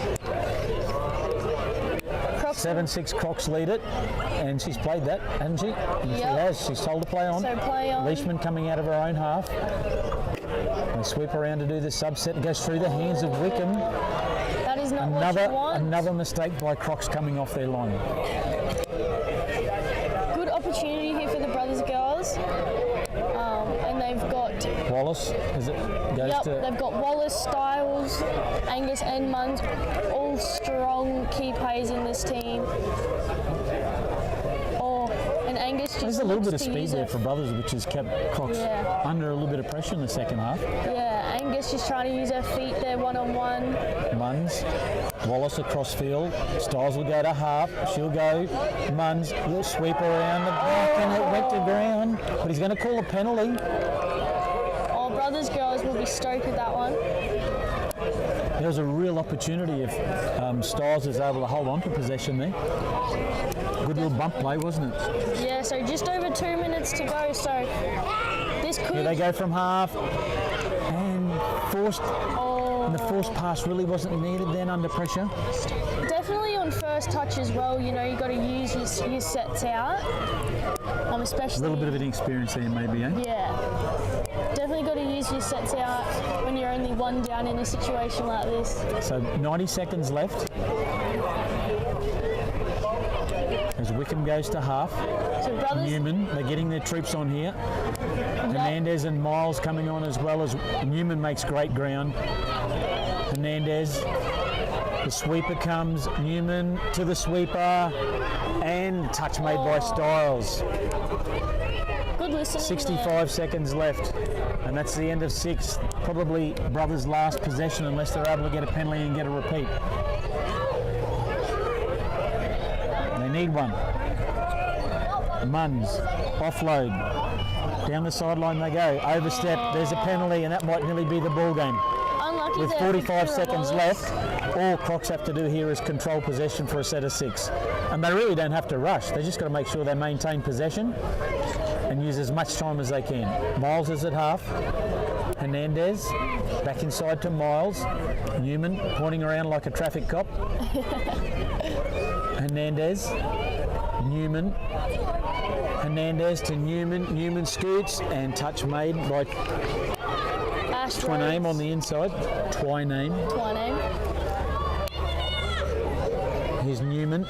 7-6 Crocs lead it, and she's played that, hasn't she? And she has. She's told to play on. So play on. Leishman coming out of her own half. They sweep around to do the subset. It goes through the hands of Wickham. That is not what you want. Another mistake by Crocs coming off their line. Good opportunity here for the Brothers girls. And they've got Wallace, as it goes to... they've got Wallace, Styles, Angus and Munns, all strong key players in this team. And Angus just There's a little bit of looks to speed use there it. for Brothers, which has kept Crocs under a little bit of pressure in the second half. Yeah, Angus just trying to use her feet there one-on-one. Munns, Wallace across field. Styles will go to half. She'll go. Munns will sweep around the back, and it went to ground. But he's going to call a penalty. Oh, Brothers girls will be stoked with that one. There was a real opportunity if Styles is able to hold on to possession there. Good little bump play, wasn't it? Yeah, so just over 2 minutes to go, so this could... Here they go from half. And forced. And the forced pass really wasn't needed then under pressure. Definitely on first touch as well, you know, you've got to use your sets out. Especially... A little bit of inexperience there maybe, eh? Yeah. Definitely got to use your sets out when you're only one down in a situation like this. So 90 seconds left. As Wickham goes to half. So Brothers... Newman, they're getting their troops on here. Hernandez and Miles coming on as well as Newman makes great ground. Hernandez, the sweeper comes, Newman to the sweeper, and touch made by Styles. Good listening 65 seconds left, and that's the end of 6. Probably Brothers' last possession unless they're able to get a penalty and get a repeat. They need one. Munns, offload. Down the sideline they go. Overstep, there's a penalty, and that might nearly be the ball game. Unlucky With there 45 for seconds Wallace. left, all Crocs have to do here is control possession for a set of 6. And they really don't have to rush. They just got to make sure they maintain possession and use as much time as they can. Miles is at half. Hernandez back inside to Miles. Newman pointing around like a traffic cop. Hernandez. Newman. Hernandez to Newman. Newman scoots and touch made by Twyname on the inside. Twyname. Here's Newman.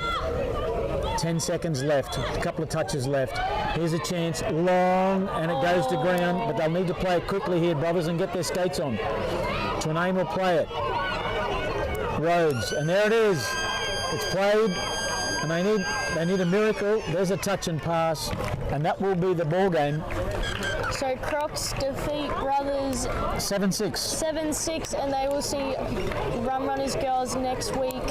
10 seconds left. A couple of touches left. Here's a chance. Long, and it goes to ground, but they'll need to play it quickly here, Brothers, and get their skates on. Twyname will play it. Rhodes, and there it is. It's played. and they need a miracle. There's a touch and pass, and that will be the ball game. So Crocs defeat Brothers 7-6. 7-6, and they will see Rum Runners girls next week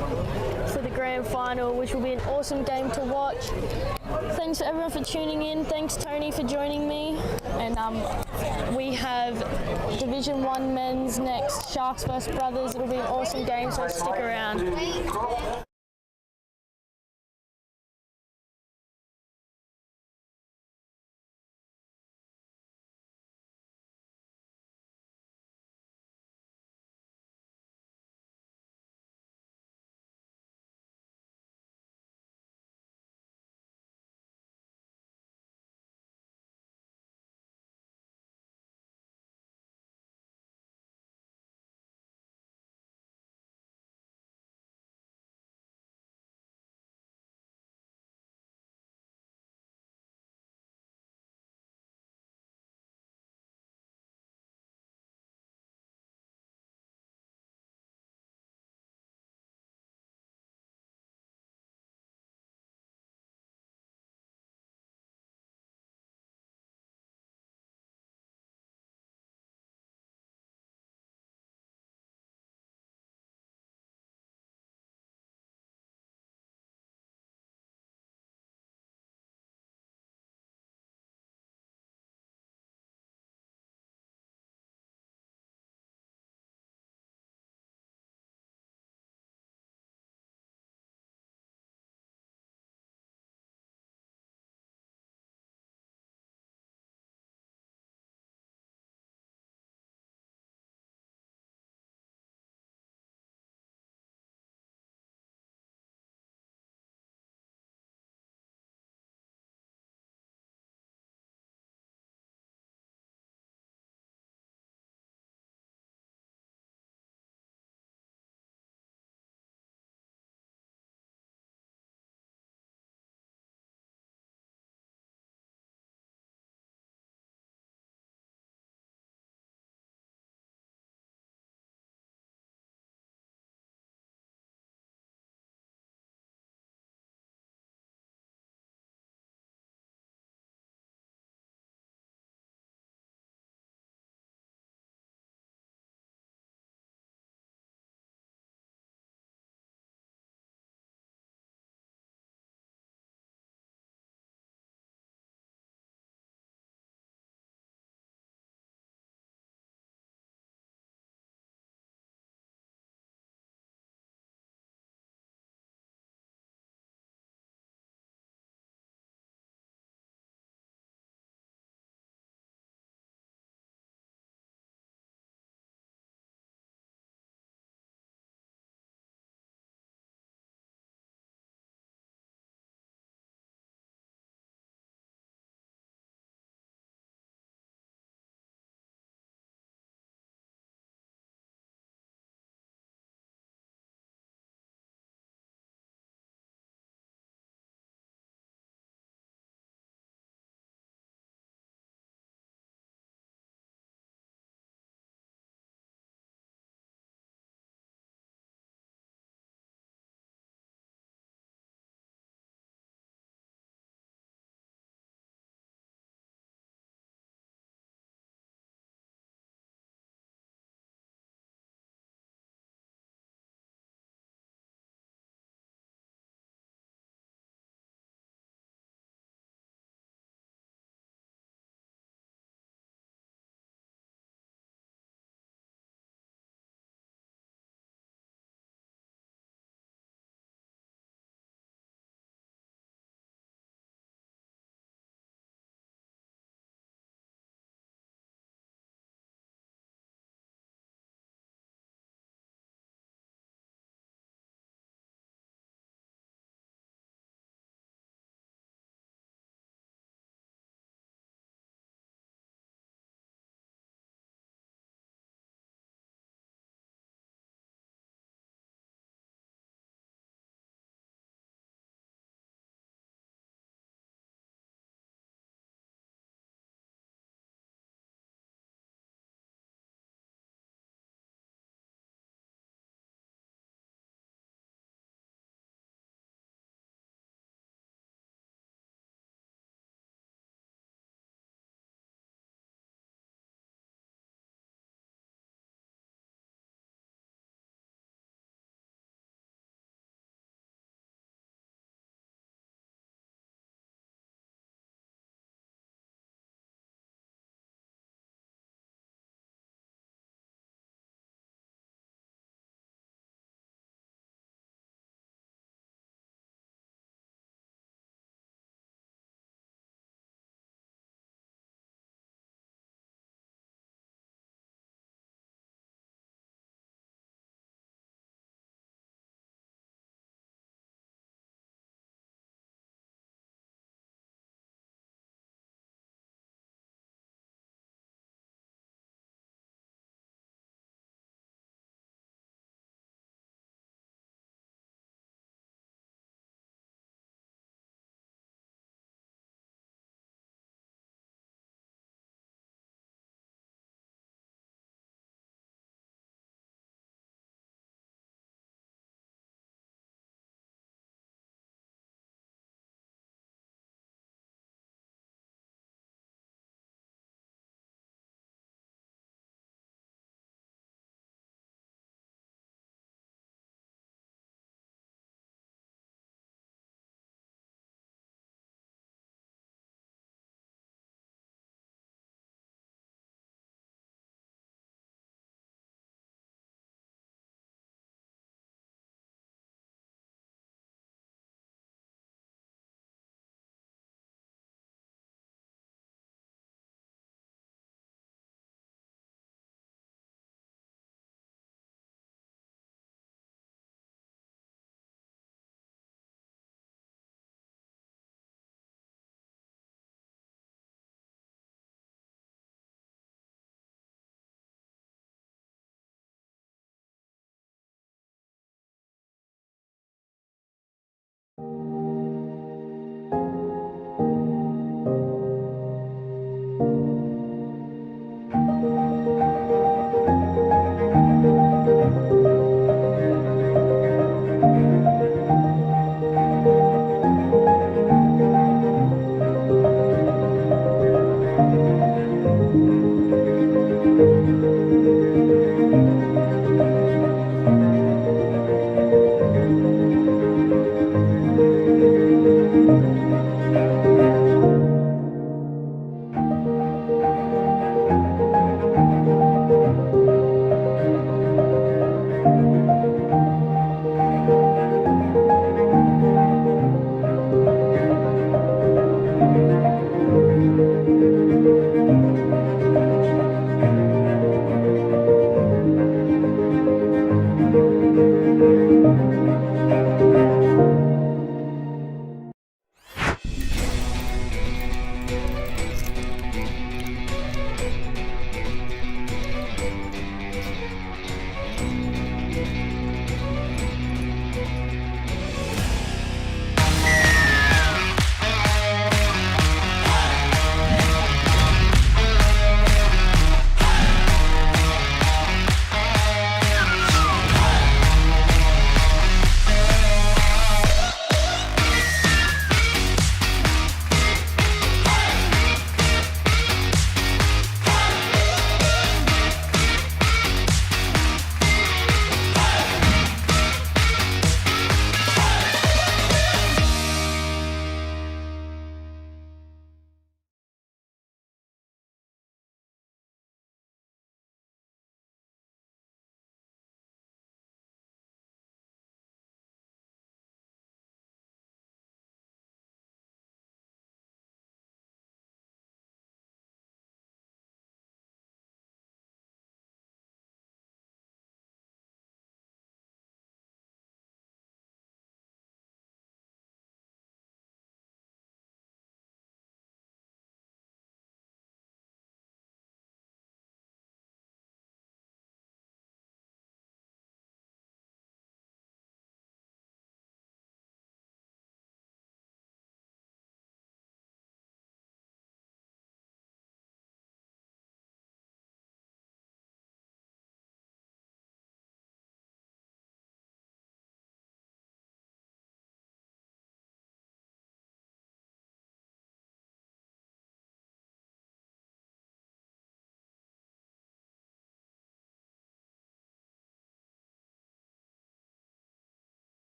for the grand final, which will be an awesome game to watch. Thanks everyone for tuning in. Thanks Tony for joining me. And we have Division 1 men's next, Sharks vs Brothers. It'll be an awesome game, so stick around.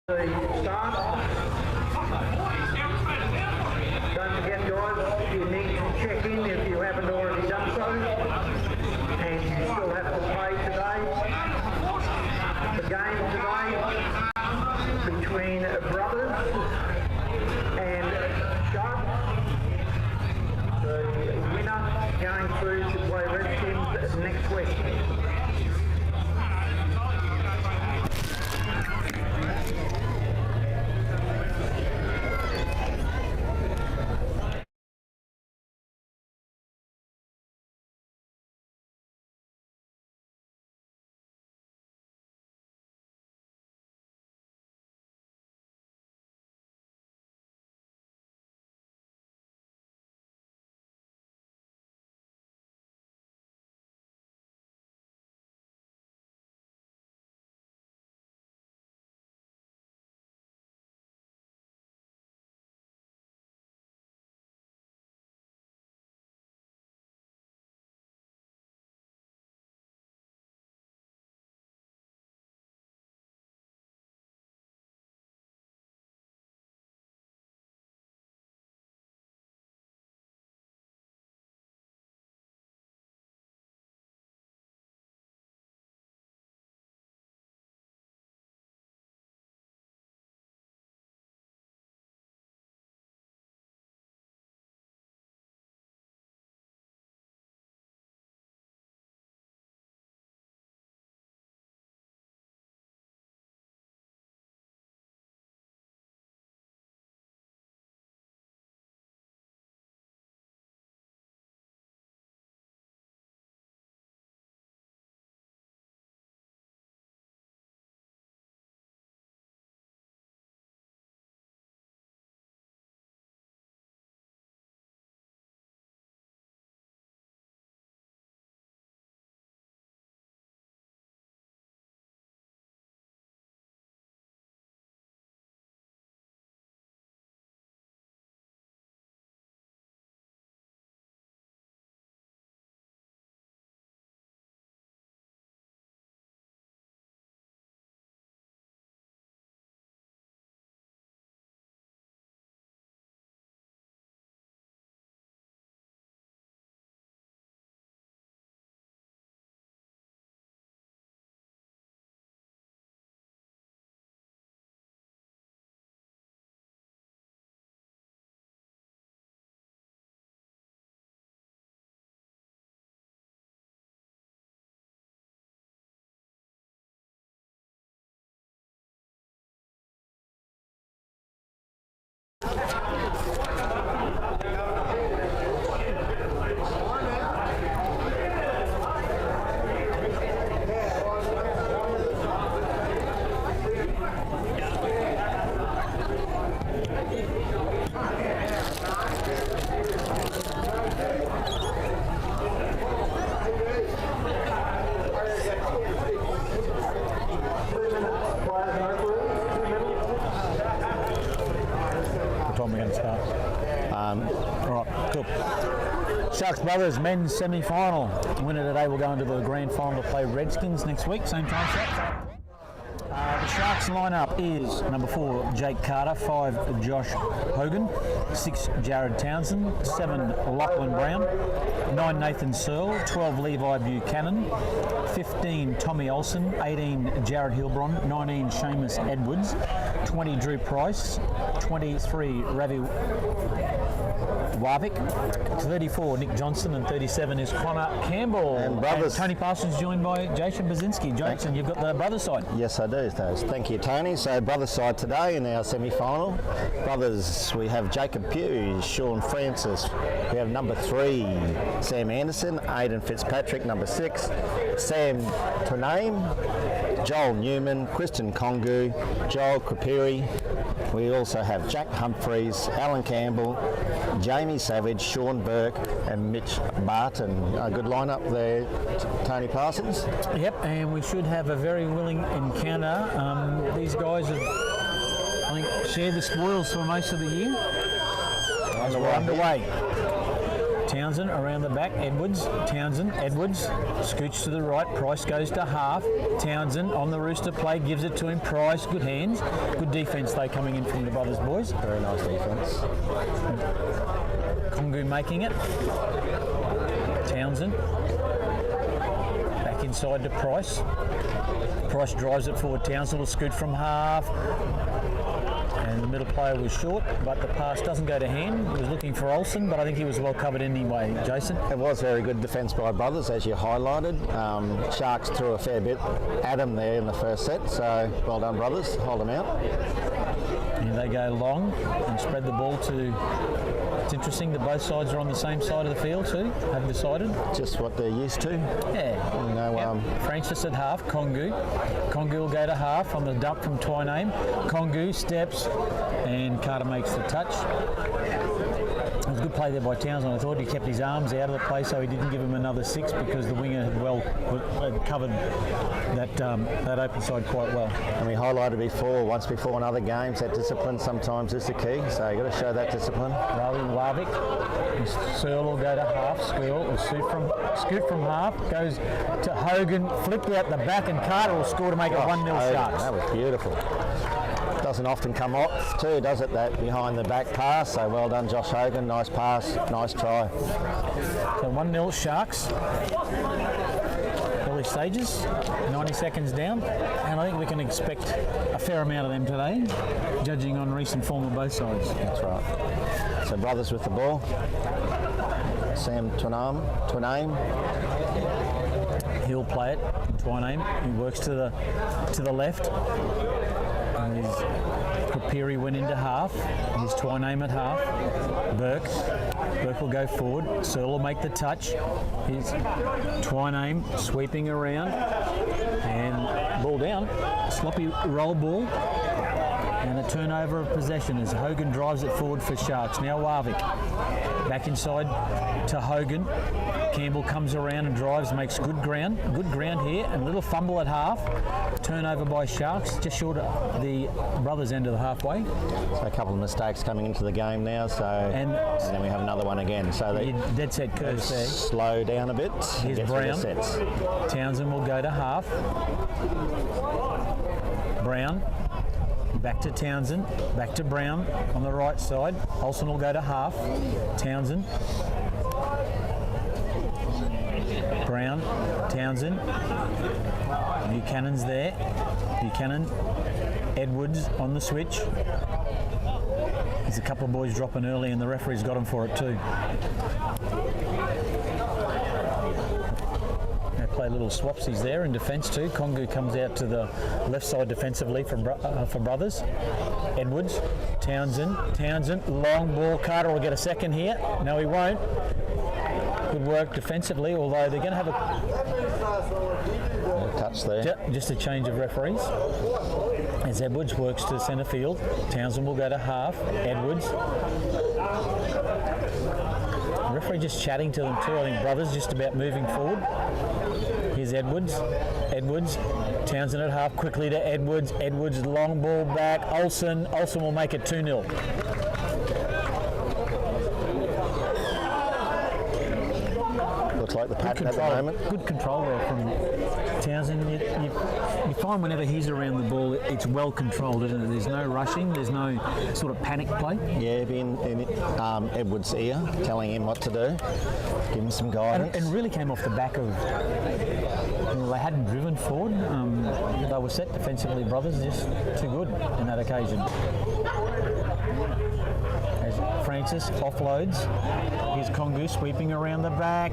The start. Don't forget, guys, you need to check in if you haven't already done so, and you still have to play today. The game today between Brothers and Sharks. The winner going through to play Redskins next week. Time we're going to start. All right, cool. Sharks Brothers men's semi-final. Winner today will go into the grand final to play Redskins next week, same time Sharks. The Sharks lineup is number 4 Jake Carter, 5 Josh Hogan, 6 Jared Townsend, 7 Lachlan Brown, 9 Nathan Searle, 12 Levi Buchanan, 15 Tommy Olsen, 18 Jared Hilbron, 19 Seamus Edwards, 20 Drew Price, 23 Ravi Warwick, 34 Nick Johnson, and 37 is Connor Campbell. And Brothers. Tony Parsons joined by Jason Basinski. Jason, you've got the Brothers side. Yes, I do. Thank you, Tony. So, Brothers side today in our semi-final. Brothers, we have Jacob Pugh, Sean Francis. We have number 3, Sam Anderson, Aidan Fitzpatrick, number 6, Sam Toname, Joel Newman, Christian Kongu, Joel Kripiri. We also have Jack Humphreys, Alan Campbell, Jamie Savage, Sean Burke, and Mitch Barton. A good lineup there, Tony Parsons. Yep, and we should have a very willing encounter. These guys have, I think, shared the spoils for most of the year. As we're underway. Townsend around the back, Edwards, Townsend, Edwards, scooch to the right, Price goes to half, Townsend on the rooster play, gives it to him, Price, good hands, good defence though coming in from the Brothers boys. Very nice defence. Kongu making it, Townsend, back inside to Price, Price drives it forward, Townsend will scoot from half, and the middle player was short, but the pass doesn't go to hand. He was looking for Olsen, but I think he was well covered anyway, Jason. It was very good defence by Brothers, as you highlighted. Sharks threw a fair bit at him there in the first set, so well done, Brothers. Hold them out. And they go long and spread the ball to... It's interesting that both sides are on the same side of the field too, have decided. Just what they're used to. Yeah. You know, Francis at half, Kongu. Kongu will go to half on the dump from Twyname. Kongu steps and Carter makes the touch. It was a good play there by Townsend. I thought he kept his arms out of the play so he didn't give him another 6 because the winger had covered that open side quite well. And we highlighted before, once before in other games, that discipline sometimes is the key, so you've got to show that discipline. Ravi Warwick, Searle will go to half, Searle will scoot from half, goes to Hogan, flipped out the back and Carter will score to make it 1-0 Sharks. That was beautiful. Doesn't often come off too, does it, that behind the back pass, so well done Josh Hogan, nice pass, nice try. So 1-0 Sharks. Early stages, 90 seconds down, and I think we can expect a fair amount of them today, judging on recent form of both sides. That's right. So Brothers with the ball. Sam Twyname. He'll play it. Twyname. He works to the left. And Papiri went into half. Here's Twyname at half. Burke will go forward. Searle will make the touch. Here's Twyname sweeping around. And ball down. Sloppy roll ball. And a turnover of possession as Hogan drives it forward for Sharks. Now Warwick. Back inside to Hogan. Campbell comes around and drives, makes good ground here, and a little fumble at half. Turnover by Sharks, just short of the Brothers' end of the halfway. So a couple of mistakes coming into the game now, and then we have another one again. So they dead set curves there. Slow down a bit. Here's Brown. Townsend will go to half. Brown. Back to Townsend, back to Brown on the right side. Olsen will go to half. Townsend. Brown, Townsend. Buchanan's there. Buchanan. Edwards on the switch. There's a couple of boys dropping early and the referee's got them for it too. They play little swapsies there in defence too. Kongu comes out to the left side defensively for Brothers. Edwards, Townsend, long ball. Carter will get a second here. No, he won't. Good work defensively, although they're going to have a touch there. Just a change of referees. As Edwards works to centre field, Townsend will go to half. Edwards. The referee just chatting to them too. I think Brothers just about moving forward. Here's Edwards. Townsend at half, quickly to Edwards. Edwards, long ball back. Olsen will make it 2-0. Looks like the pattern at the moment. Good control there from Townsend. You find whenever he's around the ball, it's well controlled, isn't it? There's no rushing, there's no sort of panic play. Yeah, in Edwards' ear, telling him what to do, give him some guidance. And really came off the back of, they hadn't driven forward. They were set defensively, Brothers, just too good in that occasion. As Francis offloads, here's Kongu sweeping around the back.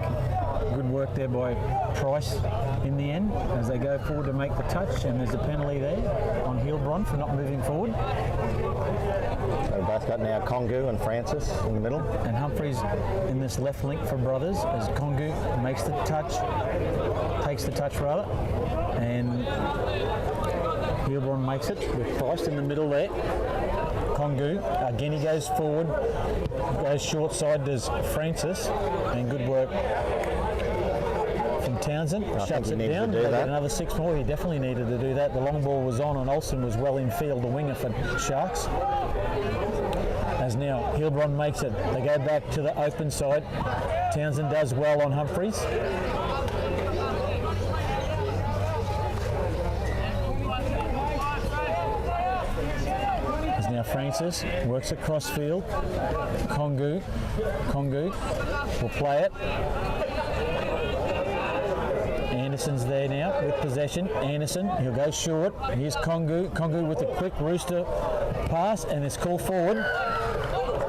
Good work there by Price in the end as they go forward to make the touch, and there's a penalty there on Heilbronn for not moving forward. So we've both got now Kongu and Francis in the middle. And Humphreys in this left link for Brothers as Kongu takes the touch rather, and Heilbronn makes it with Price in the middle there. Kongu, again he goes forward, goes short side, does Francis, and good work from Townsend. Shuts it down. They get another 6 more. He definitely needed to do that. The long ball was on and Olsen was well in field, the winger for Sharks. As now Hilbron makes it. They go back to the open side. Townsend does well on Humphreys. As now Francis works across field. Kongu will play it. Anderson's there now with possession. Anderson, he'll go short. Here's Kongu. Kongu with a quick rooster pass, and it's called forward.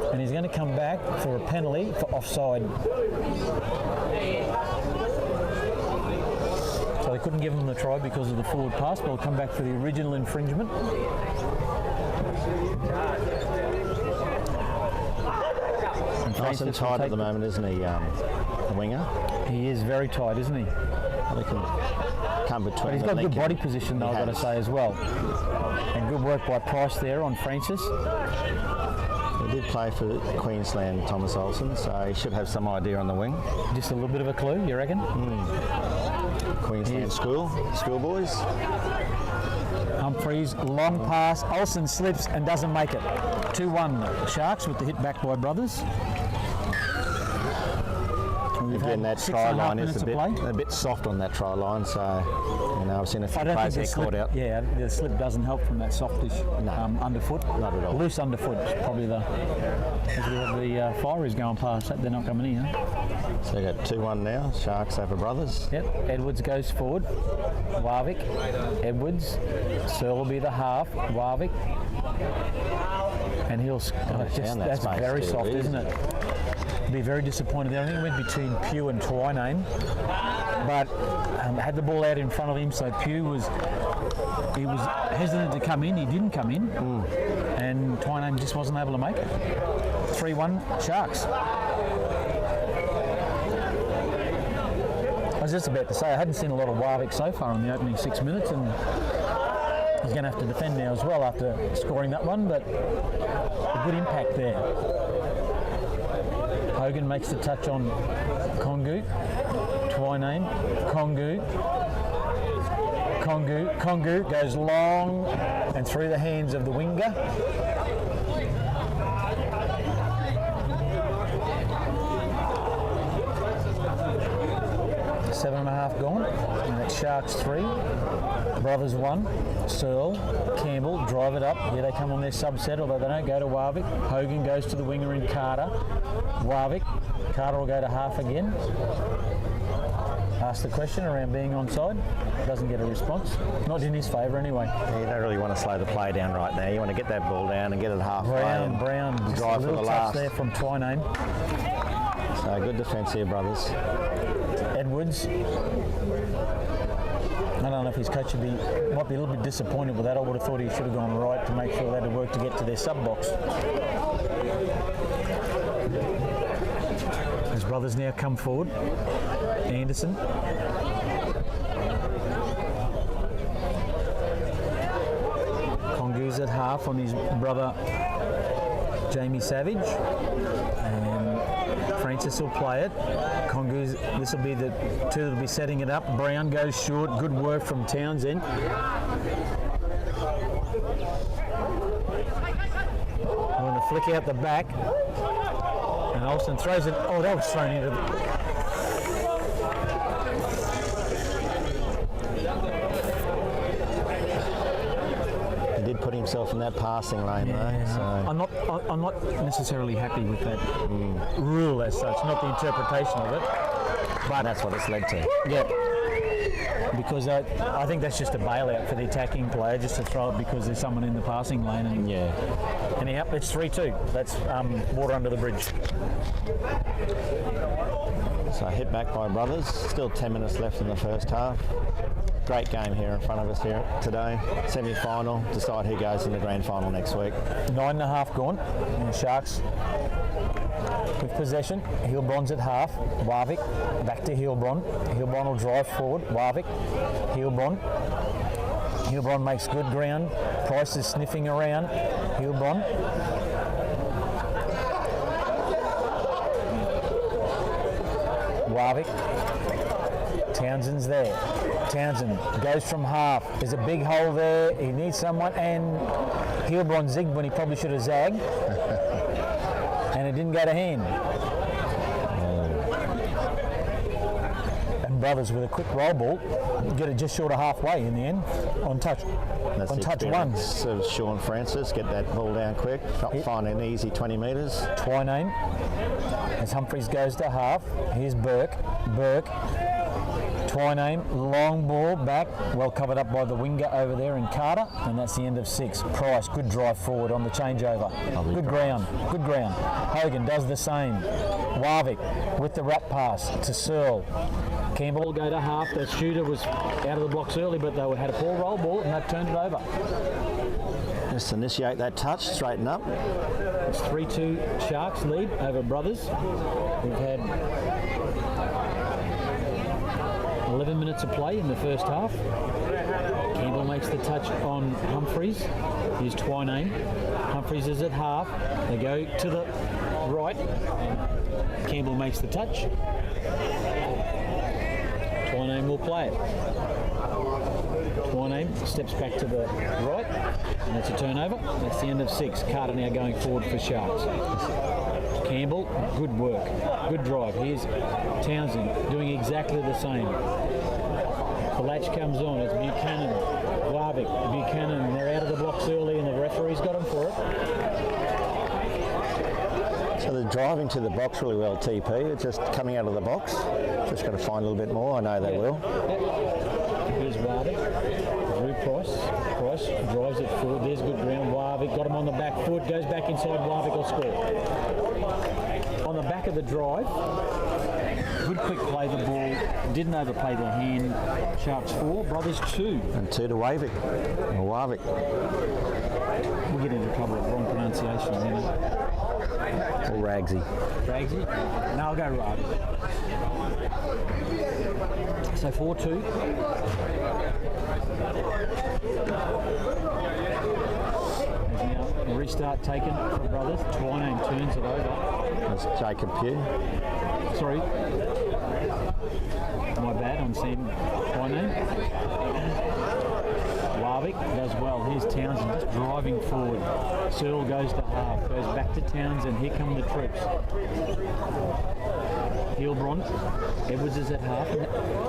And he's going to come back for a penalty for offside. So they couldn't give him the try because of the forward pass, but he'll come back for the original infringement. Nice and tight at the moment, isn't he, the winger? He is very tight, isn't he? They can come between. But he's got good body position, though, I've got to say, as well. And good work by Price there on Francis. He did play for Queensland, Thomas Olsen, so he should have some idea on the wing. Just a little bit of a clue, you reckon? Queensland schoolboys. Humphreys, long pass. Olsen slips and doesn't make it. 2-1 Sharks with the hit back by Brothers. Again, that try line is a bit soft on that try line, so I've seen a few players get caught out. Yeah, the slip doesn't help from that softish underfoot. Not at all. Loose underfoot is probably as we have the Fireys going past. They're not coming in. Huh? So you got 2-1 now. Sharks over Brothers. Yep. Edwards goes forward. Warwick. Edwards. Searle will be the half. Warwick. And he'll that's very soft, isn't it? Be very disappointed there. I think it went between Pugh and Twyname, but had the ball out in front of him, so Pugh was hesitant to come in. He didn't come in, and Twyname just wasn't able to make it. 3-1 Sharks. I was just about to say I hadn't seen a lot of Warwick so far in the opening 6 minutes, and he's going to have to defend now as well after scoring that one, but a good impact there. Hogan makes the touch on Kongu. Twyname. Kongu goes long and through the hands of the winger. Seven and a half gone. And it's Sharks 3. Brothers 1. Searle, Campbell drive it up. Here they come on their subset, although they don't go to Warwick. Hogan goes to the winger in Carter. Warwick. Carter will go to half again. Ask the question around being onside. Doesn't get a response. Not in his favour anyway. Yeah, you don't really want to slow the play down right now. You want to get that ball down and get it half Brown. Drive for the last. There from Twyname. So good defence here, Brothers. Edwards. I don't know if his coach might be a little bit disappointed with that. I would have thought he should have gone right to make sure they had to work to get to their sub-box. His Brothers now come forward. Anderson. Kongu's at half on his brother Jamie Savage. And Francis will play it. Kongu's, this will be the two that will be setting it up. Brown goes short. Good work from Townsend. Going to flick out the back. And Olsen throws it. Oh, that was thrown into the... Put himself in that passing lane though. So. I'm not necessarily happy with that rule as such, not the interpretation of it. But that's what it's led to. Yeah. Because I think that's just a bailout for the attacking player, just to throw it because there's someone in the passing lane. And anyhow, it's 3-2. That's water under the bridge. So hit back by Brothers. Still 10 minutes left in the first half. Great game here in front of us here today. Semi-final, decide who goes in the grand final next week. 9.5 gone. And the Sharks with possession. Hilbron's at half. Warwick back to Hilbron. Hilbron will drive forward. Warwick. Hilbron. Hilbron makes good ground. Price is sniffing around. Hilbron. Warwick. Townsend's there. Townsend goes from half. There's a big hole there. He needs someone, and Hilbron zigged when he probably should have zagged. and it didn't go to hand. And Brothers with a quick roll ball get it just short of halfway in the end on touch. That's on the touch one. experience of Sean Francis, get that ball down quick, not find an easy 20 metres. Twinane as Humphries goes to half. Here's Burke. Twinane, long ball back, well covered up by the winger over there in Carter, and that's the end of 6. Price, good drive forward on the changeover. Good ground. Hogan does the same. Warwick with the wrap pass to Searle. Campbell will go to half. The shooter was out of the blocks early, but they had a poor roll ball and they've turned it over. Just initiate that touch, straighten up. It's 3-2 Sharks lead over Brothers. We've had 11 minutes of play in the first half. Campbell makes the touch on Humphries. Here's Twinane. Humphries is at half. They go to the right. Campbell makes the touch. Twinane will play it. Twinane steps back to the right, and that's a turnover. That's the end of 6. Carter now going forward for Sharks. Campbell, good work, good drive. Here's Townsend doing exactly the same. The latch comes on. It's Buchanan, Warwick, Buchanan. They're out of the blocks early, and the referee's got them for it. So they're driving to the box really well, TP. It's just coming out of the box. Just got to find a little bit more. I know they will. Here's Warwick. Drew Price drives it forward. There's good ground. Warwick got him on the back foot. Goes back inside. Warwick will score. On the back of the drive, good quick play the ball. Didn't overplay the hand. Sharks 4, Brothers 2. And 2 to Warwick. We'll get into trouble with wrong pronunciations, you know. Or Ragsy. Ragsy? No, I'll go Ragsy. So 4-2. There's now a restart taken for Brothers. Twinane turns it over. That's Jacob Pugh. Sorry. My bad on Sam Twinane. Warwick does well. Here's Townsend just driving forward. Searle goes to half, goes back to Townsend. Here come the troops. Hilbron. Edwards is at half.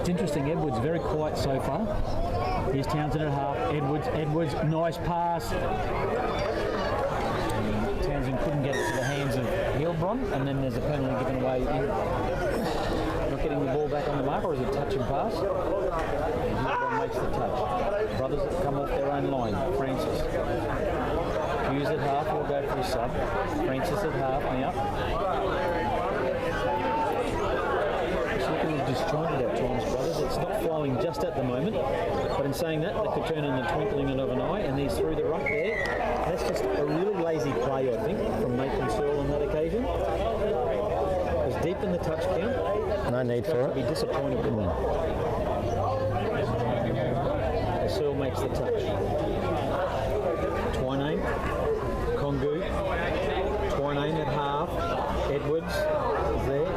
It's interesting, Edwards very quiet so far. Here's Townsend at half. Edwards, nice pass. Townsend couldn't get it to the hands of Hilbron, and then there's a penalty given away. Not getting the ball back on the mark, or is it touch and pass? Hilbron makes the touch. Brothers have come off their own line. Francis. Hughes at half, will go for his sub. Francis at half, now. It's looking disjointed at times, Brothers. It's not flowing just at the moment, but in saying that, they could turn in the twinkling of an eye, and he's through the ruck there. That's just a really lazy play, I think, from Nathan Searle on that occasion. It was deep in the touch count. No need for it. Be disappointed with that. Searle makes the touch. Twinane, Kongu, Twinane at half. Edwards is there.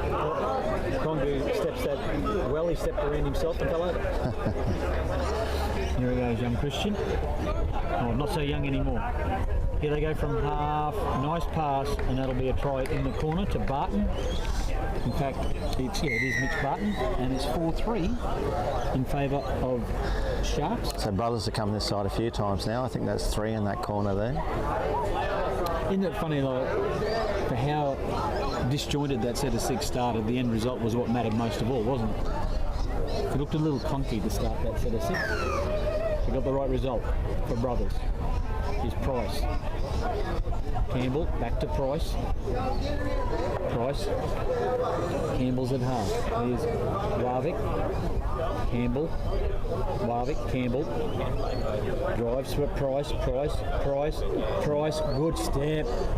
Kongu steps that well. He stepped around himself and fell over. Here he goes, young Christian. Oh, not so young anymore. Here they go from half. Nice pass, and that'll be a try in the corner to Barton. In fact, it is Mitch Barton, and it's 4-3 in favour of Sharks. So Brothers have come this side a few times now. I think that's 3 in that corner there. Isn't it funny, like, for how disjointed that set of 6 started, the end result was what mattered most of all, wasn't it? It looked a little clunky to start that set of 6. We got the right result for Brothers. Here's Price. Campbell, back to Price. Campbell's at half. Here's Warwick. Campbell. Warwick, Campbell. Drives for Price.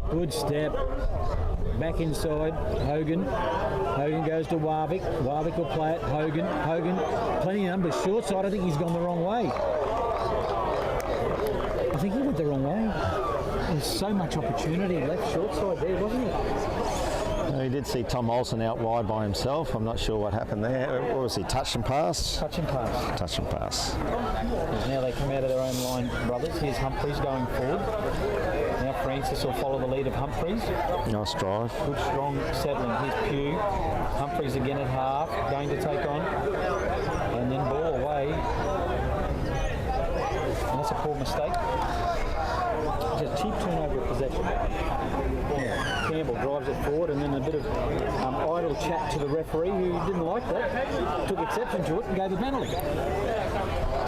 Good step. Back inside. Hogan goes to Warwick. Warwick will play it. Hogan. Plenty of numbers. Short side. I think he's gone the wrong way. I think he went the wrong way. There's so much opportunity left short side there, wasn't it? We did see Tom Olsen out wide by himself. I'm not sure what happened there. What was he, touch and pass? Touch and pass. Touch and pass. Now they come out of their own line, brothers. Here's Humphreys going forward. Now Francis will follow the lead of Humphreys. Nice drive. Good, strong settling. Here's Pugh. Humphreys again at half, going to take on. And then ball away. And that's a poor mistake. Just cheap turnover of possession. Yeah. Campbell drives it forward, and then a bit of idle chat to the referee, who didn't like that, took exception to it and gave a penalty.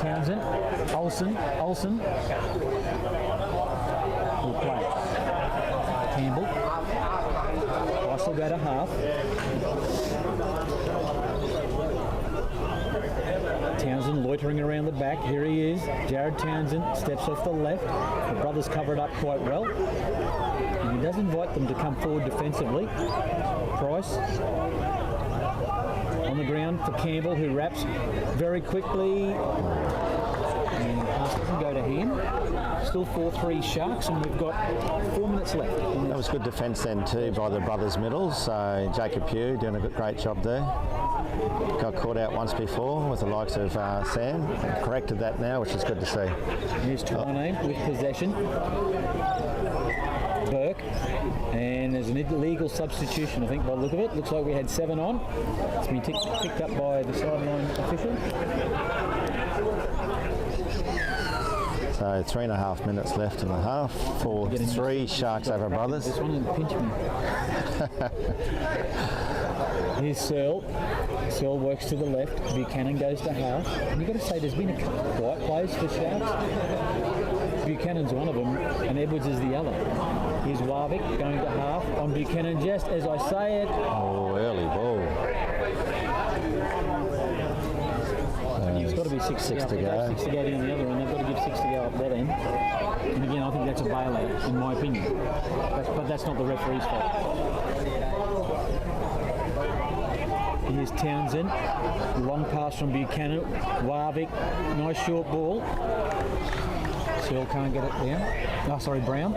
Townsend, Olsen will play. Campbell. Rice will go to half. Townsend loitering around the back. Here he is. Jared Townsend steps off the left. The brothers cover it up quite well. And he does invite them to come forward defensively. Price on the ground for Campbell, who wraps very quickly. And the pass doesn't go to him. Still 4-3 Sharks, and we've got 4 minutes left. That was good defence then too by the brothers' middles. So Jacob Pugh doing a great job there. Got caught out once before with the likes of Sam. And corrected that now, which is good to see. Here's Tyname with possession. Burke. And there's an illegal substitution, I think, by the look of it. Looks like we had 7 on. It's been picked up by the sideline official. So 3.5 minutes left in the half. 4-3 Sharks over brothers. This one and pinch me. Here's Searle. Searle works to the left. Buchanan goes to half. And you've got to say there's been a couple of quiet plays for Sharks. Buchanan's one of them, and Edwards is the other. Here's Warwick going to half on Buchanan just as I say it. Oh, early ball. It's got to be 6 to go. 6 to go down the other end. They've got to give 6 to go up that end. And again, I think that's a bailout, in my opinion. But that's not the referee's fault. Here's Townsend. Long pass from Buchanan. Warwick. Nice short ball. Searle can't get it down. Oh, sorry, Brown.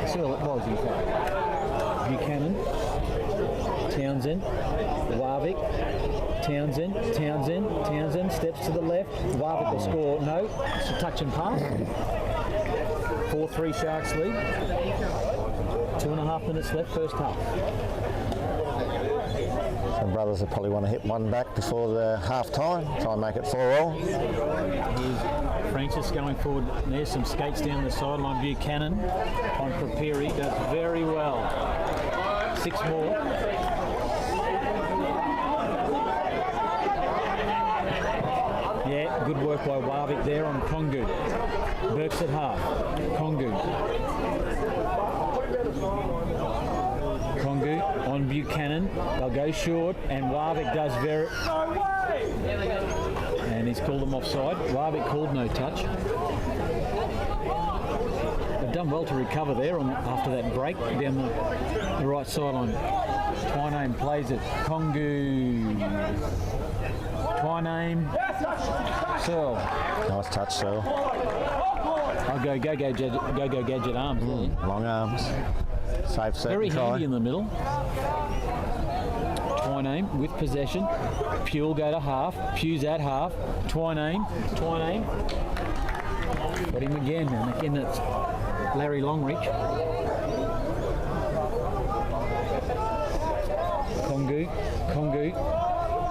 Searle it was, in fact. Buchanan. Townsend. Warwick. Townsend steps to the left. Warwick will score. No, it's a touch and pass. 4-3 Sharks lead. 2.5 minutes left, first half. Some brothers will probably want to hit one back before the half time. Try and make it 4-all. Here's Francis going forward. There's some skates down the sideline. Buchanan on Prepiri does very well. 6 more. Yeah, good work by Warwick there on Kongu. Burke's at half. Kongu on Buchanan. They'll go short, and Warwick does very... And he's called them offside. Warwick called no touch. They've done well to recover there after that break down the right sideline. Tyname plays it. Kongu. Tyname. Searle. Nice touch, Searle. I'll go gadget arms. Long arms. Safe set. Very handy in the middle. Tyname with possession. Pugh will go to half. Pugh's at half. Tyname. Got him again, and again it's Larry Longreach. Kongu.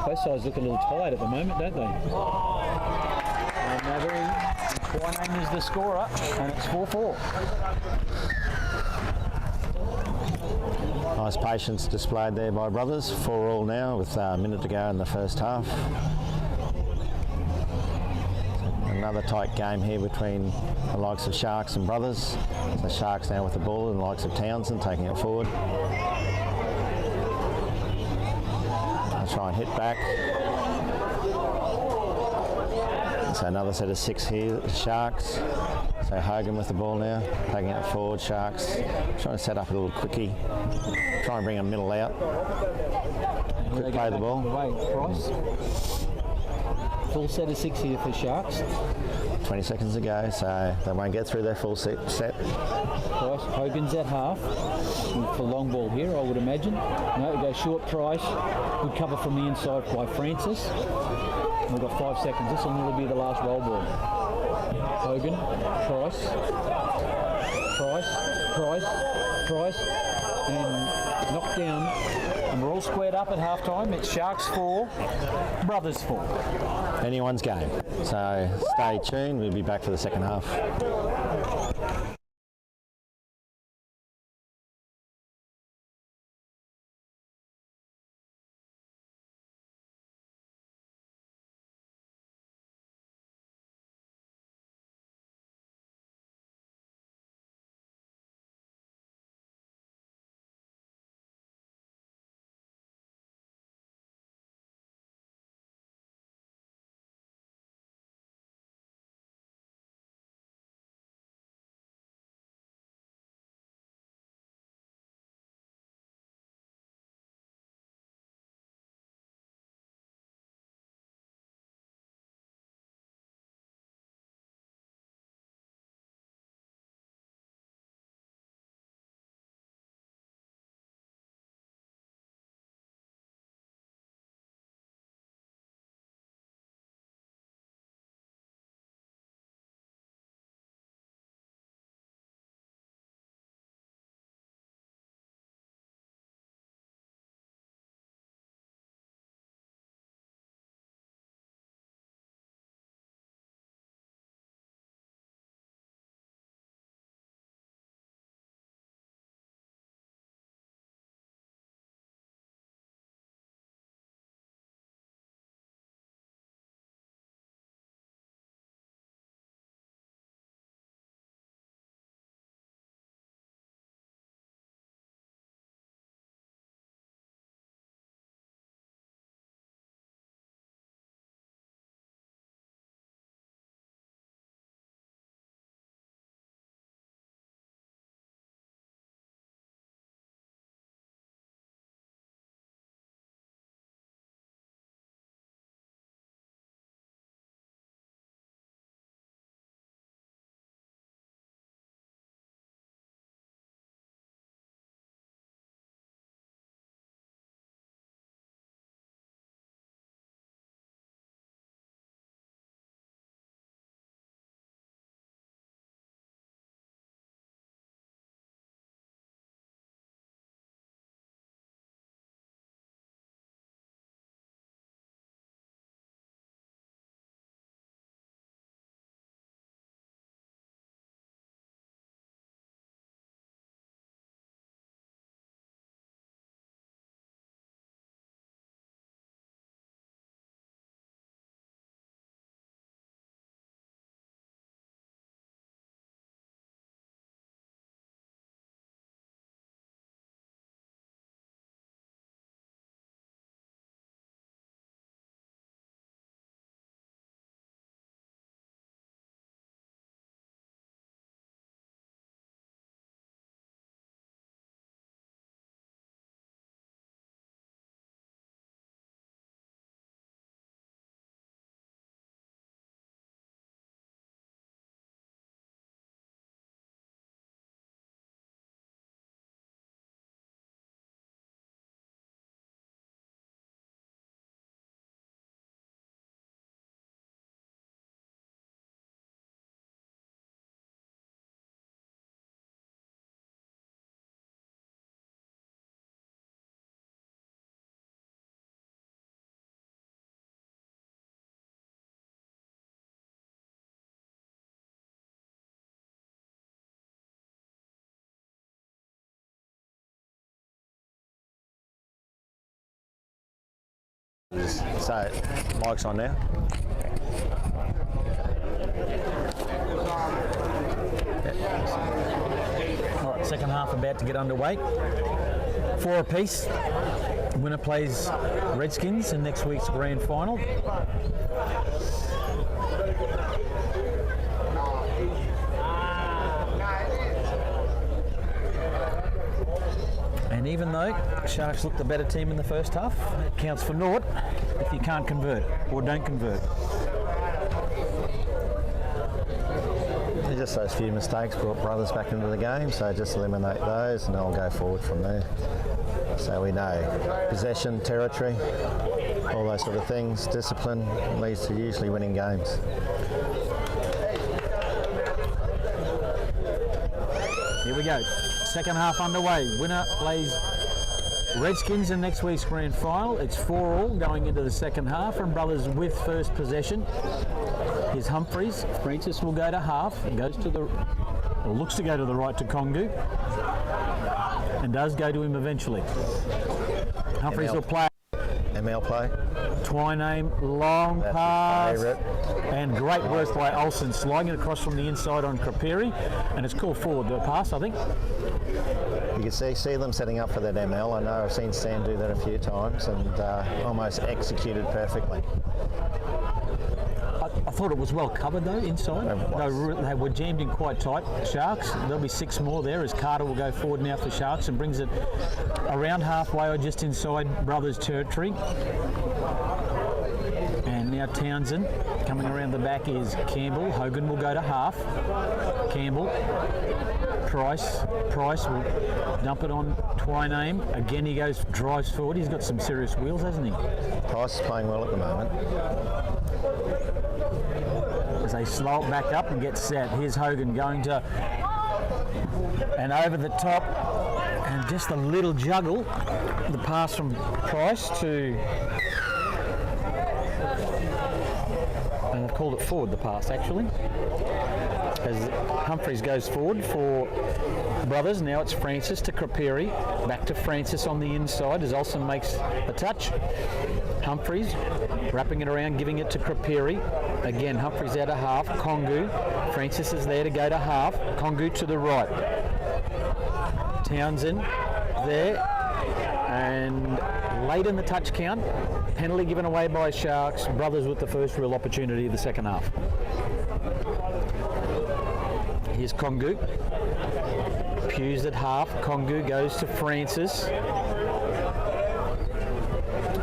Both sides look a little tired at the moment, don't they? And Tyname is the scorer, and it's 4-4. Nice patience displayed there by brothers. 4-all now with a minute to go in the first half. Another tight game here between the likes of Sharks and brothers. The Sharks now with the ball and the likes of Townsend taking it forward. I'll try and hit back. So another set of 6 here, Sharks. So Hogan with the ball now, taking it forward, Sharks. Trying to set up a little quickie. Try and bring a middle out. Quick play the ball. Price. Full set of 6 here for Sharks. 20 seconds to go, so they won't get through their full set. Price, Hogan's at half. For long ball here, I would imagine. No, it goes short. Price. Good cover from the inside by Francis. And we've got 5 seconds. This will nearly be the last roll ball. Hogan, Price, and knocked down. And we're all squared up at half time. It's Sharks 4, Brothers 4. Anyone's game. So stay tuned. We'll be back for the second half. So, mic's on now. All right, second half about to get underway. 4 apiece. Winner plays Redskins in next week's grand final. And even though Sharks looked the better team in the first half, it counts for naught if you can't convert or don't convert. Just those few mistakes brought Brothers back into the game, so just eliminate those and they'll go forward from there. So we know possession, territory, all those sort of things, discipline leads to usually winning games. Here we go. Second half underway. Winner plays Redskins in next week's grand final. It's 4-4 going into the second half, and Brothers with first possession. Here's Humphreys. Francis will go to half. Goes to the, or looks to go to the right to Kongu, and does go to him eventually. Humphreys will play. ML play. Twyname, long That's pass, his and great work by Olsen, sliding it across from the inside on Krapiri, and it's called forward the pass, I think. You can see them setting up for that ML. I know I've seen Sam do that a few times and almost executed perfectly. I thought it was well covered though inside. They were jammed in quite tight. Sharks, there'll be 6 more there as Carter will go forward now for Sharks and brings it around halfway or just inside Brothers territory. And now Townsend coming around the back is Campbell. Hogan will go to half. Campbell. Price will dump it on Twyname. Again he drives forward. He's got some serious wheels, hasn't he? Price is playing well at the moment. As they slow it back up and get set. Here's Hogan going to, and over the top, and just a little juggle. The pass from Price to, and they've called it forward, the pass actually. As Humphreys goes forward for Brothers, now it's Francis to Krapiri, back to Francis on the inside as Olsen makes a touch. Humphreys wrapping it around, giving it to Krapiri. Again, Humphreys out of half. Kongu. Francis is there to go to half. Kongu to the right. Townsend there. And late in the touch count. Penalty given away by Sharks. Brothers with the first real opportunity of the second half. Here's Kongu. Pugh's at half. Kongu goes to Francis.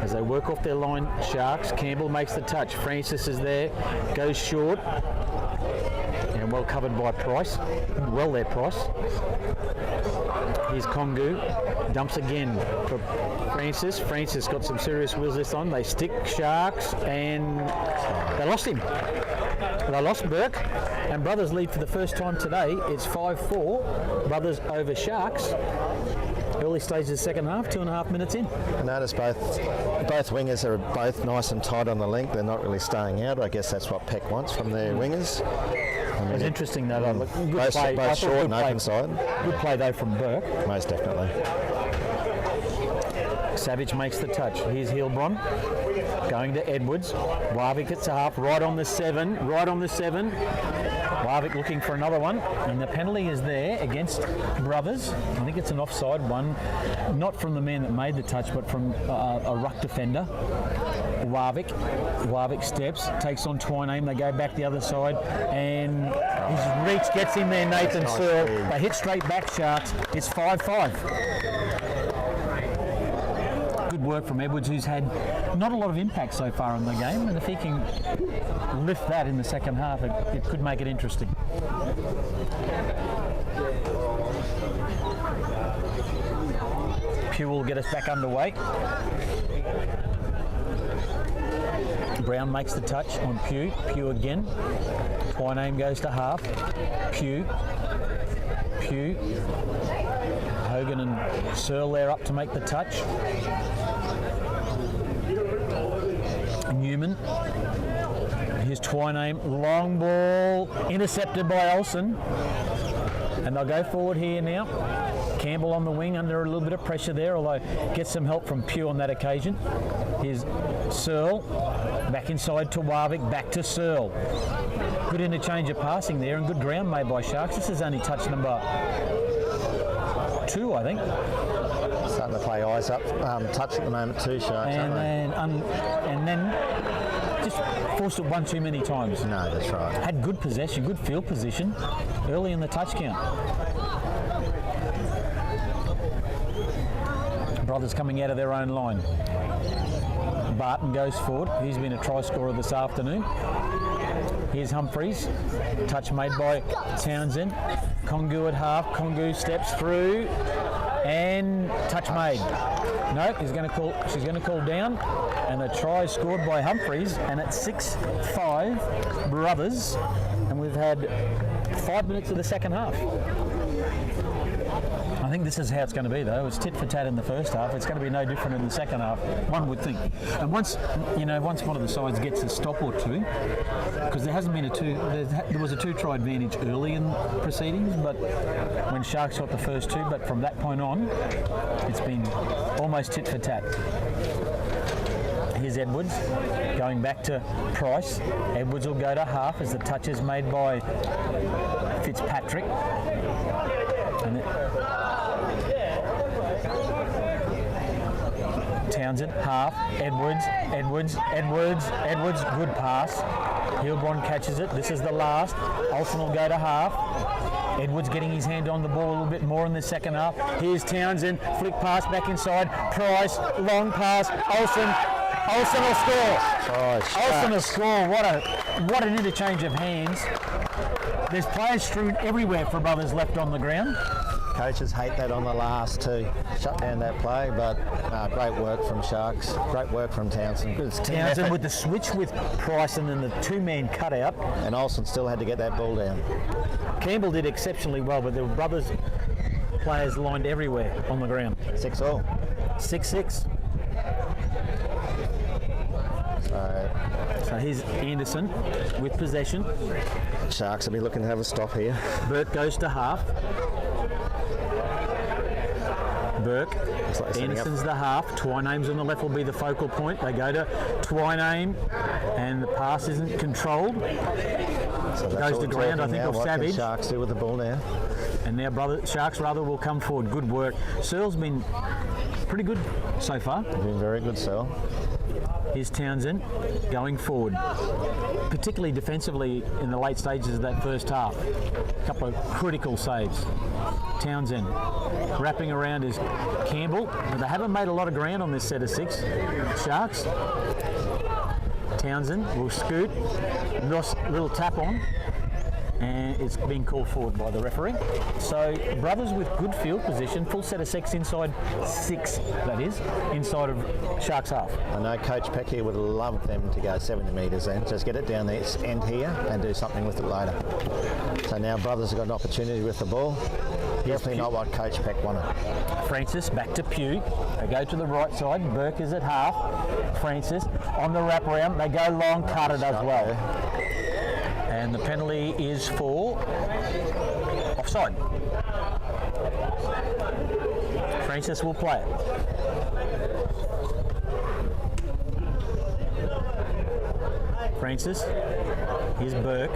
As they work off their line, Sharks. Campbell makes the touch. Francis is there, goes short, and well covered by Price. Well there, Price. Here's Kongu, dumps again for Francis. Francis got some serious wheels this time. They stick Sharks, and they lost him. They lost Burke, and Brothers lead for the first time today. It's 5-4. Brothers over Sharks. Early stages of the second half, 2.5 minutes in. I notice both wingers are both nice and tight on the link. They're not really staying out. I guess that's what Peck wants from their wingers. I mean, it's interesting though. Both short and open side. Good play though from Burke. Most definitely. Savage makes the touch. Here's Hilbron going to Edwards. Warwick gets a half, right on the 7. Warwick looking for another one, and the penalty is there against Brothers. I think it's an offside one, not from the man that made the touch, but from a ruck defender. Warwick steps, takes on Twyname. They go back the other side, and his reach gets him there. Nathan Searle. They hit straight back, Sharks. It's 5-5. Good work from Edwards, who's had not a lot of impact so far in the game, and if he can lift that in the second half, it could make it interesting. Pugh will get us back underway. Brown makes the touch on Pugh. Pugh again. Twyname goes to half. Pugh. Hogan and Searle there up to make the touch. Newman. Here's Twyname. Long ball. Intercepted by Olsen. And they'll go forward here now. Campbell on the wing under a little bit of pressure there, although gets some help from Pugh on that occasion. Here's Searle. Back inside to Warwick. Back to Searle. Good interchange of passing there and good ground made by Sharks. This is only touch number 2, I think. Starting to play eyes up, touch at the moment too, Sharks. And then just forced it one too many times. No, that's right. Had good possession, good field position early in the touch count. Brothers coming out of their own line. Barton goes forward. He's been a try scorer this afternoon. Here's Humphreys. Touch made by Townsend. Congu at half. Congu steps through and touch made. No, she's going to call down, and the try is scored by Humphreys, and it's 6-5 Brothers, and we've had 5 minutes of the second half. I think this is how it's going to be, though. It's tit for tat in the first half. It's going to be no different in the second half, one would think. And once one of the sides gets a stop or two, because there hasn't been there was a 2-try advantage early in proceedings, but when Sharks got the first 2, but from that point on, it's been almost tit for tat. Here's Edwards going back to Price. Edwards will go to half as the touch is made by Fitzpatrick. And Townsend, half, Edwards, good pass. Hilborn catches it. This is the last. Olsen will go to half. Edwards getting his hand on the ball a little bit more in the second half. Here's Townsend, flick pass back inside. Price, long pass. Olsen will score. Olsen will score. What an interchange of hands. There's players strewn everywhere for Brothers left on the ground. Coaches hate that on the last to shut down that play, but great work from Sharks. Great work from Townsend. Townsend with the switch with Price and then the 2-man cutout. And Olsen still had to get that ball down. Campbell did exceptionally well, but the Brothers players lined everywhere on the ground. 6-all. 6-6. So here's Anderson with possession. Sharks will be looking to have a stop here. Burke goes to half. Burke. Anderson's the half. Twineame's on the left will be the focal point. They go to Twineame, and the pass isn't controlled. So goes to ground, I think, of Savage. What can Sharks do with the ball now? And now Sharks will come forward. Good work. Searle's been pretty good so far. Been very good, Searle. Here's Townsend going forward, particularly defensively in the late stages of that first half. A couple of critical saves. Townsend wrapping around is Campbell, but they haven't made a lot of ground on this set of 6. Sharks. Townsend will scoot, little tap on, and it's been called forward by the referee. So Brothers with good field position, full set of 6 inside 6, that is, inside of Sharks half. I know Coach Peck here would love them to go 70 metres in. Just get it down this end here and do something with it later. So now Brothers have got an opportunity with the ball. Definitely not what Coach Peck wanted. Francis back to Pugh. They go to the right side. Burke is at half. Francis on the wraparound. They go long, cut it as well. And the penalty is for offside. Francis will play it. Francis. Here's Burke.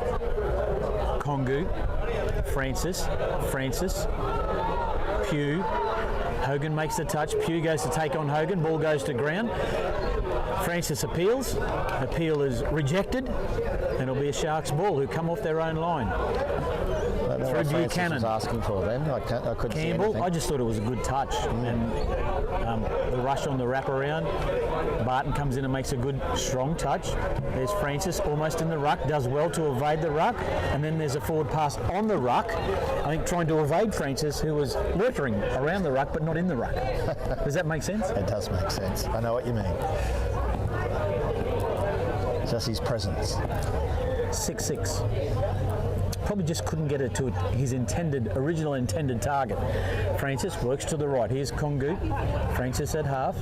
Congu. Francis. Pugh. Hogan makes the touch. Pugh goes to take on Hogan. Ball goes to ground. Francis appeals. Appeal is rejected. And it'll be a Sharks ball who come off their own line. Through Buchanan. Was asking for then. I couldn't see Campbell, anything. I just thought it was a good touch. And the rush on the wraparound. Barton comes in and makes a good, strong touch. There's Francis almost in the ruck, does well to evade the ruck. And then there's a forward pass on the ruck. I think trying to evade Francis, who was loitering around the ruck but not in the ruck. Does that make sense? It does make sense. I know what you mean. Just his presence. 6-6. Probably just couldn't get it to his original intended target. Francis works to the right. Here's Congu. Francis at half.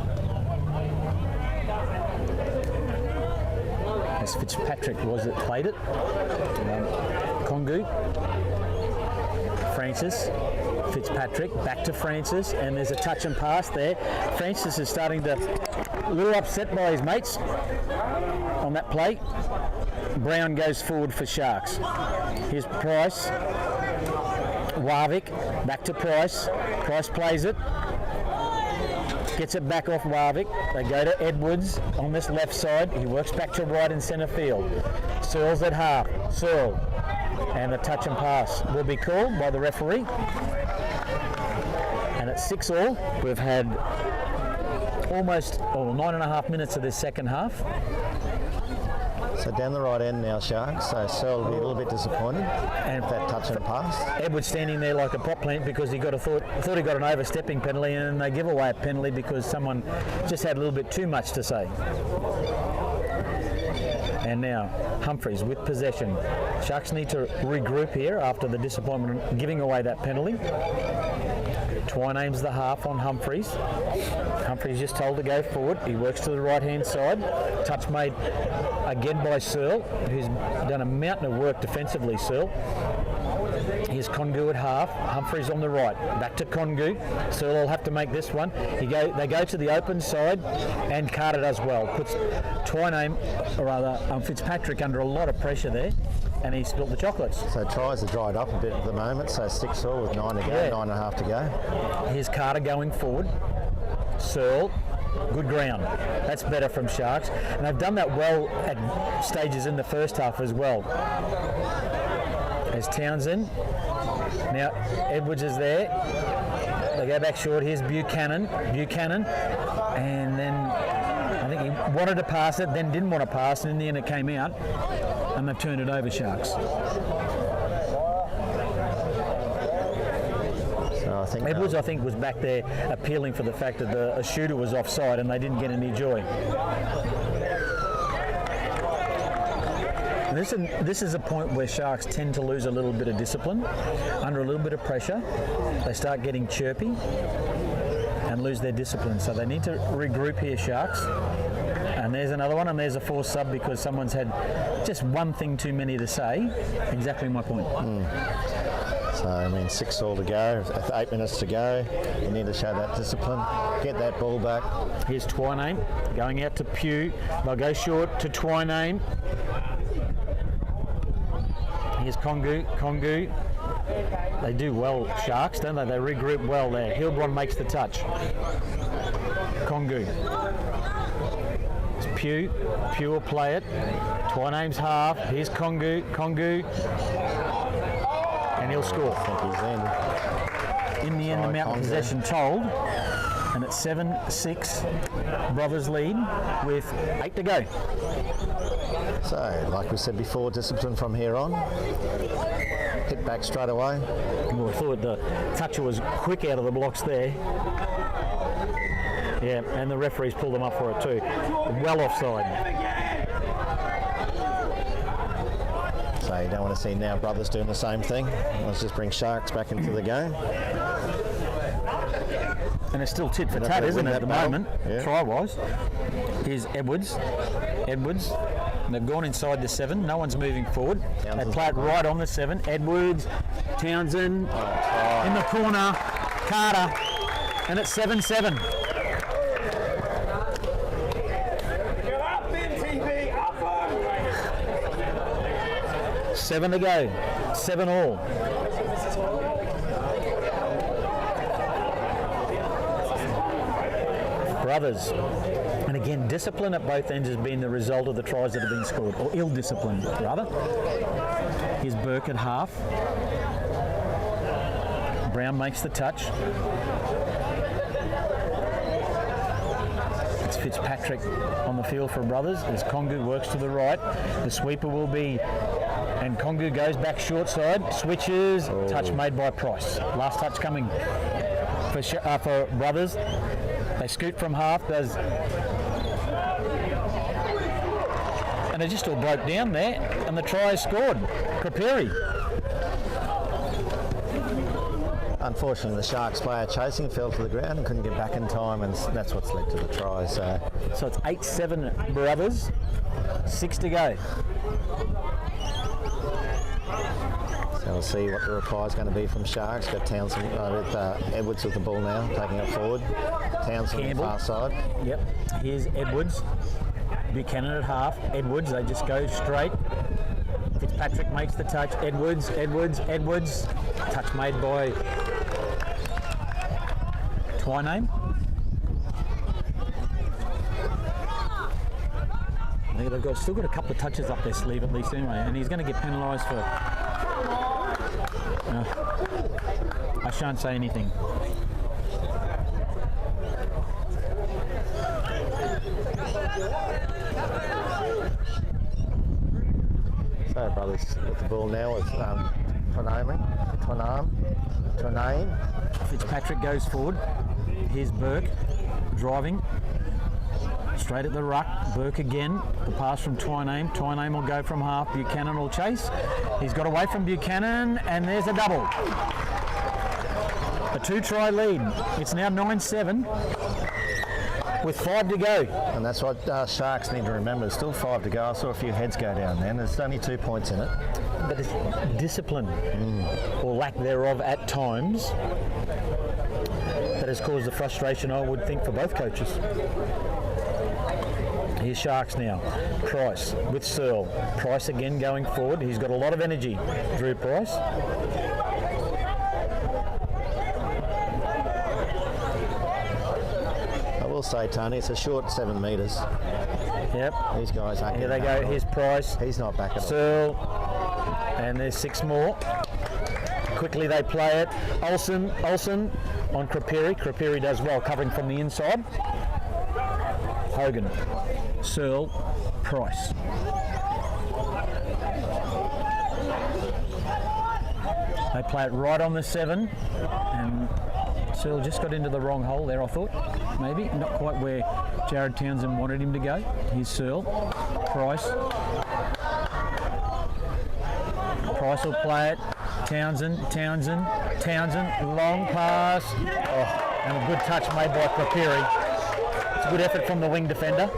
As Fitzpatrick was that played it. Congu. Francis. Fitzpatrick back to Francis, and there's a touch and pass there. Francis is starting to a little upset by his mates on that play. Brown goes forward for Sharks. Here's Price. Warwick back to Price. Price plays it. Gets it back off Warwick. They go to Edwards on this left side. He works back to right in centre field. Searle's at half. Searle. And the touch and pass will be called by the referee. And it's 6-all. We've had almost 9.5 minutes of this second half. So down the right end now, Sharks. So Searle will be a little bit disappointed And with that touch and pass. Edwards standing there like a pot plant because he thought he got an overstepping penalty, and they give away a penalty because someone just had a little bit too much to say. And now Humphreys with possession. Sharks need to regroup here after the disappointment of giving away that penalty. Twine aims the half on Humphreys. Humphreys just told to go forward. He works to the right-hand side. Touch made again by Searle, who's done a mountain of work defensively, Searle. Here's Congu at half. Humphreys on the right. Back to Congu. Searle will have to make this one. They go to the open side, and Carter does well. Puts Fitzpatrick under a lot of pressure there, and he spilt the chocolates. So tries are dried up a bit at the moment. So 6 all with 9 to go, 9.5 to go. Here's Carter going forward. Searle. Good ground. That's better from Sharks. And they've done that well at stages in the first half as well. There's Townsend. Now Edwards is there. They go back short. Here's Buchanan. And then I think he wanted to pass it, then didn't want to pass, and in the end it came out. And they've turned it over, Sharks. Edwards, I think, was back there appealing for the fact that a shooter was offside and they didn't get any joy. And this is a point where Sharks tend to lose a little bit of discipline. Under a little bit of pressure, they start getting chirpy and lose their discipline. So they need to regroup here, Sharks. And there's another one, and there's a forced sub because someone's had just one thing too many to say. Exactly my point. So, I mean, 6 all to go, 8 minutes to go. You need to show that discipline, get that ball back. Here's Twiname going out to Pugh. They'll go short to Twiname. Here's Congu. They do well, Sharks, don't they? They regroup well there. Hilbron makes the touch. Congu. It's Pugh. Pugh will play it. Twiname's half. Here's Congu. And he'll score. I think he's in. In the end, the amount of possession told. And it's 7-6. Brothers lead with 8 to go. So, like we said before, discipline from here on. Hit back straight away. Well, I thought the toucher was quick out of the blocks there. Yeah, and the referees pulled them up for it too. Well offside. So you don't want to see now Brothers doing the same thing. Let's just bring Sharks back into the game. And it's still tit for tat, isn't it, at the moment, try-wise. Here's Edwards. And they've gone inside the 7. No one's moving forward. They play it right on the 7. Edwards, Townsend, in the corner, Carter, and it's 7-7. Seven to go. 7 all. Brothers. And again, discipline at both ends has been the result of the tries that have been scored, or ill discipline, rather. Here's Burke at half. Brown makes the touch. It's Fitzpatrick on the field for Brothers as Congu works to the right. The sweeper will be, and Congu goes back short side, switches, touch made by Price. Last touch coming for Brothers. They scoot from half, and it just all broke down there, and the try is scored. Craperi. Unfortunately, the Sharks player chasing fell to the ground and couldn't get back in time, and that's what's led to the try. So it's 8-7 Brothers, 6 to go. So we'll see what the reply is going to be from Sharks. Got Townsend with Edwards with the ball now, taking it forward. Townsend on the far side. Yep. Here's Edwards. Buchanan at half. Edwards, they just go straight. Fitzpatrick makes the touch. Edwards. Touch made by Twiname. They've still got a couple of touches up their sleeve at least anyway, and he's going to get penalised for... I shan't say anything. Brothers with the ball now with Twaname. Fitzpatrick goes forward. Here's Burke driving. Straight at the ruck. Burke again. The pass from Twyname. Twyname will go from half. Buchanan will chase. He's got away from Buchanan, and there's a double. A 2-try lead. It's now 9-7 with 5 to go. And that's what Sharks need to remember. There's still 5 to go. I saw a few heads go down then. There's only 2 points in it. But it's discipline, or lack thereof at times, that has caused the frustration, I would think, for both coaches. Here's Sharks now. Price with Searle. Price again going forward. He's got a lot of energy, Drew Price. I will say, Tony, it's a short 7 metres. Yep. These guys aren't. Here they go. Here's Price. He's not back at all. Searle. And there's 6 more. Quickly they play it. Olsen on Krapiri. Krapiri does well, covering from the inside. Hogan. Searle. Price. They play it right on the 7. And Searle just got into the wrong hole there, I thought. Maybe. Not quite where Jared Townsend wanted him to go. Here's Searle. Price. Price will play it. Townsend, long pass. Oh, and a good touch made by Krapiri. It's a good effort from the wing defender.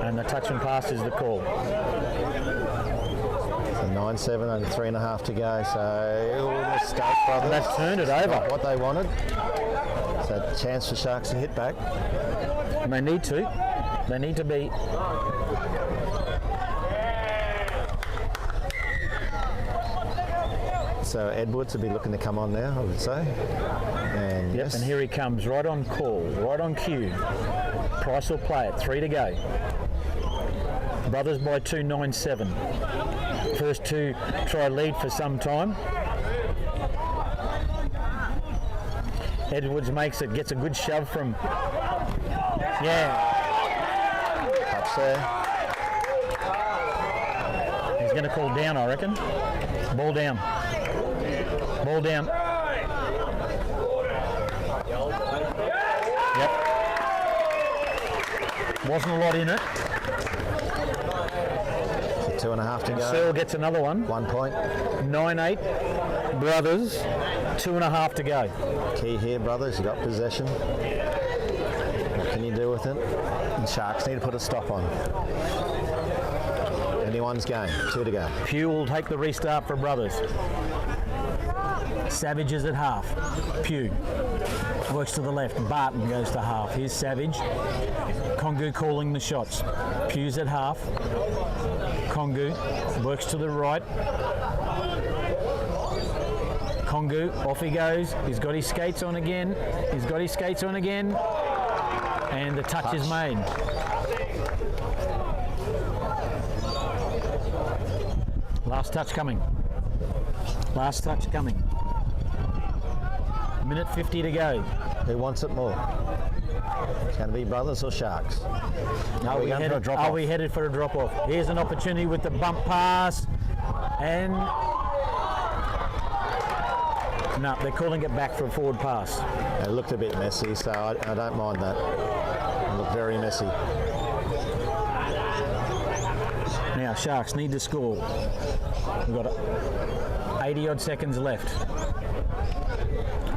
And the touch and pass is the call. So 9-7, only 3.5 to go. So mistake, brothers. They've turned it over. Not what they wanted. So a chance for Sharks to hit back. And they need to. They need to be. So Edwards will be looking to come on now, I would say. And Yep, yes. and here he comes, right on call, right on cue. Price will play it, 3 to go. Brothers by 2, 9-7. First 2-try lead for some time. Edwards makes it, gets a good shove from, Touch there. He's going to call down, I reckon. Ball down. Ball down. Yep. Wasn't a lot in it. So 2.5 to go. Searle gets another one. 1 point. 9-8. Brothers. 2.5 to go. Key here, brothers. You got possession. What can you do with it? And Sharks need to put a stop on. Anyone's game. 2 to go. Pugh will take the restart for Brothers. Savage is at half. Pugh works to the left. Barton goes to half. Here's Savage. Kongu calling the shots. Pugh's at half. Kongu works to the right. Kongu, off he goes. He's got his skates on again. And the touch is made. Last touch coming. Minute 50 to go. Who wants it more? It's going to be Brothers or Sharks? Are we headed for a drop-off? Here's an opportunity with the bump pass. And... no, they're calling it back for a forward pass. It looked a bit messy, so I don't mind that. It looked very messy. Now, Sharks need to score. We've got 80-odd seconds left.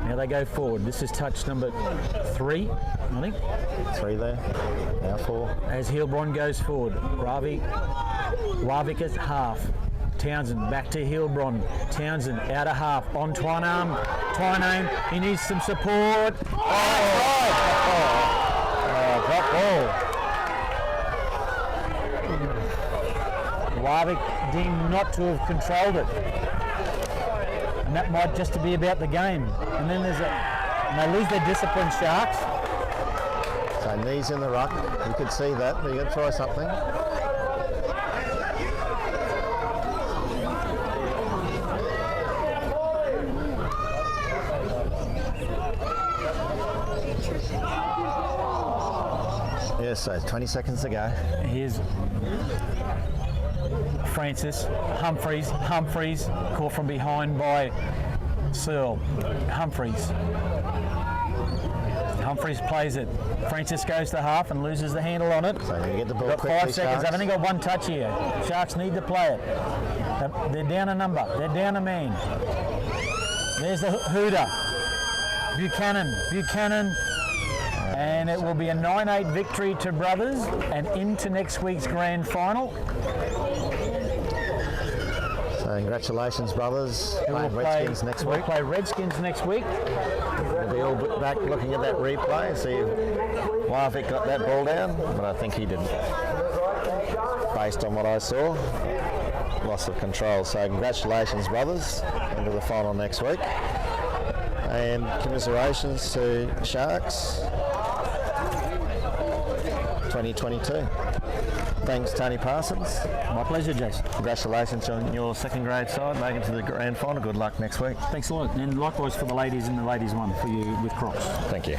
Now they go forward. This is touch number 3, I think. 3 there. Now 4. As Heilbronn goes forward. Warwick at half. Townsend back to Heilbronn. Townsend out of half. On Twyname. He needs some support. Drop ball. Warwick deemed not to have controlled it. And that might just be about the game. And then and they lose their discipline, Sharks. So knees in the ruck. You could see that, but you got to try something. Yes, so 20 seconds to go. Here's Francis. Humphreys caught from behind by Searle. Humphreys plays it. Francis goes to half and loses the handle on it. So they get the ball Got quickly, 5 seconds. Sharks. They've only got one touch here. Sharks need to play it. They're down a number. They're down a man. There's the hooter. Buchanan. And it will be a 9-8 victory to Brothers and into next week's grand final. So congratulations, brothers. Playing Redskins next week. We'll play Redskins next week. We'll be all back looking at that replay and see why Vic got that ball down, but I think he didn't. Based on what I saw, loss of control. So congratulations, brothers, into the final next week. And commiserations to Sharks 2022. Thanks, Tony Parsons. My pleasure, Jason. Congratulations on your second grade side, making it to the grand final. Good luck next week. Thanks a lot. And likewise for the ladies in the ladies one for you with Crocs. Thank you.